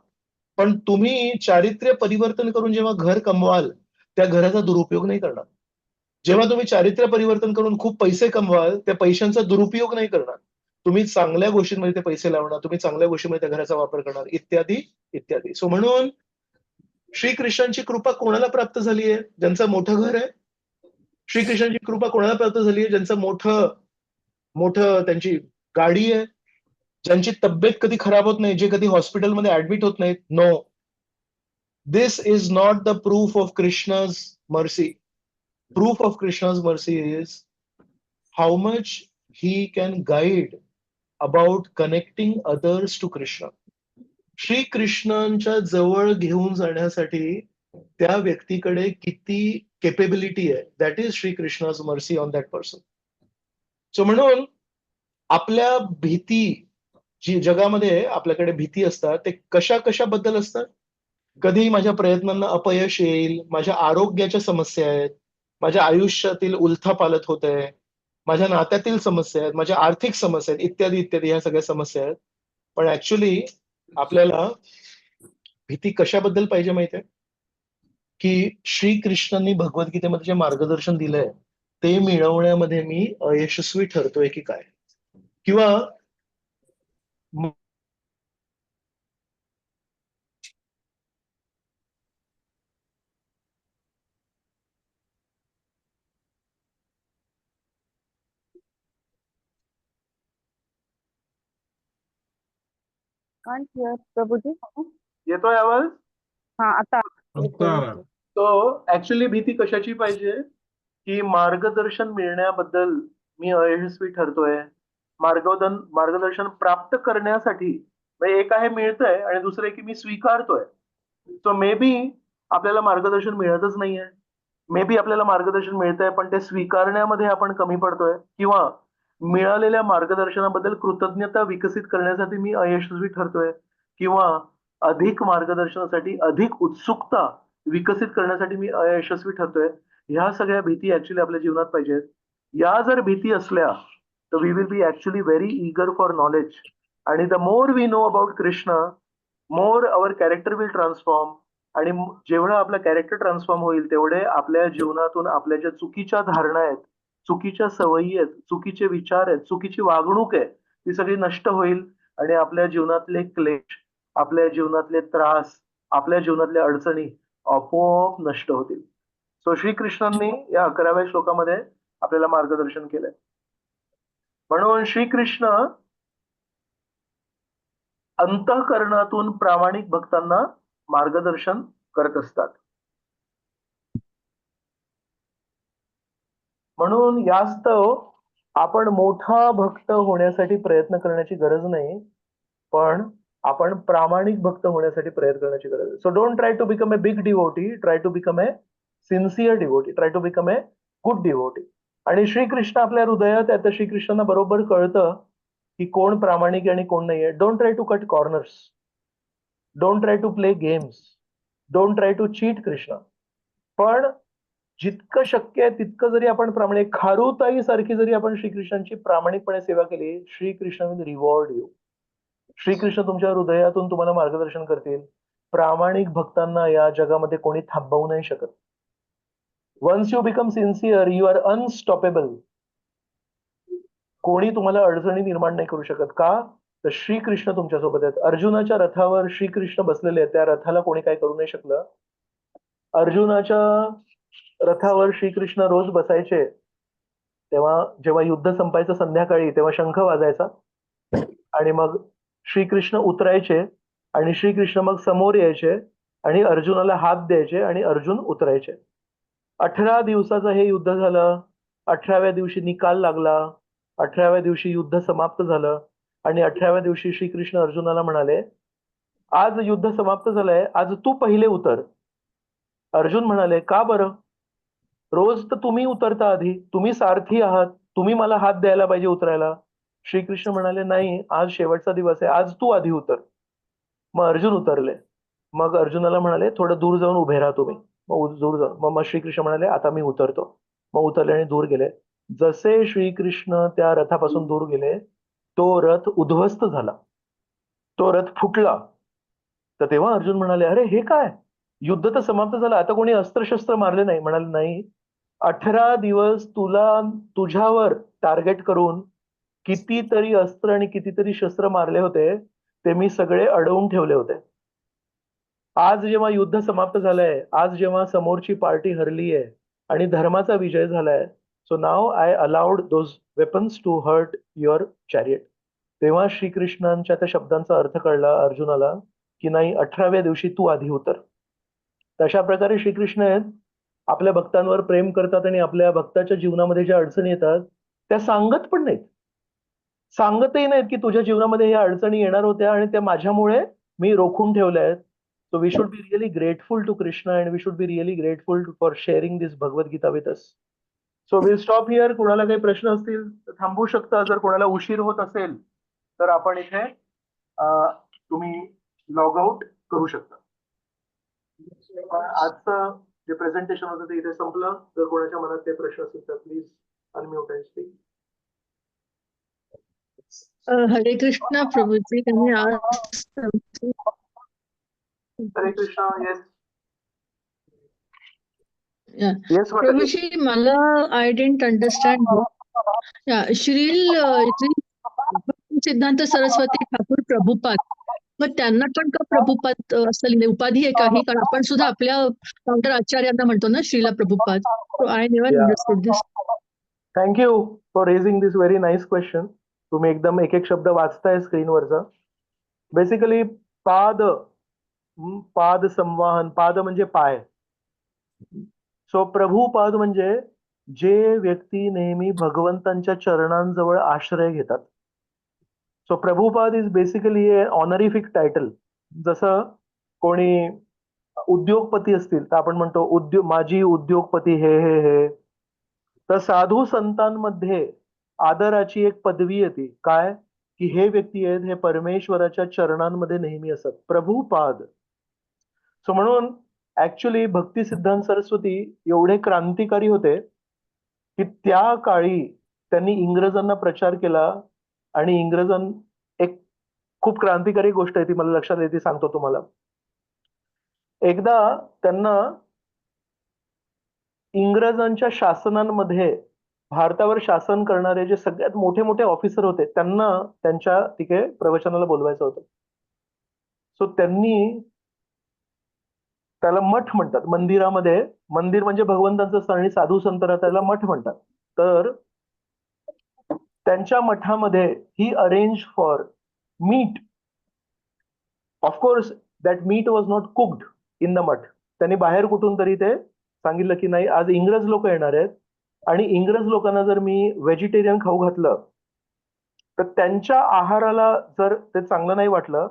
पण तुम्ही चारित्र्य परिवर्तन करून जेव्हा घर कमवाल, त्या घराचा दुरुपयोग नाही करणार. जेव्हा तुम्ही चारित्र्य परिवर्तन करून खूप पैसे कमवाल, त्या पैशांचा दुरुपयोग नाही करणार. तुम्ही चांगल्या गोष्टींमध्ये ते पैसे लावणार, तुम्ही चांगल्या गोष्टींमध्ये त्या घराचा वापर करणार, इत्यादी, इत्यादी. सो म्हणून श्रीकृष्णांची कृपा कोणाला प्राप्त झाली आहे? ज्यांचं मोठं घर आहे. श्रीकृष्णांची कृपा कोणाला प्राप्त झाली आहे? ज्यांचं मोठं मोठं त्यांची गाडी आहे, ज्यांची तब्येत कधी खराब होत नाही, जे कधी हॉस्पिटलमध्ये ऍडमिट होत नाहीत. No, this is not the proof of Krishna's mercy. Proof of Krishna's mercy is how much he can guide about connecting others to Krishna. Shri कृष्णांच्या जवळ घेऊन जाण्यासाठी त्या व्यक्तीकडे किती केपेबिलिटी आहे, that is Shri Krishna's mercy on that person. So म्हणून आपल्या भीती जी जगामध्ये आपल्याकडे भीती असतात ते कशा कशाबद्दल असतात? कधी माझ्या प्रयत्नांना अपयश येईल, माझ्या आरोग्याच्या समस्या आहेत, माझ्या आयुष्यातील उलथापालथ होत आहे, माझ्या नात्यातील समस्या आहेत, माझ्या आर्थिक समस्या आहेत, इत्यादी इत्यादी ह्या सगळ्या समस्या आहेत. पण ऍक्च्युली आपल्याला भीती कशाबद्दल पाहिजे माहिती आहे? की श्रीकृष्णांनी भगवद्गीतेमध्ये जे मार्गदर्शन दिलंय ते मिळवण्यामध्ये मी अयशस्वी ठरतोय की काय, किंवा Can't hear. प्रभूजी येतोय आवाज? हा आता तो ऍक्च्युली भीती कशाची पाहिजे? की मार्गदर्शन मिळण्याबद्दल मी अयशस्वी ठरतोय, मार्गदर्शन प्राप्त करण्यासाठी. म्हणजे एक आहे मिळतंय आणि दुसरं आहे की मी स्वीकारतोय. सो मे बी आपल्याला मार्गदर्शन मिळतच नाहीये, मे बी आपल्याला मार्गदर्शन मिळतंय पण ते स्वीकारण्यामध्ये आपण कमी पडतोय, किंवा मिळालेल्या मार्गदर्शनाबद्दल कृतज्ञता विकसित करण्यासाठी मी अयशस्वी ठरतोय, किंवा अधिक मार्गदर्शनासाठी अधिक उत्सुकता विकसित करण्यासाठी मी अयशस्वी ठरतोय. ह्या सगळ्या भीती ऍक्च्युली आपल्या जीवनात पाहिजेत. या जर भीती असल्या तर we will be actually very eager for knowledge. आणि the more we know about Krishna, more our character will transform. आणि जेवढं आपलं कॅरेक्टर ट्रान्सफॉर्म होईल तेवढे आपल्या जीवनातून आपल्या ज्या चुकीच्या धारणा आहेत, चुकीच्या सवयी आहेत, चुकीचे विचार आहेत, चुकीची वागणूक आहे, ती सगळी नष्ट होईल. आणि आपल्या जीवनातले क्लेश, आपल्या जीवनातले त्रास, आपल्या जीवनातल्या अडचणी आपोआप नष्ट होतील. सो श्रीकृष्णांनी या 11व्या श्लोकामध्ये आपल्याला मार्गदर्शन केलंय. म्हणून श्रीकृष्ण अंतःकरणातून प्रामाणिक भक्तांना मार्गदर्शन करत असतात. म्हणून यास्तव आपण मोठा भक्त होण्यासाठी प्रयत्न करण्याची गरज नाही, पण आपण प्रामाणिक भक्त होण्यासाठी प्रयत्न करण्याची गरज आहे. So don't try to become a big devotee, try to become a sincere devotee, try to become a good devotee. आणि श्रीकृष्ण आपल्या हृदयात आहे, तर श्रीकृष्णांना बरोबर कळतं की कोण प्रामाणिक आहे आणि कोण नाहीये. Don't try to cut corners, don't try to play games, don't try to cheat Krishna. पण जितकं शक्य आहे तितकं जरी आपण प्रामाणिक, खारुताई सारखी जरी आपण श्रीकृष्णांची प्रामाणिकपणे सेवा केली, Shrikrishna will reward you. Shrikrishna तुमच्या हृदयातून तुम्हाला मार्गदर्शन करतील. प्रामाणिक भक्तांना या जगामध्ये कोणी थांबवू नाही शकत. Once you become sincere you are unstoppable. कोणी तुम्हाला अडचणी निर्माण नाही करू शकत. का? तर श्रीकृष्ण तुमच्यासोबत आहेत. अर्जुनाच्या रथावर श्रीकृष्ण बसलेले आहेत, त्या रथाला कोणी काय करू नाही शकलं. अर्जुनाच्या रथावर श्रीकृष्ण रोज बसायचे, तेव्हा जेव्हा युद्ध संपायचं संध्याकाळी तेव्हा शंख वाजायचा आणि मग श्रीकृष्ण उतरायचे आणि श्रीकृष्ण मग समोर यायचे आणि अर्जुनाला हात द्यायचे आणि अर्जुन उतरायचे. 18 दिवसाचं हे युद्ध झालं. 18व्या दिवशी निकाल लागला. 18व्या दिवशी युद्ध समाप्त झालं आणि 18व्या दिवशी श्रीकृष्ण अर्जुनाला म्हणाले, आज युद्ध समाप्त झालंय, आज तू पहिले उतर. अर्जुन म्हणाले, का बरं? रोज तर तुम्ही उतरता आधी, तुम्ही सारथी आहात, तुम्ही मला हात द्यायला पाहिजे उतरायला. श्रीकृष्ण म्हणाले, नाही, आज शेवटचा दिवस आहे, आज तू आधी उतर. मग अर्जुन उतरले. मग अर्जुनाला म्हणाले, थोडं दूर जाऊन उभे राहा तुम्ही. दूर जाऊन मग श्रीकृष्ण म्हणाले आता मी उतरतो. मग उतरले आणि दूर गेले. जसे श्रीकृष्ण त्या रथापासून दूर गेले तो रथ उद्ध्वस्त झाला, तो रथ फुटला. तर तेव्हा अर्जुन म्हणाले अरे हे काय, युद्ध तर समाप्त झालं, आता कोणी अस्त्रशस्त्र मारले नाही. म्हणाले नाही, 18 दिवस तुझ्यावर टार्गेट करून कितीतरी अस्त्र आणि कितीतरी शस्त्र मारले होते, ते मी सगळे अडवून ठेवले होते. आज जेव्हा युद्ध समाप्त झालंय, आज जेव्हा समोरची पार्टी हरली आहे आणि धर्माचा विजय झालाय, so now I allowed those weapons to hurt your chariot. तेव्हा श्रीकृष्णांच्या त्या शब्दांचा अर्थ कळला अर्जुनाला की नाही, 18व्या दिवशी तू आधी उतर. तशा प्रकारे श्रीकृष्ण आहेत, आपल्या भक्तांवर प्रेम करतात आणि आपल्या भक्ताच्या जीवनामध्ये ज्या अडचणी येतात त्या सांगत पण नाहीत, सांगतही नाहीत की तुझ्या जीवनामध्ये या अडचणी येणार होत्या आणि त्या माझ्यामुळे मी रोखून ठेवल्या आहेत. So we should be really grateful to Krishna and we should be really grateful for sharing this Bhagavad Gita with us. So we'll stop here. कोणाला काही प्रश्न असतील तर थांबू शकता. जर कोणाला उशीर होत असेल तर आपण इथे तुम्ही लॉग आउट करू शकता. आजचं जे प्रेझेंटेशन होतं ते इथे संपलं. जर कोणाच्या मनात काही प्रश्न असतील तर प्लीज अनम्यूट अँड स्पीक. हरे कृष्णा प्रभुजी, त्यांनी आज हरे कृष्णा. Yes Yeah. येस प्रभुजी, मला आय डिडंट अंडरस्टँड श्रील सिद्धांत सरस्वती ठाकूर प्रभुपाद, मग त्यांना पण का प्रभुपाद असं लिहिलंय, उपाधी आहे काही? कारण आपण सुद्धा आपल्या काउंटर आचार्यांना म्हणतो ना Shrila Prabhupada. I never understood this. Thank you for raising this very nice question. तुम्ही एकदम एक एक शब्द वाचताय स्क्रीनवरचा. बेसिकली पाद संवाहन, पाद म्हणजे पाय. सो प्रभुपाद म्हणजे जे व्यक्ती नेहमी भगवंतांच्या चरणांजवळ आश्रय घेतात. So Prabhupada is basically honorific title. जसं कोणी उद्योगपती असतील तर आपण म्हणतो माझी उद्योगपती हे हे हे. तर साधू संतांमध्ये आदराची एक पदवी येते, काय की हे व्यक्ती आहेत हे परमेश्वराच्या चरणांमध्ये नेहमी असतात, प्रभुपाद. सो म्हणून ऍक्च्युली भक्ती सिद्धांत सरस्वती एवढे क्रांतिकारी होते की त्या काळी त्यांनी इंग्रजांना प्रचार केला आणि एक खूप क्रांतिकारी गोष्ट आहे ती मला लक्षात येते, सांगतो तुम्हाला. एकदा त्यांना इंग्रजांच्या शासनांमध्ये भारतावर शासन करणारे जे सगळ्यात मोठे मोठे ऑफिसर होते त्यांना त्यांच्या तिथे प्रवचनाला बोलवायचं होतं. सो त्यांनी त्याला मठ म्हणतात. मंदिरामध्ये, मंदिर म्हणजे भगवंतांचं स्थान आणि साधू संतांना त्याला मठ म्हणतात. तर त्यांच्या मठामध्ये he arrange for meat. Of course that meat was not cooked in the math. त्यांनी बाहेर कुठून तरी ते सांगितलं की नाही, आज इंग्रज लोक येणार आहेत आणि इंग्रज लोकांना जर मी व्हेजिटेरियन खाऊ घातलं तर त्यांच्या आहाराला जर ते चांगलं नाही वाटलं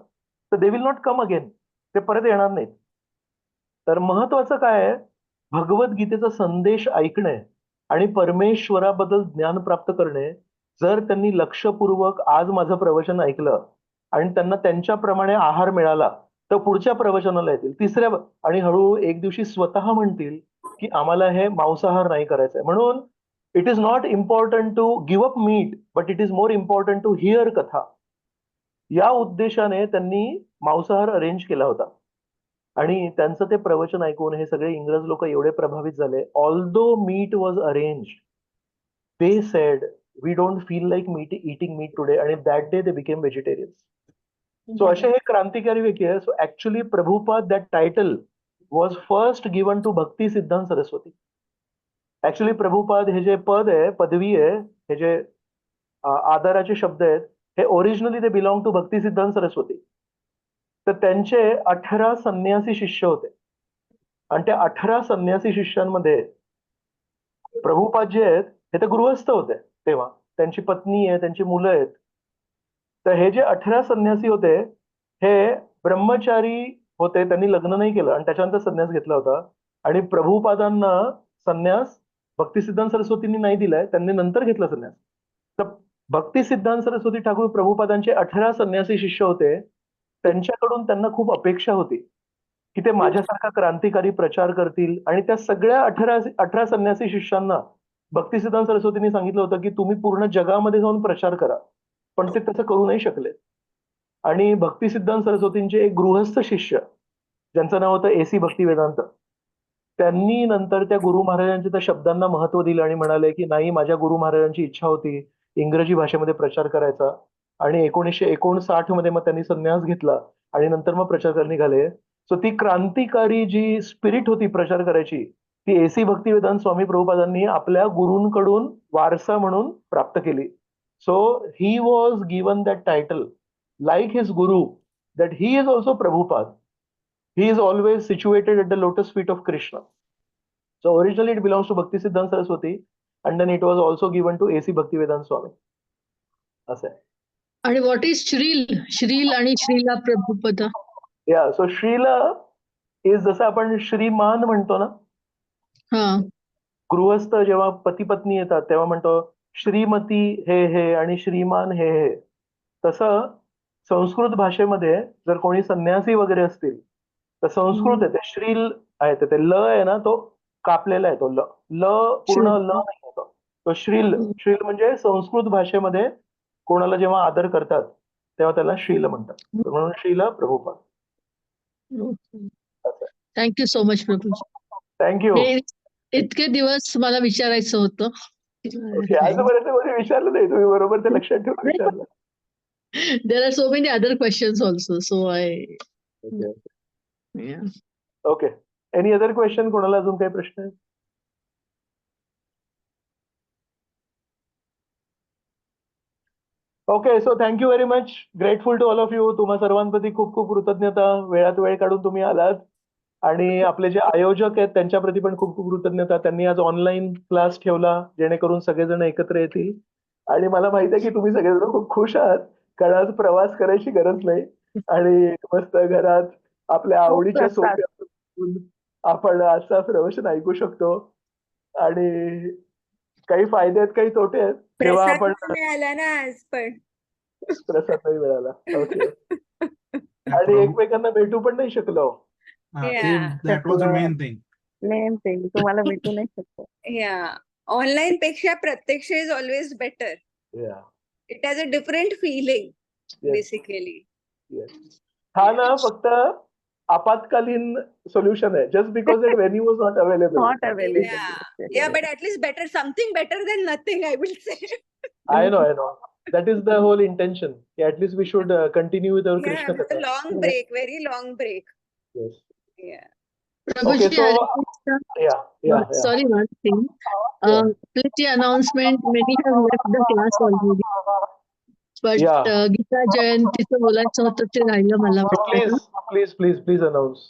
तर they will not come again, ते परत येणार नाहीत. तर महत्वाचं काय आहे, भगवद्गीतेचा संदेश ऐकणे आणि परमेश्वराबद्दल ज्ञान प्राप्त करणे. जर त्यांनी लक्षपूर्वक आज माझं प्रवचन ऐकलं आणि त्यांना त्यांच्याप्रमाणे आहार मिळाला तर पुढच्या प्रवचनाला येतील, तिसऱ्या, आणि हळूहळू एक दिवशी स्वतः म्हणतील की आम्हाला हे मांसाहार नाही करायचंय. म्हणून it is not important to give up meat, but it is more important to hear katha. या उद्देशाने त्यांनी मांसाहार अरेंज केला होता आणि त्यांचं ते प्रवचन ऐकून हे सगळे इंग्रज लोक एवढे प्रभावित झाले. Although meat was arranged, they said we don't feel like eating meat today, आणि that day they became vegetarians. So असे हे क्रांतिकारी व्यक्ती आहे. So actually Prabhupada, that title was first given to Bhakti Siddhanta Saraswati. Actually Prabhupada हे जे पद आहे, पदवी आहे, हे जे आदराचे शब्द आहेत, हे ओरिजिनली ते बिलॉंग टू भक्ती सिद्धांत सरस्वती. तर त्यांचे 18 संन्यासी शिष्य होते आणि त्या 18 संन्यासी शिष्यांमध्ये प्रभुपाद जे आहेत हे तर गृहस्थ होते तेव्हा, त्यांची पत्नी आहे, त्यांची मुलं आहेत. तर हे जे 18 संन्यासी होते हे ब्रह्मचारी होते, त्यांनी लग्न नाही केलं आणि त्याच्यानंतर संन्यास घेतला होता. आणि प्रभुपादांना संन्यास भक्ती सिद्धांत सरस्वतींनी नाही दिलाय, त्यांनी नंतर घेतला संन्यास. तर भक्ती सिद्धांत सरस्वती ठाकूर प्रभुपादांचे 18 संन्यासी शिष्य होते. त्यांच्याकडून त्यांना खूप अपेक्षा होती की ते माझ्यासारखा क्रांतिकारी प्रचार करतील. आणि त्या सगळ्या 18 संन्यासी शिष्यांना भक्तिसिद्धांत सरस्वतींनी सांगितलं होतं की तुम्ही पूर्ण जगामध्ये जाऊन प्रचार करा, पण ते तसं करू नाही शकले. आणि भक्तिसिद्धांत सरस्वतींचे एक गृहस्थ शिष्य ज्यांचं नाव होतं AC भक्तिवेदांत, त्यांनी नंतर त्या गुरु महाराजांच्या त्या शब्दांना महत्व दिलं आणि म्हणाले की नाही, माझ्या गुरु महाराजांची इच्छा होती इंग्रजी भाषेमध्ये प्रचार करायचा. आणि 1959 मध्ये मग त्यांनी संन्यास घेतला आणि नंतर मग प्रचार करायला निघाले. सो ती क्रांतिकारी जी स्पिरिट होती प्रचार करायची, ती AC भक्तिवेदांत स्वामी प्रभुपादांनी आपल्या गुरूंकडून वारसा म्हणून प्राप्त केली. So he was given that title like his guru, that he is also Prabhupada. He is always situated at the lotus feet of Krishna. So originally it belongs to Bhaktisiddhanta Saraswati, and then it was also given to AC Bhaktivedanta Swami. असं आहे. आणि what is Srila आणि श्रीला प्रभुपदा? या so Srila is जसं आपण श्रीमान म्हणतो ना, हा, गृहस्थ जेव्हा पती पत्नी येतात तेव्हा म्हणतो श्रीमती हे आणि श्रीमान हे. तसं संस्कृत भाषेमध्ये जर कोणी संन्यासी वगैरे असतील तर संस्कृत आहे ते श्रील आहे, ते ल आहे ना, तो कापलेला आहे, तो ल पूर्ण ल नाही होतो, तो श्रील. श्रील म्हणजे संस्कृत भाषेमध्ये कोणाला जेव्हा आदर करतात तेव्हा त्याला श्रील म्हणतात, म्हणून Srila Prabhupada. Thank you so much Prabhu. Thank you. इतके दिवस मला विचारायचं होतं. आजपर्यंत कोणी विचारलं नाही, तुम्ही बरोबर ते लक्षात ठेवून विचारलं. There are so many other questions also, so Okay. Any other question? कोणाला अजून काही प्रश्न आहे? Okay, so thank you very much. Grateful to all of you. तुम्हा सर्वांप्रती खूप खूप कृतज्ञता. वेळात वेळ काढून तुम्ही आलात. आणि आपले जे आयोजक आहेत त्यांच्याप्रती पण खूप खूप कृतज्ञता. त्यांनी आज ऑनलाईन क्लास ठेवला जेणेकरून सगळेजण एकत्र येतील. आणि मला माहिती आहे की तुम्ही सगळेजण खूप खुश आहात, कारण आज प्रवास करायची गरज नाही आणि मस्त घरात आपल्या आवडीच्या सोप्या आपण आजचा प्रवचन ऐकू शकतो. आणि काही फायदे आहेत, काही तोटे आहेत. तेव्हा आपण मिळाला ना आज पण प्रसाद नाही मिळाला. ओके. आणि एकमेकांना भेटू पण नाही शकलो. That was the main thing. तुम्हाला भेटू नाही शकतो. ऑनलाईन पेक्षा प्रत्यक्ष is always better. It has a different feeling basically. हा ना फक्त आपत्कालीन सोल्युशन आहे. Just because it venue was not available. Yeah, but at least better, something better than nothing, I will say. I know. That is the whole intention. At least we should continue with our Krishna Yeah, Katha. a long break, very long break. Yes. Yeah. Okay, so yeah. Sorry, one thing. Pretty announcement. Many have left the class already. But Yeah. Gita जयंतीचं बोलायचं होतं ते राहिलं मला वाटतं. Please announce.